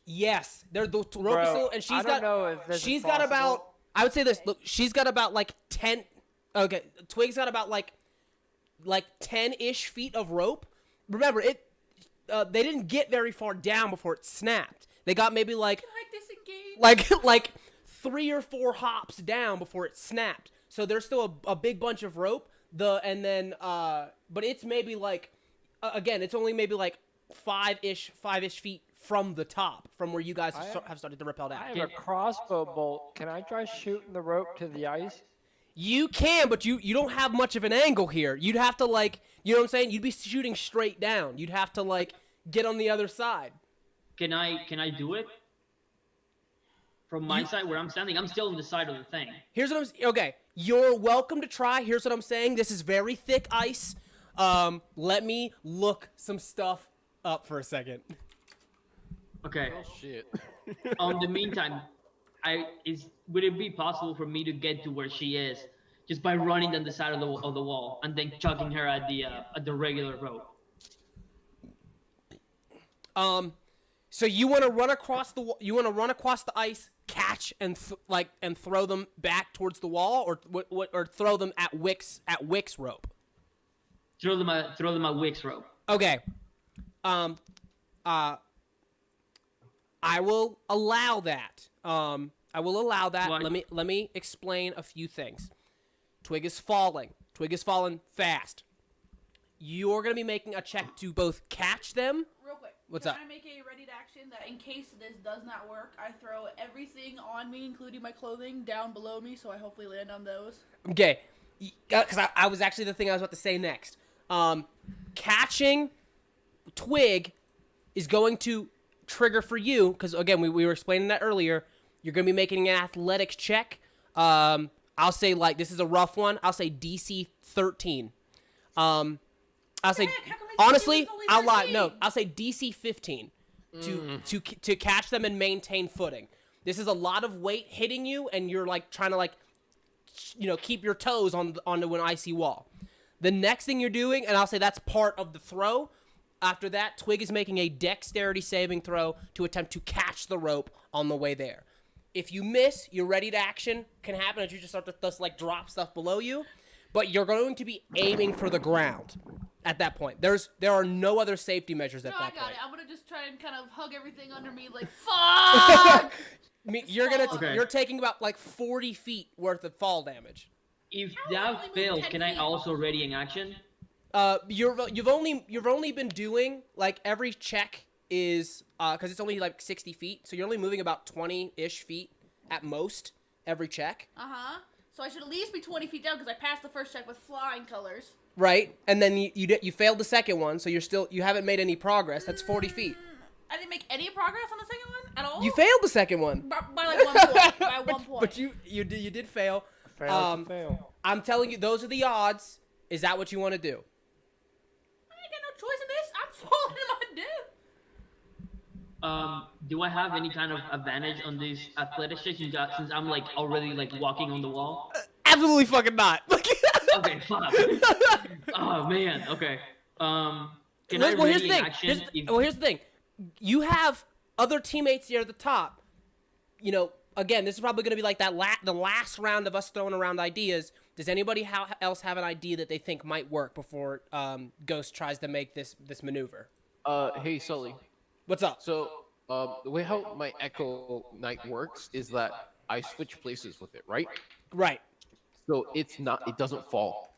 Yes. The rope is Bro, still... And she's I don't got... know if this is She's got about... possible. I would say this. Look, she's got about like 10... Okay, Twig's got about like 10-ish feet of rope. Remember, they didn't get very far down before it snapped. They got maybe like disengage? like 3 or 4 hops down before it snapped. So there's still a big bunch of rope. But it's maybe like again, it's only maybe like 5-ish feet from the top, from where you guys have started to rappel down. I have a crossbow bolt. Can I try shooting the rope to the ice? You can, but you don't have much of an angle here. You'd have to you know what I'm saying? You'd be shooting straight down. You'd have to get on the other side. Can I do it? From my side where I'm standing, I'm still on the side of the thing. Here's what okay. You're welcome to try. Here's what I'm saying. This is very thick ice. Let me look some stuff up for a second. Okay. Oh shit. On the meantime, would it be possible for me to get to where she is just by running down the side of the wall and then chucking her at the regular rope? So you want to run across the ice, catch and throw them back towards the wall, or throw them at Wick's rope. Throw them at Wick's rope. Okay. I will allow that. Why? Let me explain a few things. Twig is falling. Fast. You're gonna be making a check to both catch them. Real quick. What's Can up? I make a ready to action that in case this does not work, I throw everything on me, including my clothing, down below me, so I hopefully land on those? Okay. Because I was actually the thing I was about to say next. Catching Twig is going to trigger for you, because again, we were explaining that earlier. You're going to be making an athletics check. I'll say this is a rough one. I'll say DC 13. I'll say, heck? How come my honestly, DC was only I'll lie. 13? No, I'll say DC 15 to catch them and maintain footing. This is a lot of weight hitting you, and you're trying to keep your toes onto an icy wall. The next thing you're doing, and I'll say that's part of the throw. After that, Twig is making a dexterity saving throw to attempt to catch the rope on the way there. If you miss, your ready to action can happen as you just start to thus, like, drop stuff below you. But you're going to be aiming for the ground at that point. There are no other safety measures at No, that I got point. it. I'm gonna just try and kind of hug everything under me, like, fuck! You're taking about like 40 feet worth of fall damage. If How that will I move fails, 10 can I feet? also ready in action? You've only been doing like every check is because it's only like 60 feet, so you're only moving about 20-ish feet at most every check. So I should at least be 20 feet down because I passed the first check with flying colors. Right, and then you failed the second one, so you haven't made any progress. That's 40 feet. I didn't make any progress on the second one at all. You failed the second one. By like 1 point. By 1 point. But you did fail. Fail. I'm telling you, those are the odds. Is that what you want to do? I ain't got no choice in this. I'm falling in my death. Do I have any kind of advantage on this athletics check since I'm like already like walking on the wall? Absolutely fucking not. Okay, fuck. Oh man. Okay. Can I Well, here's ready the in thing. action? Here's the thing. You have other teammates here at the top. You know, again, this is probably going to be like the last round of us throwing around ideas. Does anybody else have an idea that they think might work before Ghost tries to make this maneuver? Hey Sully. What's up? So, the way how my Echo Knight works is that I switch places with it, right? Right. So it doesn't fall.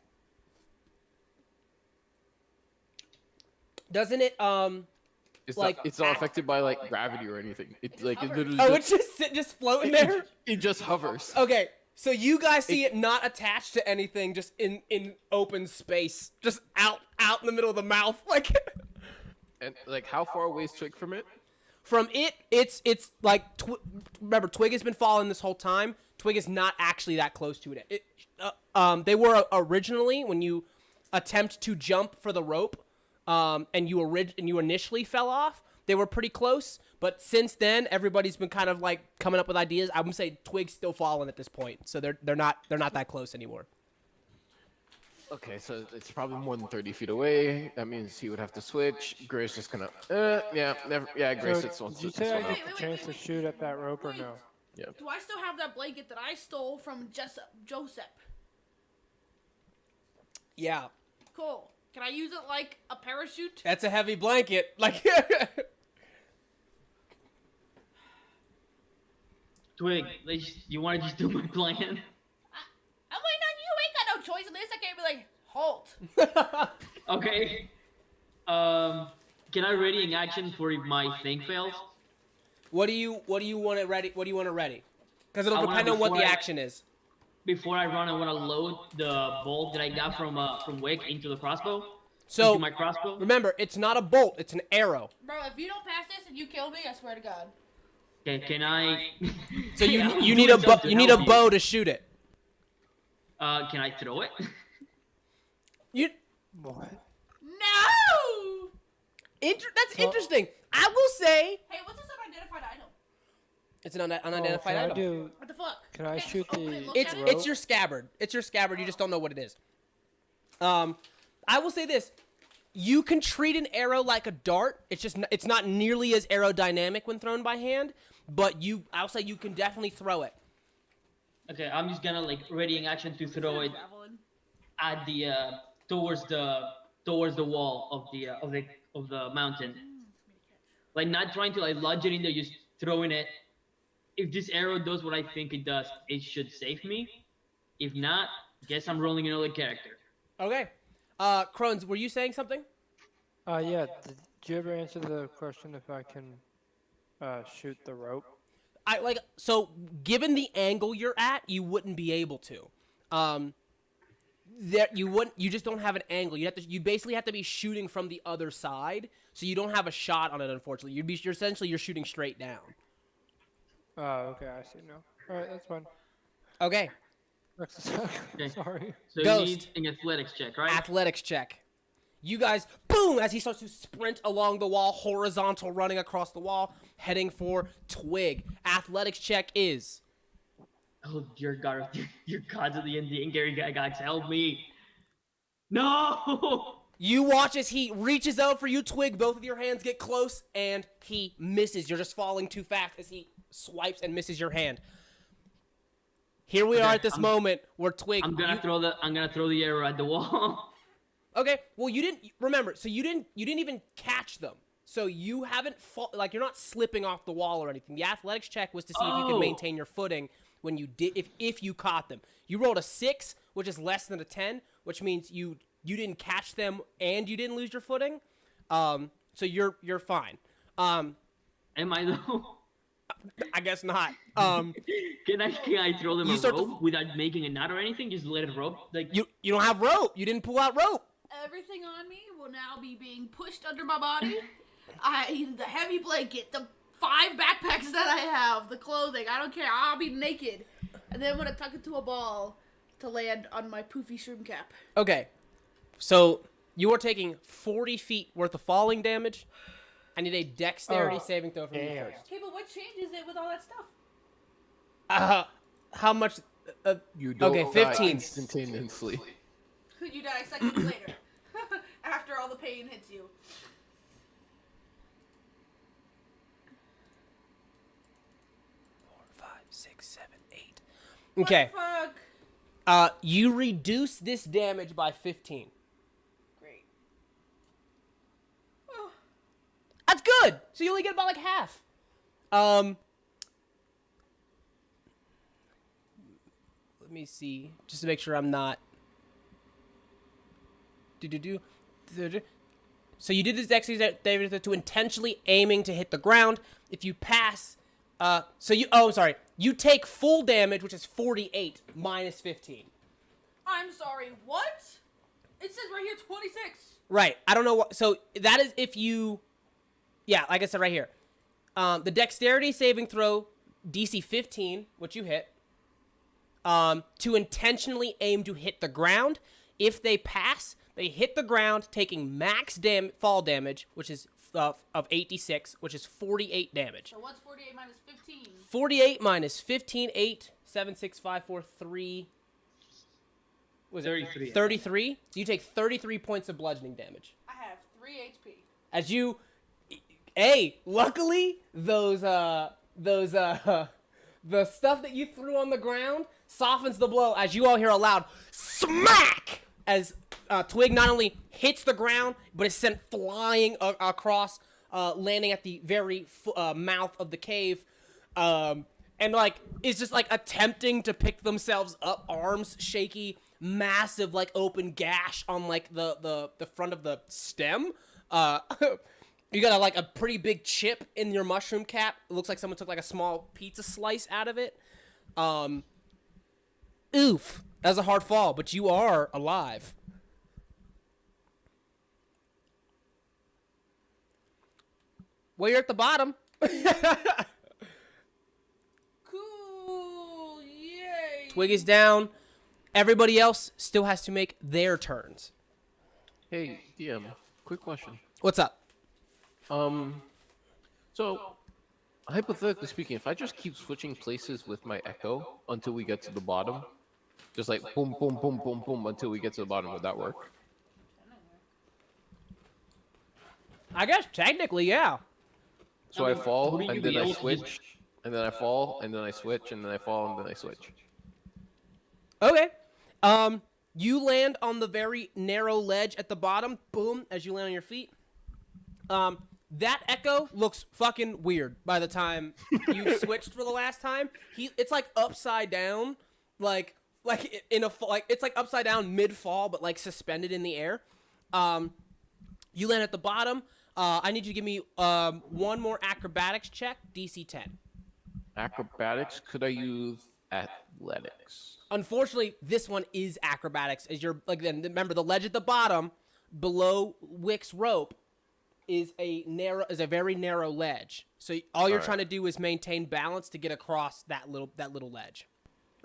Doesn't it? It's Like, not. It's not affected by like gravity or anything. It's like it literally. Oh, it's just floating there. It just hovers. Okay, so you guys see it not attached to anything, just in open space, just out in the middle of the mouth, like. And like, how far away is Twig from it? From it, it's like remember, Twig has been falling this whole time. Twig is not actually that close to it. They were originally when you attempt to jump for the rope, and you initially fell off. They were pretty close, but since then everybody's been kind of like coming up with ideas. I would say Twig's still falling at this point, so they're not that close anymore. Okay, so it's probably more than 30 feet away. That means he would have to switch. Grace just gonna, Grace So, sits on. did you say I Wait, get the wait, chance wait, to wait, shoot at that rope or wait. no? Do I still have that blanket that I stole from Joseph? Yeah, Cool. Can I use it like a parachute? that's a heavy blanket. Like, Twig, you want to just do my plan? I'm waiting on you. Ain't got no choice in this. I can't be like, halt. Okay. Can I ready in action for if my thing fails? what do you want it ready? What do you want it ready? Because it'll I wanna depend on what the before I- action is. Before I run, I want to load the bolt that I got from Wick into the crossbow. So into my crossbow. remember, it's not a bolt; it's an arrow. Bro, if you don't pass this and you kill me, I swear to God. Okay, can I? So you Yeah, you I'm need doing a stuff to you need a help you. bow to shoot it. Can I throw it? You What? No! that's interesting. I will say Hey, what's this unidentified item? it's an unidentified can item. I do? What the fuck? Can I Okay, shoot open it, the? look It's at it. it's your scabbard. It's your scabbard. You just don't know what it is. I will say this: you can treat an arrow like a dart. It's not nearly as aerodynamic when thrown by hand, but I'll say you can definitely throw it. Okay, I'm just gonna like ready in action to throw it Javelin. at the towards the wall of the mountain. Like not trying to like lodge it in there, just throwing it. If this arrow does what I think it does, it should save me. If not, guess I'm rolling another character. Okay. Crones, were you saying something? Yeah. Did you ever answer the question if I can shoot the rope? So given the angle you're at, you wouldn't be able to. You just don't have an angle. You basically have to be shooting from the other side, so you don't have a shot on it. Unfortunately, you're shooting straight down. Oh, okay. I see now. All right, that's fine. Okay, Okay. Sorry. So Ghost. you need an athletics check, right? athletics check. You guys, boom! As he starts to sprint along the wall, horizontal, running across the wall, heading for Twig. Athletics check is Oh dear God, dear gods of the Indian Gary guys, help me! No. You watch as he reaches out for you, Twig. Both of your hands get close, and he misses. You're just falling too fast as he swipes and misses your hand. Here we are at this moment where Twig. I'm gonna throw the arrow at the wall. Okay, well you didn't remember, so you didn't even catch them. So you haven't like you're not slipping off the wall or anything. The athletics check was to see if you could maintain your footing when you did if you caught them. You rolled a 6, which is less than a 10, which means you didn't catch them and you didn't lose your footing. So you're fine. Am I though? I guess not. Can I throw them You a start to rope without making a knot or anything? Just let it rope? Like you don't have rope. You didn't pull out rope. Everything on me will now be being pushed under my body. The heavy blanket, the 5 backpacks that I have, the clothing, I don't care. I'll be naked. And then I'm going to tuck it to a ball to land on my poofy shroom cap. Okay, so you are taking 40 feet worth of falling damage. I need a dexterity saving throw from you first. Okay, but what changes it with all that stuff? How much? You don't Okay, die 15. instantaneously. You die seconds later. After all the pain hits you. 4, 5, 6, 7, 8. Okay. What the fuck? You reduce this damage by 15. Great. That's good. So you only get about like half. Let me see, just to make sure I'm not. So you did this dexterity to intentionally aiming to hit the ground. If you pass, you take full damage, which is 48 minus 15. I'm sorry, what? It says right here 26. Right. I don't know what. So that is if you. Yeah, like I said right here. The dexterity saving throw, DC 15, which you hit. To intentionally aim to hit the ground. If they pass, they hit the ground, taking max fall damage, which is of 8d6, which is 48 damage. So what's 48 minus 15? 48 minus 15, 8, 7, 6, 5, 4, 3. Was 33. it 33? So you take 33 points of bludgeoning damage. I have 3 HP. As you, luckily those the stuff that you threw on the ground softens the blow as you all hear a loud smack as Twig not only hits the ground but is sent flying across, landing at the very mouth of the cave, and like is just like attempting to pick themselves up, arms shaky, massive like open gash on like the front of the stem. You got a pretty big chip in your mushroom cap. It looks like someone took like a small pizza slice out of it. Oof. That's a hard fall, but you are alive. Well, you're at the bottom. Cool. Yay. Twig is down. Everybody else still has to make their turns. Hey, DM, quick question. What's up? So, hypothetically speaking, if I just keep switching places with my echo until we get to the bottom, just like boom, boom, boom, boom, boom until we get to the bottom, would that work? I guess technically, yeah. So I fall, wouldn't you and then be I able to just- switch, and then I fall, and then I switch, and then I fall, and then I switch. Okay. You land on the very narrow ledge at the bottom. Boom, as you land on your feet. That echo looks fucking weird by the time you switched for the last time. It's like upside down, like it's like upside down mid fall, but like suspended in the air. You land at the bottom. I need you to give me one more acrobatics check, DC 10. Acrobatics? Could I use athletics? Unfortunately, this one is acrobatics. As you're like, then remember the ledge at the bottom, below Wick's rope, is a very narrow ledge. So all you're trying to do is maintain balance to get across that little ledge.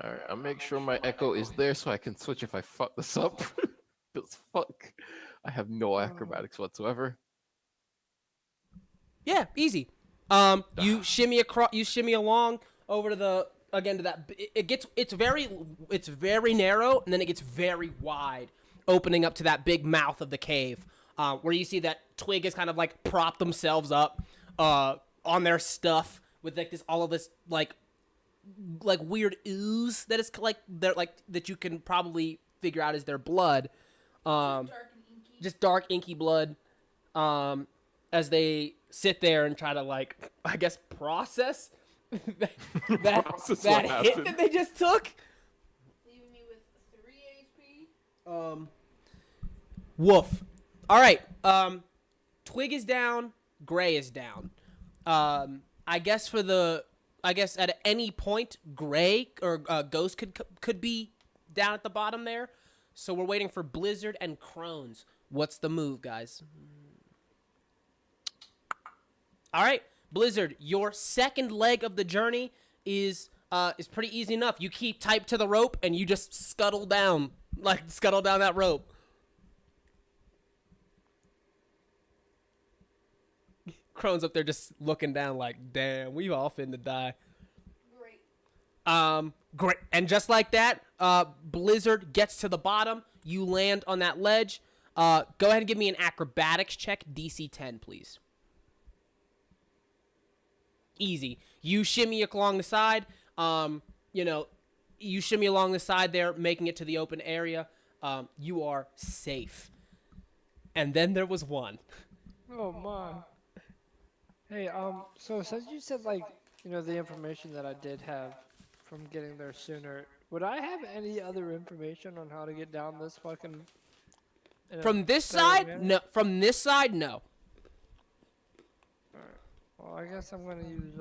All right, I'll make sure my echo is there so I can switch if I fuck this up. Because fuck, I have no acrobatics whatsoever. Yeah, easy. You shimmy across, you shimmy along over to that. It's very narrow, and then it gets very wide opening up to that big mouth of the cave, where you see that Twig has kind of like propped themselves up on their stuff with like all of this like weird ooze that is like they're like that you can probably figure out is their blood, Dark and inky. just dark inky blood, as they sit there and try to like I guess process that Process that what hit happened. that they just took. Leaving me with 3 HP. Woof. All right. Twig is down. Gray is down. I guess at any point, Gray or Ghost could be down at the bottom there. So we're waiting for Blizzard and Crones. What's the move, guys? All right, Blizzard. Your second leg of the journey is pretty easy enough. You keep tight to the rope and you just scuttle down that rope. Crone's up there just looking down like, damn, we all finna die. Great. Great. And just like that, Blizzard gets to the bottom. You land on that ledge. Go ahead and give me an acrobatics check, DC 10, please. Easy. You shimmy along the side. You shimmy along the side there, making it to the open area. You are safe. And then there was one. Oh my. Hey, so since you said like, the information that I did have from getting there sooner, would I have any other information on how to get down this fucking? From this side, no. From this side, no. Alright. Well, I guess I'm gonna use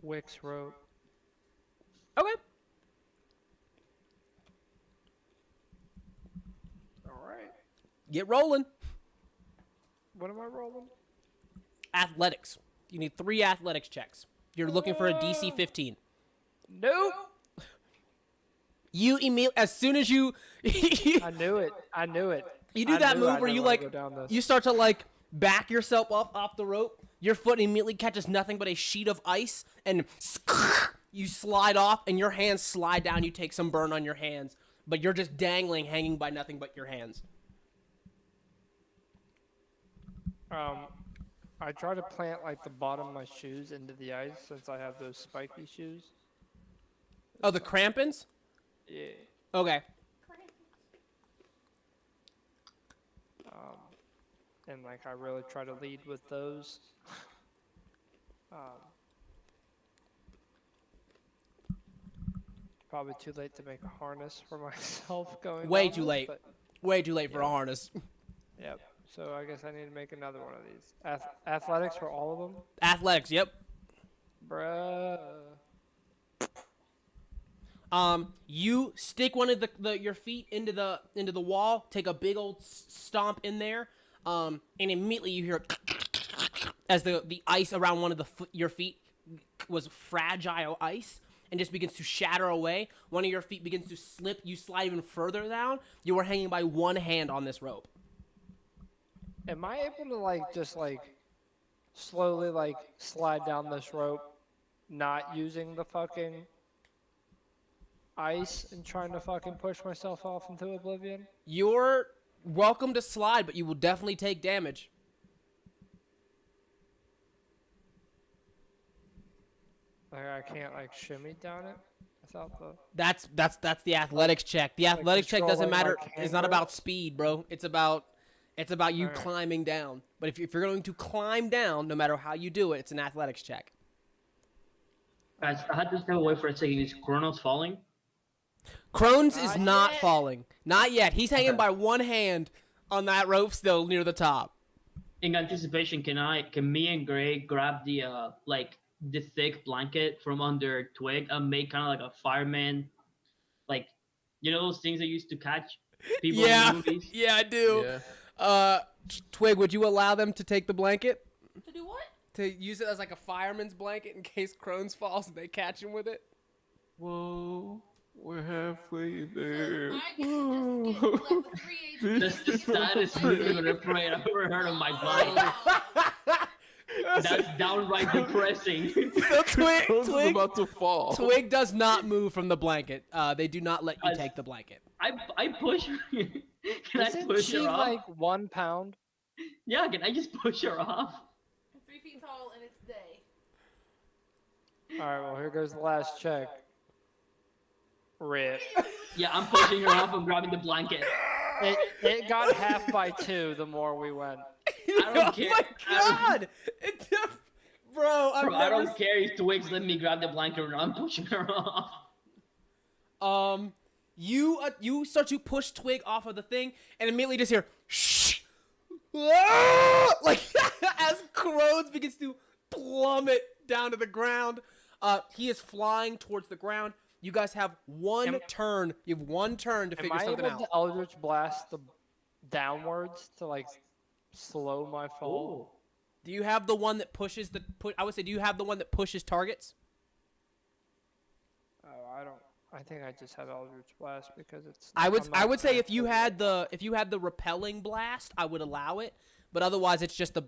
Wick's rope. Okay. All right. Get rolling. What am I rolling? Athletics. You need 3 athletics checks. You're looking for a DC 15. Nope. You immediately, as soon as you, I knew it. I knew it. you do I that knew I move where you didn't wanna like, go down this. you start to like back yourself off the rope. Your foot immediately catches nothing but a sheet of ice, and you slide off, and your hands slide down. You take some burn on your hands, but you're just dangling, hanging by nothing but your hands. I try to plant like the bottom of my shoes into the ice since I have those spiky shoes. Oh, the crampons? Yeah. Okay. And like I really try to lead with those. Probably too late to make a harness for myself going. Way down too this, late. but- Way too late for a Yeah. harness. Yep. So I guess I need to make another one of these. Athletics for all of them, Athletics, yep. bruh. You stick one of your feet into the wall, take a big old stomp in there, and immediately you hear as the ice around one of your feet was fragile ice and just begins to shatter away. One of your feet begins to slip. You slide even further down. You are hanging by one hand on this rope. Am I able to like just like slowly like slide down this rope, not using the fucking ice and trying to fucking push myself off into oblivion? You're welcome to slide, but you will definitely take damage. Like I can't like shimmy down it without the. That's the athletics check. The athletics check doesn't controlling, matter. like, It's not hand about grips? speed, bro. It's about you Alright. climbing down. But if you're going to climb down, no matter how you do it, it's an athletics check. Guys, I had to step away for a second. Is Kronos falling? Crones is Not not yet. falling. Not yet. He's hanging Okay. by one hand on that rope still near the top. In anticipation, can me and Gray grab the the thick blanket from under Twig and make kind of like a fireman, like those things they used to catch people in the movies? Yeah, I do. Yeah. Twig, would you allow them to take the blanket? To do what? To use it as like a fireman's blanket in case Crones falls and they catch him with it? Whoa, we're halfway there. I get to just get left with 3 HP. That's the saddest movement parade I've ever heard in my life. That's downright depressing. So Crones is Twig about to fall. Twig does not move from the blanket. They do not let you take the blanket. I push. Can I Isn't push she her off? like 1 pound? Yeah, can I just push her off? I'm 3 feet tall and it's day. All right, well here goes the last check. Rip. Yeah, I'm pushing her off. I'm grabbing the blanket. It got half by 2 the more we went. I don't care. Oh my god! Bro, I've Bro, I never don't care if Twigs let me grab the blanket or not. I'm pushing her off. You start to push Twig off of the thing, and immediately just hear shh, ah! Like as Crones begins to plummet down to the ground. He is flying towards the ground. You guys have one turn. You have one turn to Am figure I something able out. to Eldritch Blast the downwards to like slow my fall? Do you have the one that pushes the? I would say, do you have the one that pushes targets? Oh, I don't. I think I just have Eldritch Blast because it's. I would I'm not say if fast you with had it. the repelling blast, I would allow it. But otherwise, it's just a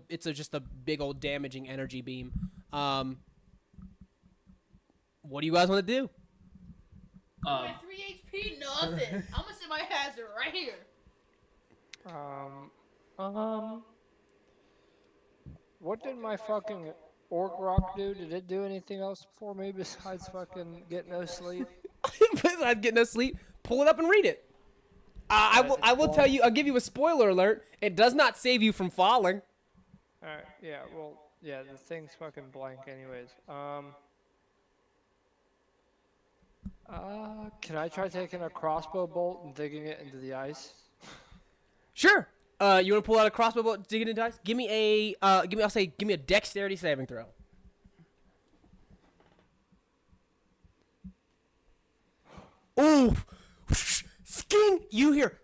big old damaging energy beam. What do you guys want to do? I'm at 3 HP, nothing. I'm gonna set my hazard right here. What did my fucking orc rock do? Did it do anything else for me besides fucking get no sleep? Besides getting no sleep, pull it up and read it. I will tell you. I'll give you a spoiler alert. It does not save you from falling. Alright, yeah, well, yeah, the thing's fucking blank anyways. Can I try taking a crossbow bolt and digging it into the ice? Sure. You want to pull out a crossbow bolt, dig it into dice? Give me a dexterity saving throw. Ooh, sking! You hear,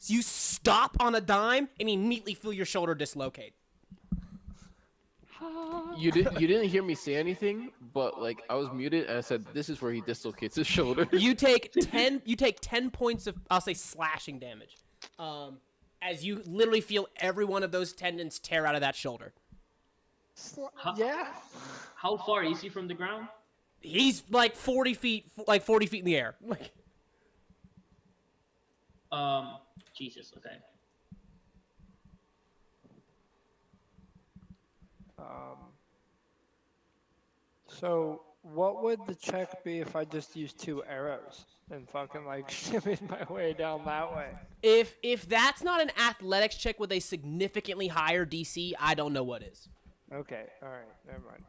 you stop on a dime and immediately feel your shoulder dislocate. You didn't hear me say anything, but like I was muted and I said this is where he dislocates his shoulder. You take 10 points of, I'll say, slashing damage. As you literally feel every one of those tendons tear out of that shoulder. Yeah. How far is he from the ground? He's like 40 feet in the air. Like, Jesus, okay. So what would the check be if I just used 2 arrows and fucking like shimmied my way down that way? if that's not an athletics check with a significantly higher DC, I don't know what is. Okay, alright, never mind.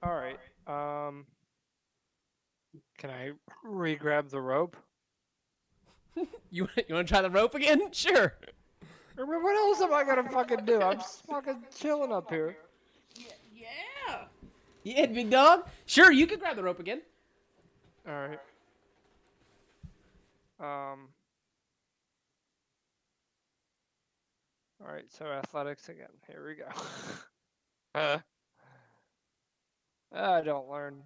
Alright, can I re-grab the rope? You want to try the rope again? Sure. I mean, what else am I gonna fucking do? I'm just fucking chilling up here. Yeah. Yeah, big dog. Sure, you can grab the rope again. Alright. Alright, so athletics again. Here we go. I don't learn.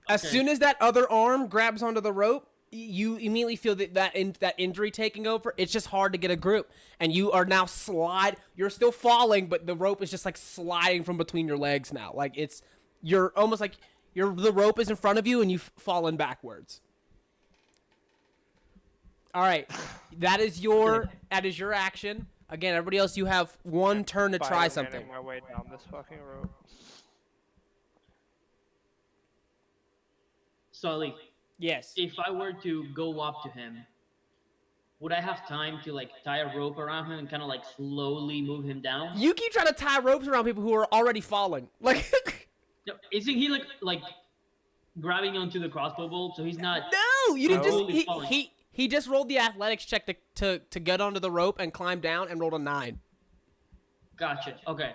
As Okay. soon as that other arm grabs onto the rope, you immediately feel that injury taking over. It's just hard to get a grip, and you are now You're still falling, but the rope is just like sliding from between your legs now. Like you're almost like the rope is in front of you, and you've fallen backwards. All right, that is your action. Again, everybody else, you have one turn to try something. Spider-Man-ing my way down this fucking rope. Sully, Yes. if I were to go up to him, would I have time to like tie a rope around him and kind of like slowly move him down? You keep trying to tie ropes around people who are already falling. Like, No, isn't he like grabbing onto the crossbow bolt so he's not? no, you didn't Totally just. falling. He just rolled the athletics check to get onto the rope and climb down and rolled a 9. Gotcha. Okay.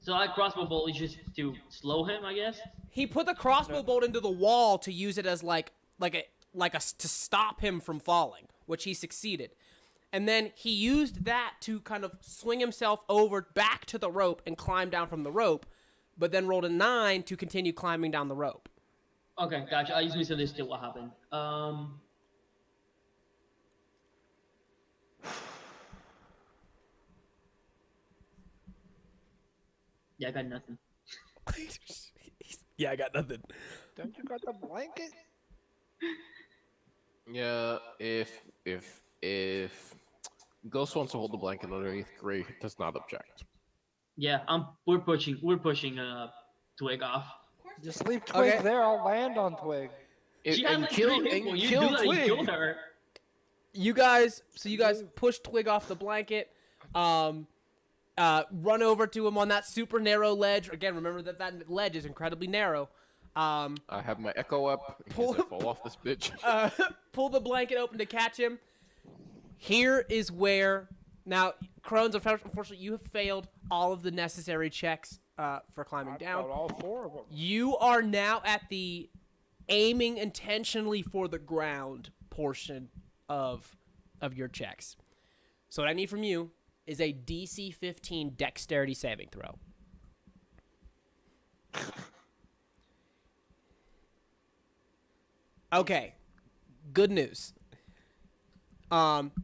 So that crossbow bolt is just to slow him, I guess. He put the crossbow bolt into the wall to use it as to stop him from falling, which he succeeded. And then he used that to kind of swing himself over back to the rope and climb down from the rope, but then rolled a 9 to continue climbing down the rope. Okay, gotcha. I just misunderstood what happened. Yeah, I got nothing. Yeah, I got nothing. Don't you got the blanket? Yeah, if Ghost wants to hold the blanket underneath, Gray does not object. Yeah, we're pushing Twig off. Just leave Twig Okay. there. I'll land on Twig. She has And like kill 3 hit and points. You kill do that, you killed Twig. her. You guys push Twig off the blanket. Run over to him on that super narrow ledge. Again, remember that ledge is incredibly narrow. I have my echo up in Pull- case I fall off this bitch. Pull the blanket open to catch him. Here is where now, Crones, unfortunately, you have failed all of the necessary checks for climbing down. Got all 4 of them. You are now at the aiming intentionally for the ground portion of your checks. So what I need from you is a DC 15 dexterity saving throw. Okay. Good news.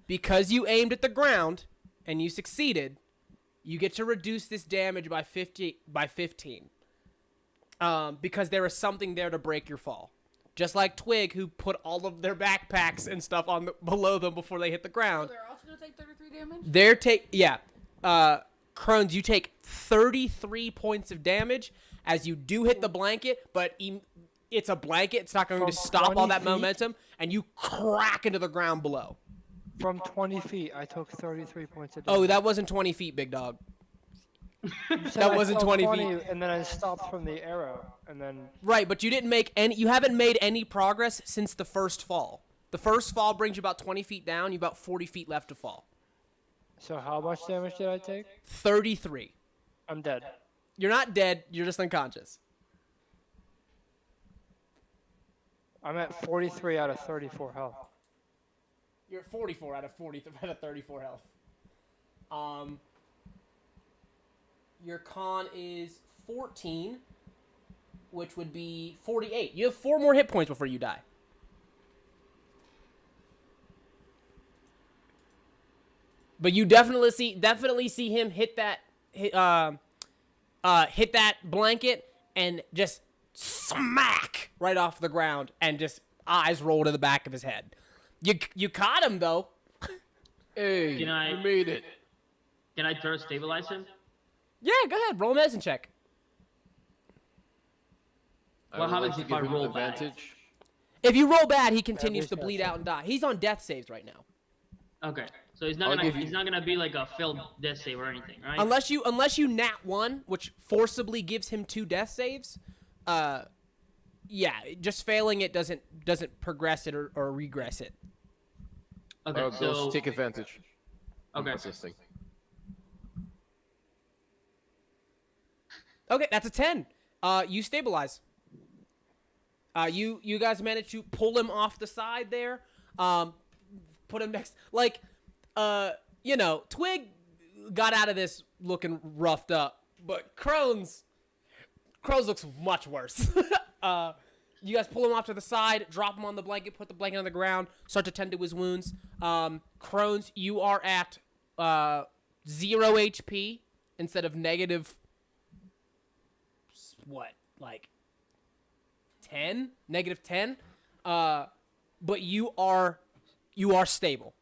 Because you aimed at the ground and you succeeded, you get to reduce this damage by 15. Because there is something there to break your fall. Just like Twig, who put all of their backpacks and stuff on below them before they hit the ground. So they're also gonna take 33 damage. Crones, you take 33 points of damage as you do hit the blanket, but it's a blanket. It's not going to From stop all 20 that feet? momentum, and you crack into the ground below. From 20 feet, I took 33 points of damage. Oh, that wasn't 20 feet, big dog. You said that I wasn't fell 20 feet. And then I stopped from the arrow, and then Right, but you haven't made any progress since the first fall. The first fall brings you about 20 feet down. You about 40 feet left to fall. so how much damage did I take? 33. I'm dead. You're not dead. You're just unconscious. I'm at 43 out of 34 health. You're at 44 out of 34 health. Your con is 14, which would be 48. You have 4 more hit points before you die. But you definitely see him hit that blanket and just smack right off the ground, and just eyes roll to the back of his head. You caught him though. Hey, Can I- you made it. Can I throw stabilize him? Yeah, go ahead. Roll a medicine check. I What would happens like to if give I him roll an bad? advantage. If you roll bad, he continues is to bleed death out and die. He's on death saves right now. Okay, so I'll give you- he's not gonna be like a failed death save or anything, right? Unless you nat 1, which forcibly gives him 2 death saves. Yeah, just failing it doesn't progress it or regress it. Okay, Ghost, so take advantage. okay, Assisting. Okay, that's a 10. You stabilize. You guys managed to pull him off the side there. Put him next, Twig got out of this looking roughed up, but Crones looks much worse. You guys pull him off to the side, drop him on the blanket, put the blanket on the ground, start to tend to his wounds. Crones, you are at 0 HP instead of negative. What, like 10? Negative 10? But you are stable.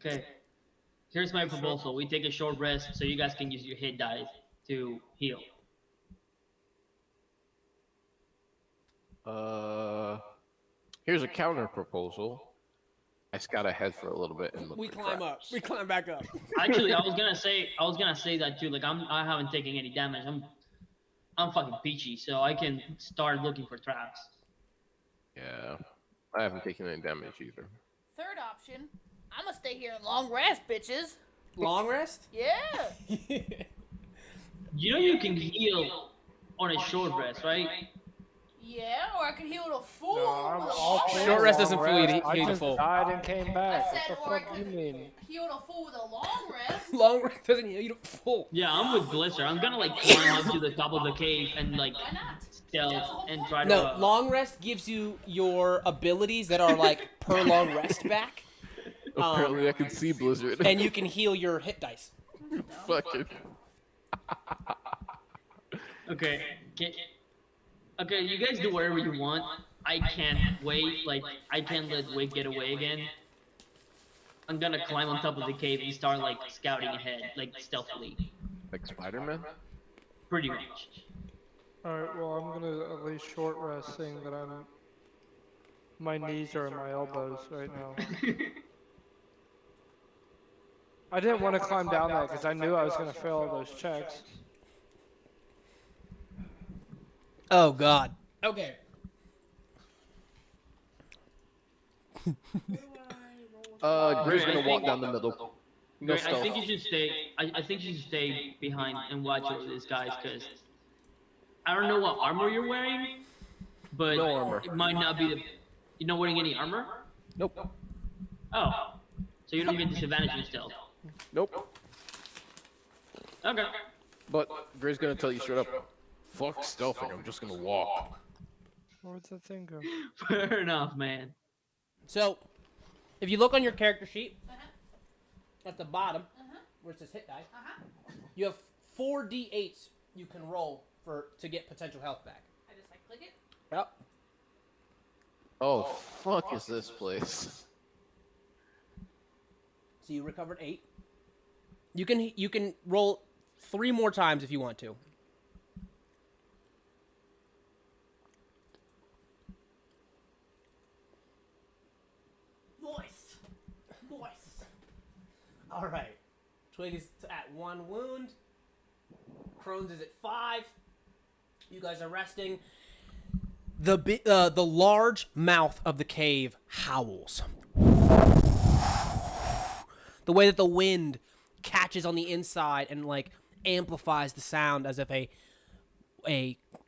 okay. Here's my proposal: we take a short rest so you guys can use your hit dice to heal. Here's a counter proposal. I scout ahead for a little bit and look We for climb up. traps. We climb back up. Actually, I was gonna say that too. Like I haven't taken any damage. I'm fucking peachy, so I can start looking for traps. Yeah, I haven't taken any damage either. Third option, I'm gonna stay here and long rest, bitches. Long rest? Yeah. You know you can heal on a short rest, right? Yeah, or I can heal a fool No, I'm with a all long for rest. Short rest doesn't long fool you to rest. I heal the just full. died and came I back. said, What or I the fuck do you could mean? heal a fool with a long rest. Long rest doesn't heal you full. Yeah, I'm with Blizzard. I'm gonna like climb up to the top of the cave and like Why not? stealth and try to. No, long rest gives you your abilities that are like per long rest back, Apparently, I can see Blizzard. and you can heal your hit dice. Fucking. Okay. Okay, you guys do whatever you want. I can't wait. Like, I can't let Wick get away again. I'm gonna climb on top of the cave and start like scouting ahead, like stealthily, Like Spider-Man? pretty much. Alright, well, I'm gonna at least short rest, seeing that my knees are in my elbows right now. I didn't want to climb down that because I knew I was gonna fail all those checks. Oh God. Okay. Gray's Gray, gonna I walk think- down the middle. No Great, I think stealth. you should stay. I think you should stay behind and watch over these guys, because I don't know what armor you're wearing, but No armor. it might not be the. You're not wearing any armor? Nope. Oh, so you don't get disadvantage in stealth. Nope. Okay. But Gray's gonna tell you straight up, fuck stealthing, I'm just gonna walk. Where'd that thing go? Fair enough, man. So, if you look on your character sheet, at the bottom, where it says hit die, you have 4 d8s you can roll to get potential health back. I just like click it. Yep. Oh, fuck is this place? So you recovered 8. You can roll 3 more times if you want to. Nice. All right. Twig is at 1 wound. Crohn's is at 5. You guys are resting. The large mouth of the cave howls. The way that the wind catches on the inside and like amplifies the sound as if a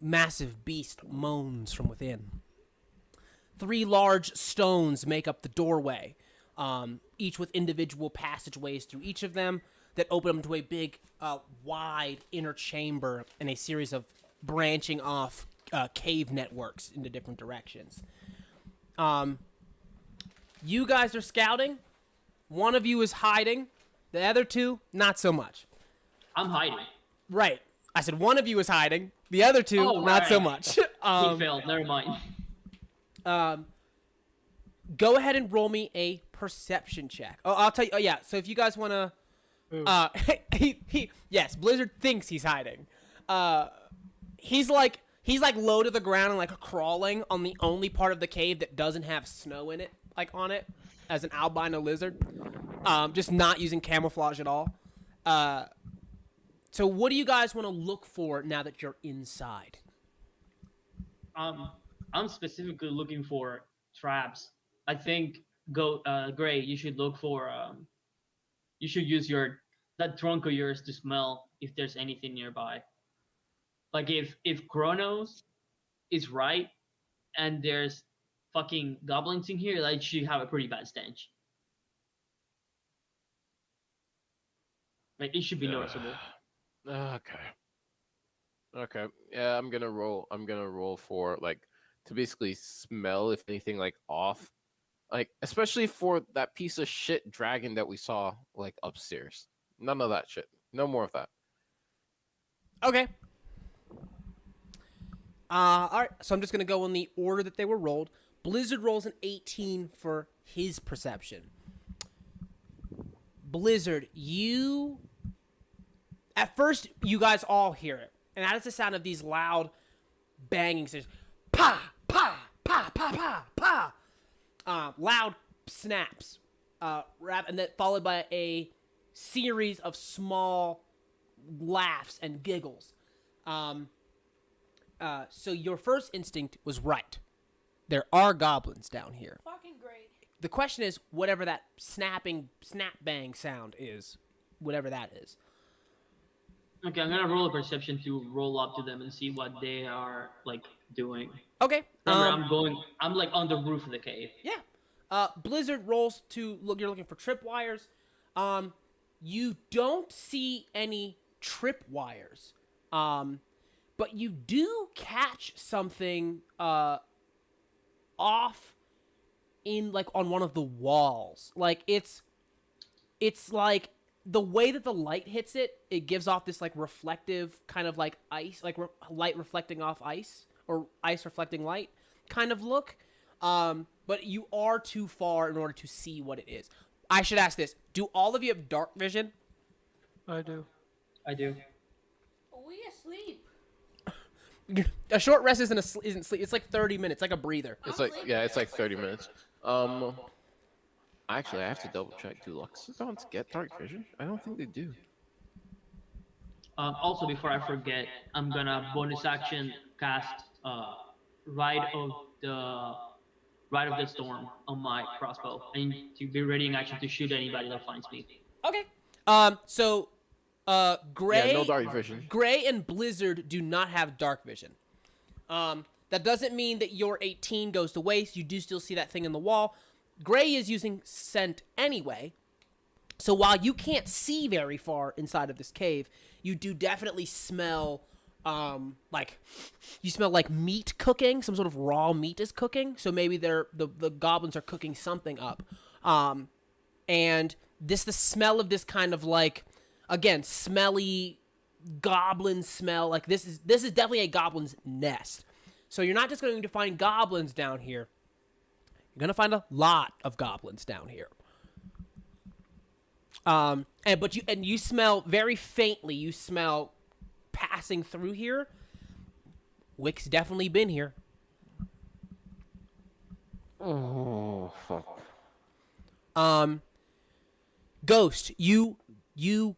massive beast moans from within. 3 large stones make up the doorway, each with individual passageways through each of them that open up to a big, wide inner chamber and a series of branching off cave networks into different directions. You guys are scouting. One of you is hiding. The other 2, not so much. I'm hiding. Right. I said one of you is hiding. The other 2, Oh, not so right. much. He failed. Never mind. Go ahead and roll me a perception check. Oh, I'll tell you. Oh, yeah. So if you guys want to, yes, Blizzard thinks he's hiding. He's like low to the ground and like crawling on the only part of the cave that doesn't have snow in it, like on it, as an albino lizard. Just not using camouflage at all. So what do you guys want to look for now that you're inside? I'm specifically looking for traps. I think Gray, you should look for you should use that trunk of yours to smell if there's anything nearby. Like if Kronos is right and there's fucking goblins in here, like should have a pretty bad stench. Like it should be noticeable. Okay. Yeah, I'm gonna roll for like to basically smell if anything like off. Like especially for that piece of shit dragon that we saw like upstairs. None of that shit. No more of that. Okay. All right. So I'm just gonna go in the order that they were rolled. Blizzard rolls an 18 for his perception. Blizzard, at first you guys all hear it, and that is the sound of these loud banging sounds. Pa pa pa pa pa pa. Loud snaps, and then followed by a series of small laughs and giggles. So your first instinct was right. There are goblins down here. Fucking great. The question is, whatever that snap bang sound is, whatever that is. Okay, I'm gonna roll a perception to roll up to them and see what they are like doing. Okay. Remember, I'm like on the roof of the cave. Yeah. Blizzard rolls to look. You're looking for tripwires. You don't see any tripwires. But you do catch something off in like on one of the walls. Like it's like the way that the light hits it, it gives off this like reflective kind of like ice, like light reflecting off ice or ice reflecting light. kind of look. But you are too far in order to see what it is. I should ask this: do all of you have dark vision? I do. I do. We asleep. A short rest isn't sleep. It's like 30 minutes, like a breather. It's like it's like 30 minutes. Actually, I have to double check. Do Luxodons get dark vision? I don't think they do. Also, before I forget, I'm gonna bonus action cast Ride of the Storm on my crossbow, and to be ready in action to shoot anybody that finds me. Okay. So, Gray, Yeah, no dark vision. Gray and Blizzard do not have dark vision. That doesn't mean that your 18 goes to waste. You do still see that thing in the wall. Gray is using scent anyway. So while you can't see very far inside of this cave, you do definitely smell, like meat cooking. Some sort of raw meat is cooking. So maybe the goblins are cooking something up. And the smell of this kind of like, again, smelly goblin smell. Like this is definitely a goblin's nest. So you're not just going to find goblins down here. You're going to find a lot of goblins down here. But you smell very faintly. You smell passing through here. Wick's definitely been here. Oh fuck. Ghost, you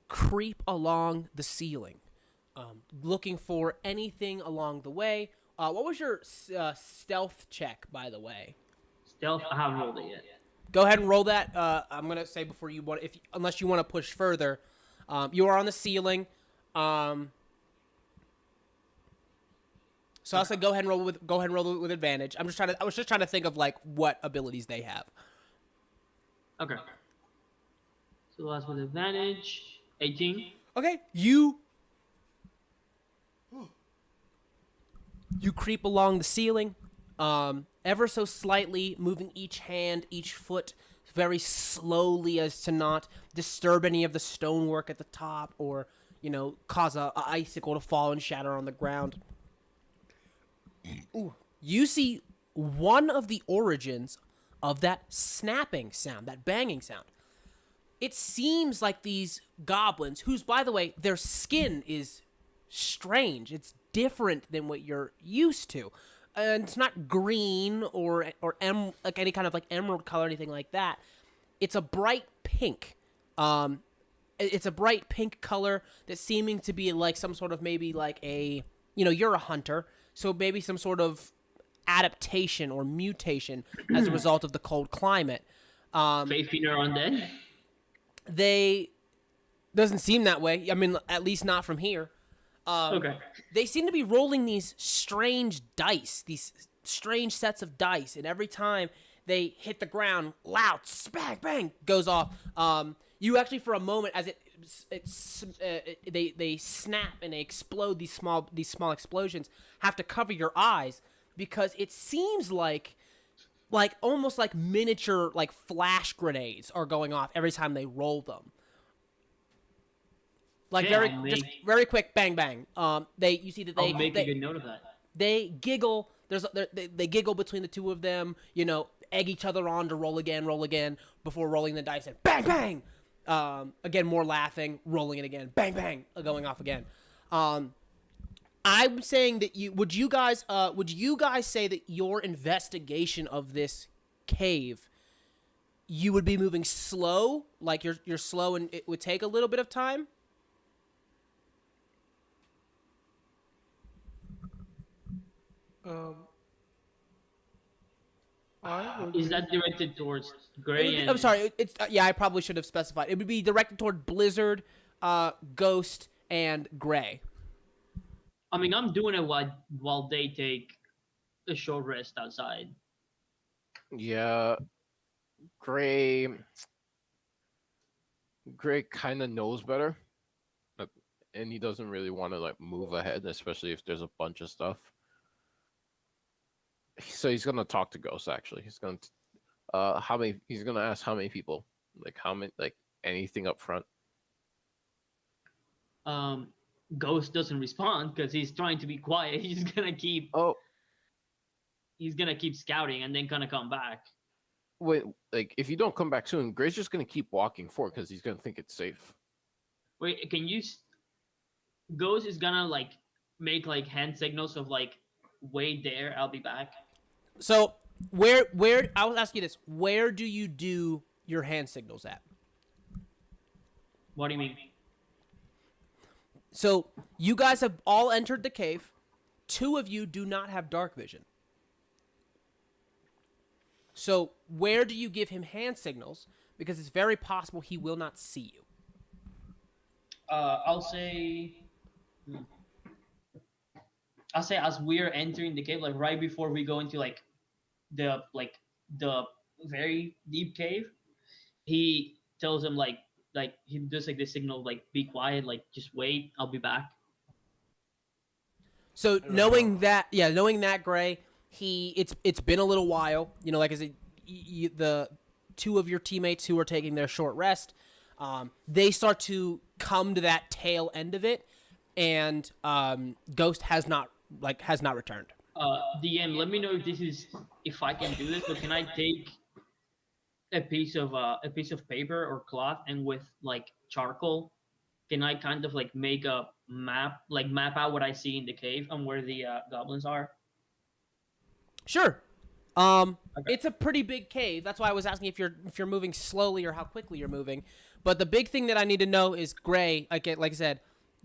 creep along the ceiling, looking for anything along the way. What was your stealth check, by the way? Stealth, I haven't rolled it yet. Go ahead and roll that. I'm gonna say before you want, unless you want to push further, you are on the ceiling. So I'll say go ahead and roll with advantage. I was just trying to think of like what abilities they have. Okay. So that's with advantage. 18. Okay, you creep along the ceiling, ever so slightly, moving each hand, each foot very slowly as to not disturb any of the stonework at the top or, cause a icicle to fall and shatter on the ground. Ooh. You see one of the origins of that snapping sound, that banging sound. It seems like these goblins, whose, by the way, their skin is strange. It's different than what you're used to. And it's not green or like any kind of like emerald color or anything like that. It's a bright pink. It's a bright pink color that's seeming to be like some sort of maybe like a, you're a hunter, so maybe some sort of adaptation or mutation as a result of the cold climate. Faith in or undead? They doesn't seem that way. I mean, at least not from here. Okay. They seem to be rolling these strange dice, these strange sets of dice, and every time they hit the ground, loud bang bang goes off. You actually, for a moment, as they snap and they explode, these small explosions, have to cover your eyes because it seems like almost like miniature like flash grenades are going off every time they roll them. Like just very quick, bang bang. You see that I'll make a good note of that. They giggle. They giggle between the two of them. Egg each other on to roll again before rolling the dice and bang bang. Again, more laughing, rolling it again, bang bang, going off again. I'm saying that would you guys say that your investigation of this cave, you would be moving slow, like you're slow and it would take a little bit of time? Is that directed towards Gray? I'm sorry. It's I probably should have specified. It would be directed toward Blizzard, Ghost, and Gray. I mean, I'm doing it while they take a short rest outside. Yeah, Gray kind of knows better, and he doesn't really want to like move ahead, especially if there's a bunch of stuff. So he's gonna talk to Ghost. Actually, he's gonna He's gonna ask how many people, like how many, like anything up front. Ghost doesn't respond because he's trying to be quiet. He's gonna keep. Oh, he's gonna keep scouting and then gonna come back. Wait, like if you don't come back soon, Gray's just gonna keep walking forward because he's gonna think it's safe. Wait, can you? Ghost is gonna like make like hand signals of like, wait there, I'll be back. So where I will ask you this: where do you do your hand signals at? What do you mean? So you guys have all entered the cave. 2 of you do not have dark vision. So where do you give him hand signals? Because it's very possible he will not see you. I'll say. I'll say as we're entering the cave, like right before we go into like the very deep cave, he tells him like he does like this signal like be quiet, like just wait, I'll be back. So knowing that, Gray, it's been a little while. You know, like I said, the 2 of your teammates who are taking their short rest, they start to come to that tail end of it, and Ghost has not returned. DM, let me know if I can do this, but can I take a piece of paper or cloth and with like charcoal, can I kind of like make a map out what I see in the cave and where the goblins are? Sure. Okay. It's a pretty big cave. That's why I was asking if you're moving slowly or how quickly you're moving. But the big thing that I need to know is Gray, like I said,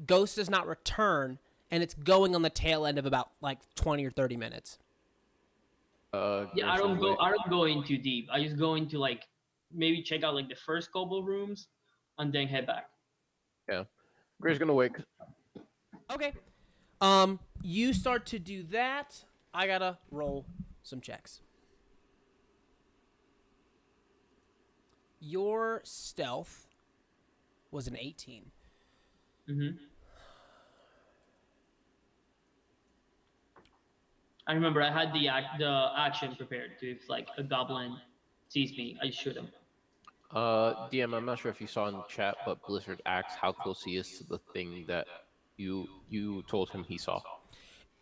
Ghost does not return, and it's going on the tail end of about like 20 or 30 minutes. Yeah, I don't go in too deep. I just go into like maybe check out like the first couple rooms and then head back. Yeah, Gray's gonna wake. Okay. You start to do that. I gotta roll some checks. Your stealth was an 18. Mm-hmm. I remember I had the action prepared to if like a goblin sees me, I shoot him. DM, I'm not sure if you saw in the chat, but Blizzard asks how close he is to the thing that you told him he saw.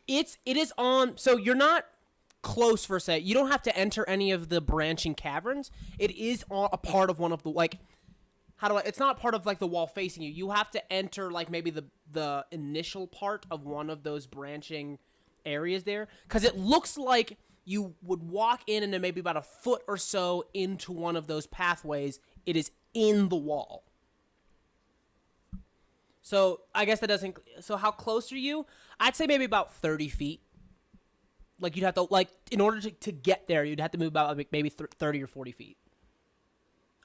It is on. So you're not close for a set. You don't have to enter any of the branching caverns. It is a part of one of the like. It's not part of like the wall facing you. You have to enter like maybe the initial part of one of those branching areas there, because it looks like you would walk in and then maybe about a foot or so into one of those pathways. It is in the wall. So I guess that doesn't. So how close are you? I'd say maybe about 30 feet. Like you'd have to in order to get there, you'd have to move about like maybe 30 or 40 feet.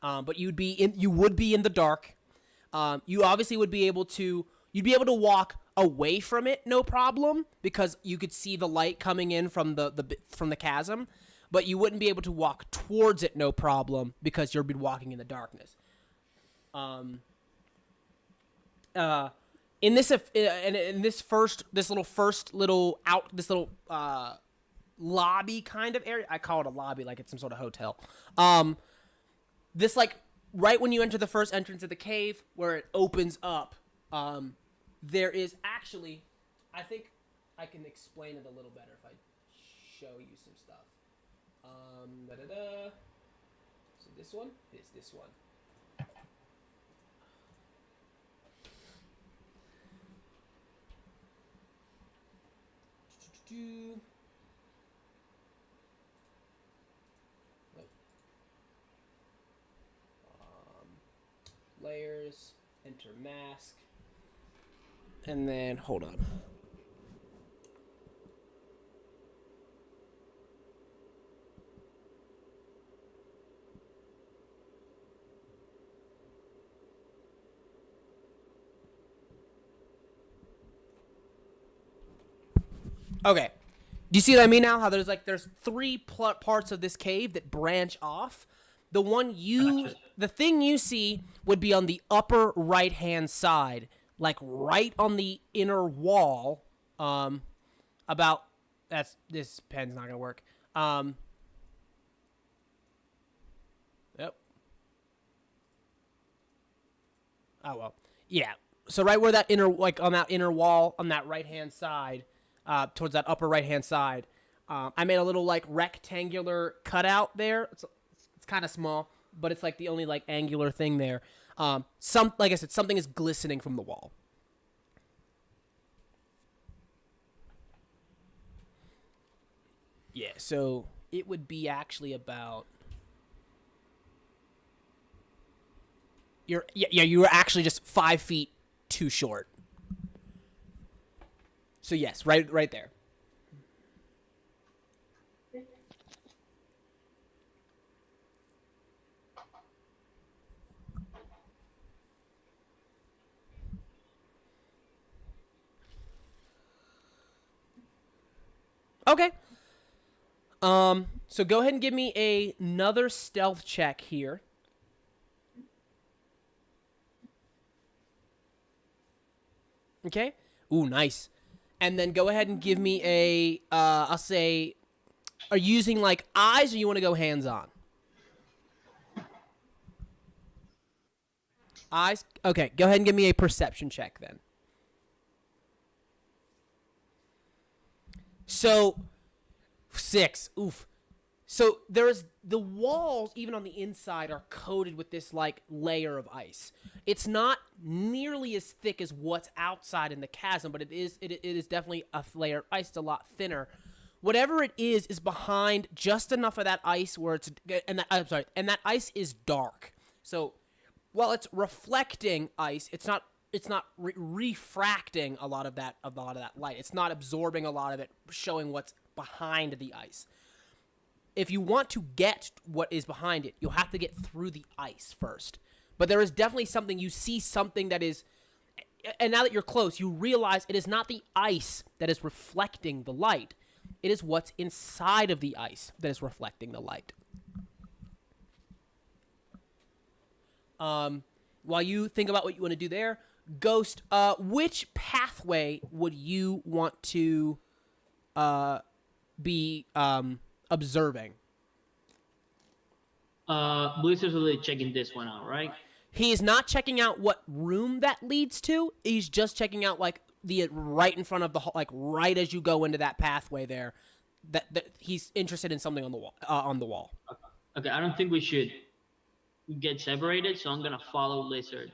But you would be in the dark. You obviously would be able to. You'd be able to walk away from it, no problem, because you could see the light coming in from the chasm. But you wouldn't be able to walk towards it, no problem, because you'll be walking in the darkness. In this little lobby kind of area, I call it a lobby like it's some sort of hotel. This like right when you enter the first entrance of the cave where it opens up, there is actually, I think I can explain it a little better if I show you some stuff. So this one is this one. Layers, enter mask, and then hold on. Okay. Do you see what I mean now? How there's 3 parts of this cave that branch off. The thing you see would be on the upper right-hand side, like right on the inner wall. This pen's not gonna work. Yep. Oh well. Yeah. So right where that on that inner wall on that right-hand side, towards that upper right-hand side, I made a little like rectangular cutout there. It's kind of small, but it's like the only like angular thing there. Like I said, something is glistening from the wall. Yeah, so it would be actually about. You were actually just 5 feet too short. So yes, right there. Okay. So go ahead and give me another stealth check here. Okay. Ooh, nice. And then go ahead and give me I'll say, are you using like eyes or you want to go hands-on? Eyes? Okay, go ahead and give me a perception check then. So, 6. Oof. So there's the walls, even on the inside, are coated with this like layer of ice. It's not nearly as thick as what's outside in the chasm, but it is definitely a layer of ice. It's a lot thinner. Whatever it is behind just enough of that ice where it's and that ice is dark. So while it's reflecting ice, it's not refracting a lot of that light. It's not absorbing a lot of it, showing what's behind the ice. If you want to get what is behind it, you'll have to get through the ice first. But there is definitely something, you see something that is, and now that you're close, you realize it is not the ice that is reflecting the light. It is what's inside of the ice that is reflecting the light. While you think about what you want to do there, Ghost, which pathway would you want to be observing? Blizzard's really checking this one out, right? He is not checking out what room that leads to. He's just checking out like the right in front of the like right as you go into that pathway there. That he's interested in something on the wall. Okay, I don't think we should get separated, so I'm gonna follow Lizard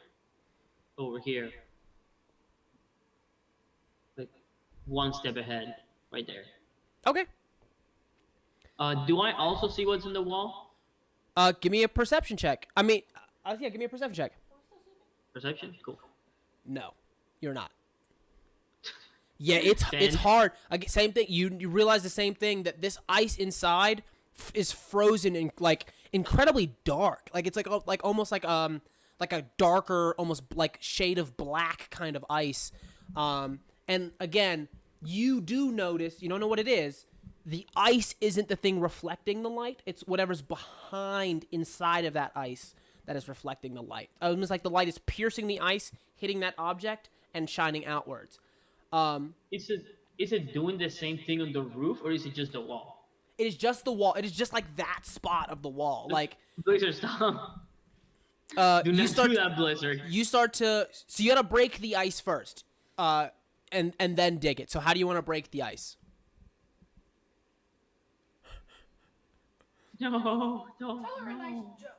over here, like one step ahead, right there. Okay. Do I also see what's in the wall? Give me a perception check. I mean, give me a perception check. Perception? Cool. No, you're not. Yeah, it's hard. Same thing. You realize the same thing, that this ice inside is frozen and like incredibly dark. Like it's like almost like a darker, almost like shade of black kind of ice. And again, you do notice, you don't know what it is. The ice isn't the thing reflecting the light. It's whatever's behind inside of that ice that is reflecting the light. Almost like the light is piercing the ice, hitting that object, and shining outwards. Is it doing the same thing on the roof, or is it just the wall? It is just the wall. It is just like that spot of the wall. Like Blizzard, stop. Do not do that, Blizzard. You start to. So you gotta break the ice first, and then dig it. So how do you want to break the ice? No. Tell her a nice joke.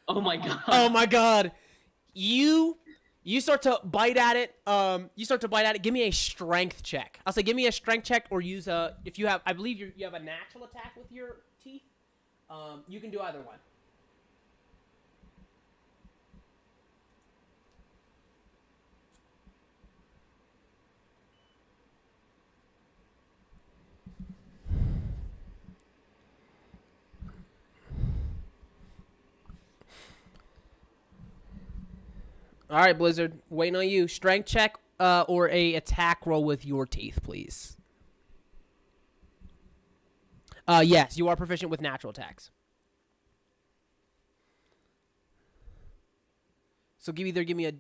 Oh my god. Oh my god. You start to bite at it. Give me a strength check. I'll say give me a strength check, or use if you have, I believe you have a natural attack with your teeth. You can do either one. All right, Blizzard, waiting on you. Strength check or a attack roll with your teeth, please. Yes, you are proficient with natural attacks. So give me a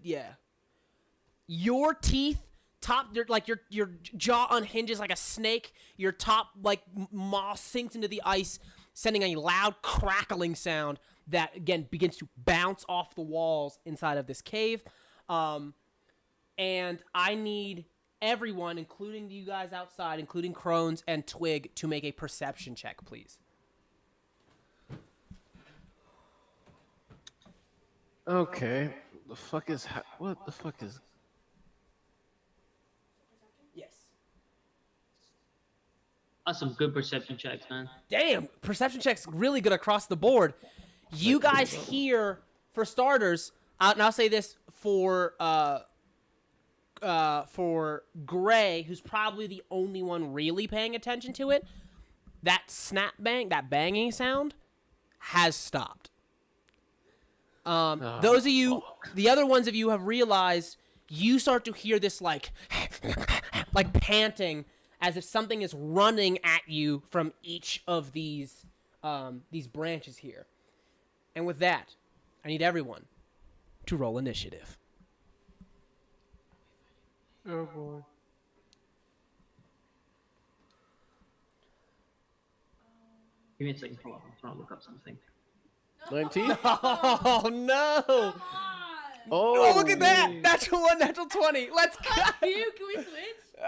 Your teeth, your jaw unhinges like a snake. Your top like maw sinks into the ice, sending a loud crackling sound that again begins to bounce off the walls inside of this cave. And I need everyone, including you guys outside, including Crones and Twig, to make a perception check, please. Okay. What the fuck is? Yes. That's some good perception checks, man. Damn, perception checks really good across the board. You guys hear, for starters, and I'll say this for Gray, who's probably the only one really paying attention to it. That snap bang, that banging sound, has stopped. Those of you, the other ones of you have realized you start to hear this like panting, as if something is running at you from each of these branches here. And with that, I need everyone to roll initiative. Oh boy. Give me a second. Hold on. I'm trying to look up something. 19? Oh no! Come on. Oh, look at that! Natural 1, natural 20. Let's go! Can we switch?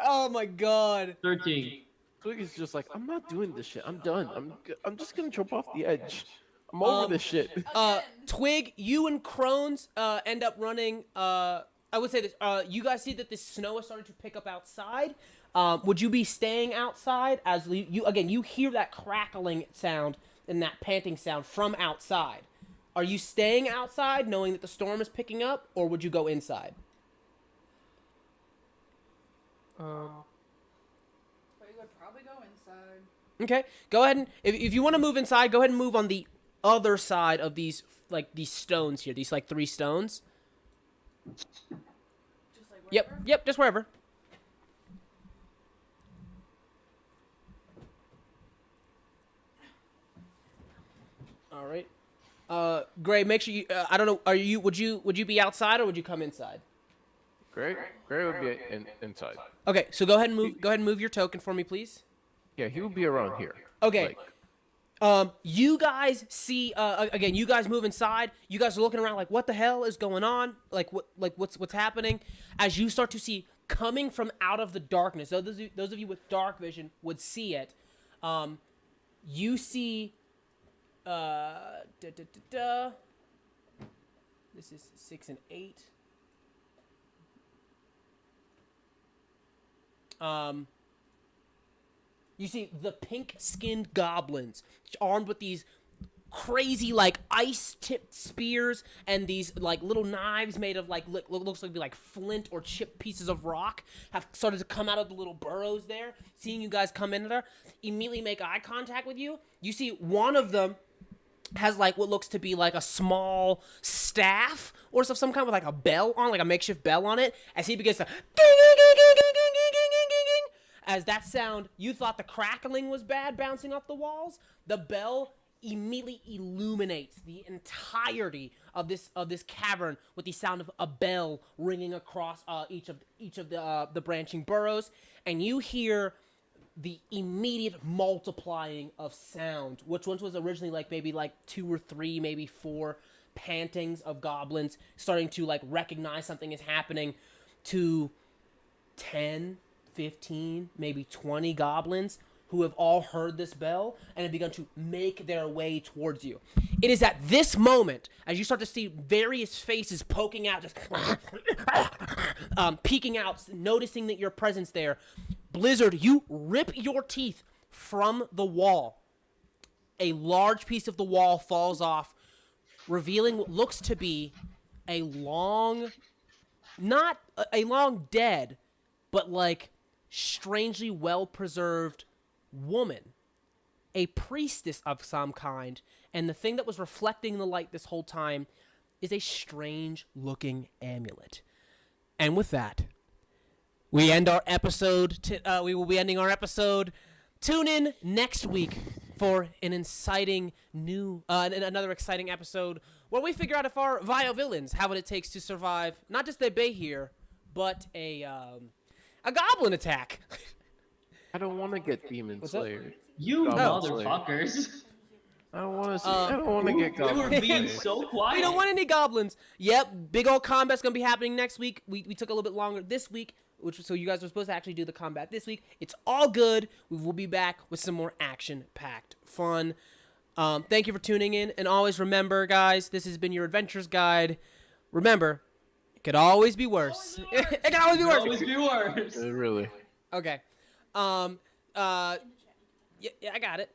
Oh my god! 13. Twig is just like, I'm not doing this shit. I'm done. I'm just gonna jump off the edge. I'm over this shit. Again. Twig, you and Crones end up running. I would say this. You guys see that the snow is starting to pick up outside. Would you be staying outside as you hear that crackling sound and that panting sound from outside? Are you staying outside knowing that the storm is picking up, or would you go inside? We would probably go inside. Okay, go ahead and if you want to move inside, go ahead and move on the other side of these stones here. These 3 stones. Just like wherever? Yep, just wherever. All right. Gray, make sure you. I don't know. Would you be outside or would you come inside? Gray would be inside. Okay, so go ahead and move. Go ahead and move your token for me, please. Yeah, he would be around here. Okay. Like, You guys see. Again, you guys move inside. You guys are looking around like, what the hell is going on? What's happening? As you start to see coming from out of the darkness. Those of you with dark vision would see it. You see. This is 6 and 8. You see the pink-skinned goblins armed with these crazy ice-tipped spears and these little knives made of looks like flint or chipped pieces of rock have started to come out of the little burrows there. Seeing you guys come in there, immediately make eye contact with you. You see one of them has what looks to be a small staff or some kind with a bell on, a makeshift bell on it, as he begins to as that sound, you thought the crackling was bad bouncing off the walls. The bell immediately illuminates the entirety of this cavern with the sound of a bell ringing across each of the branching burrows, and you hear the immediate multiplying of sound, which once was originally maybe 2 or 3, maybe 4 pantings of goblins starting to recognize something is happening, to 10, 15, maybe 20 goblins who have all heard this bell and have begun to make their way towards you. It is at this moment, as you start to see various faces poking out, just peeking out, noticing that your presence there, Blizzard, you rip your teeth from the wall. A large piece of the wall falls off, revealing what looks to be a long, not a long dead, but strangely well-preserved woman. A priestess of some kind, and the thing that was reflecting the light this whole time is a strange-looking amulet. And with that, we end our episode. We will be ending our episode. Tune in next week for an exciting another exciting episode where we figure out if our vile villains have what it takes to survive not just a bay here, but a goblin attack. I don't want to get demon What's up? slayer. You Goblin slayer. motherfuckers. I don't want to see. Uh, I don't want to get We were goblins. being so quiet. We don't want any goblins. Yep, big old combat's gonna be happening next week. We took a little bit longer this week, so you guys were supposed to actually do the combat this week. It's all good. We will be back with some more action-packed fun. Thank you for tuning in, and always remember, guys, this has been your Adventures Guide. Remember, it could always be worse. It could always be worse. Always be worse. Really. Okay. Yeah, I got it.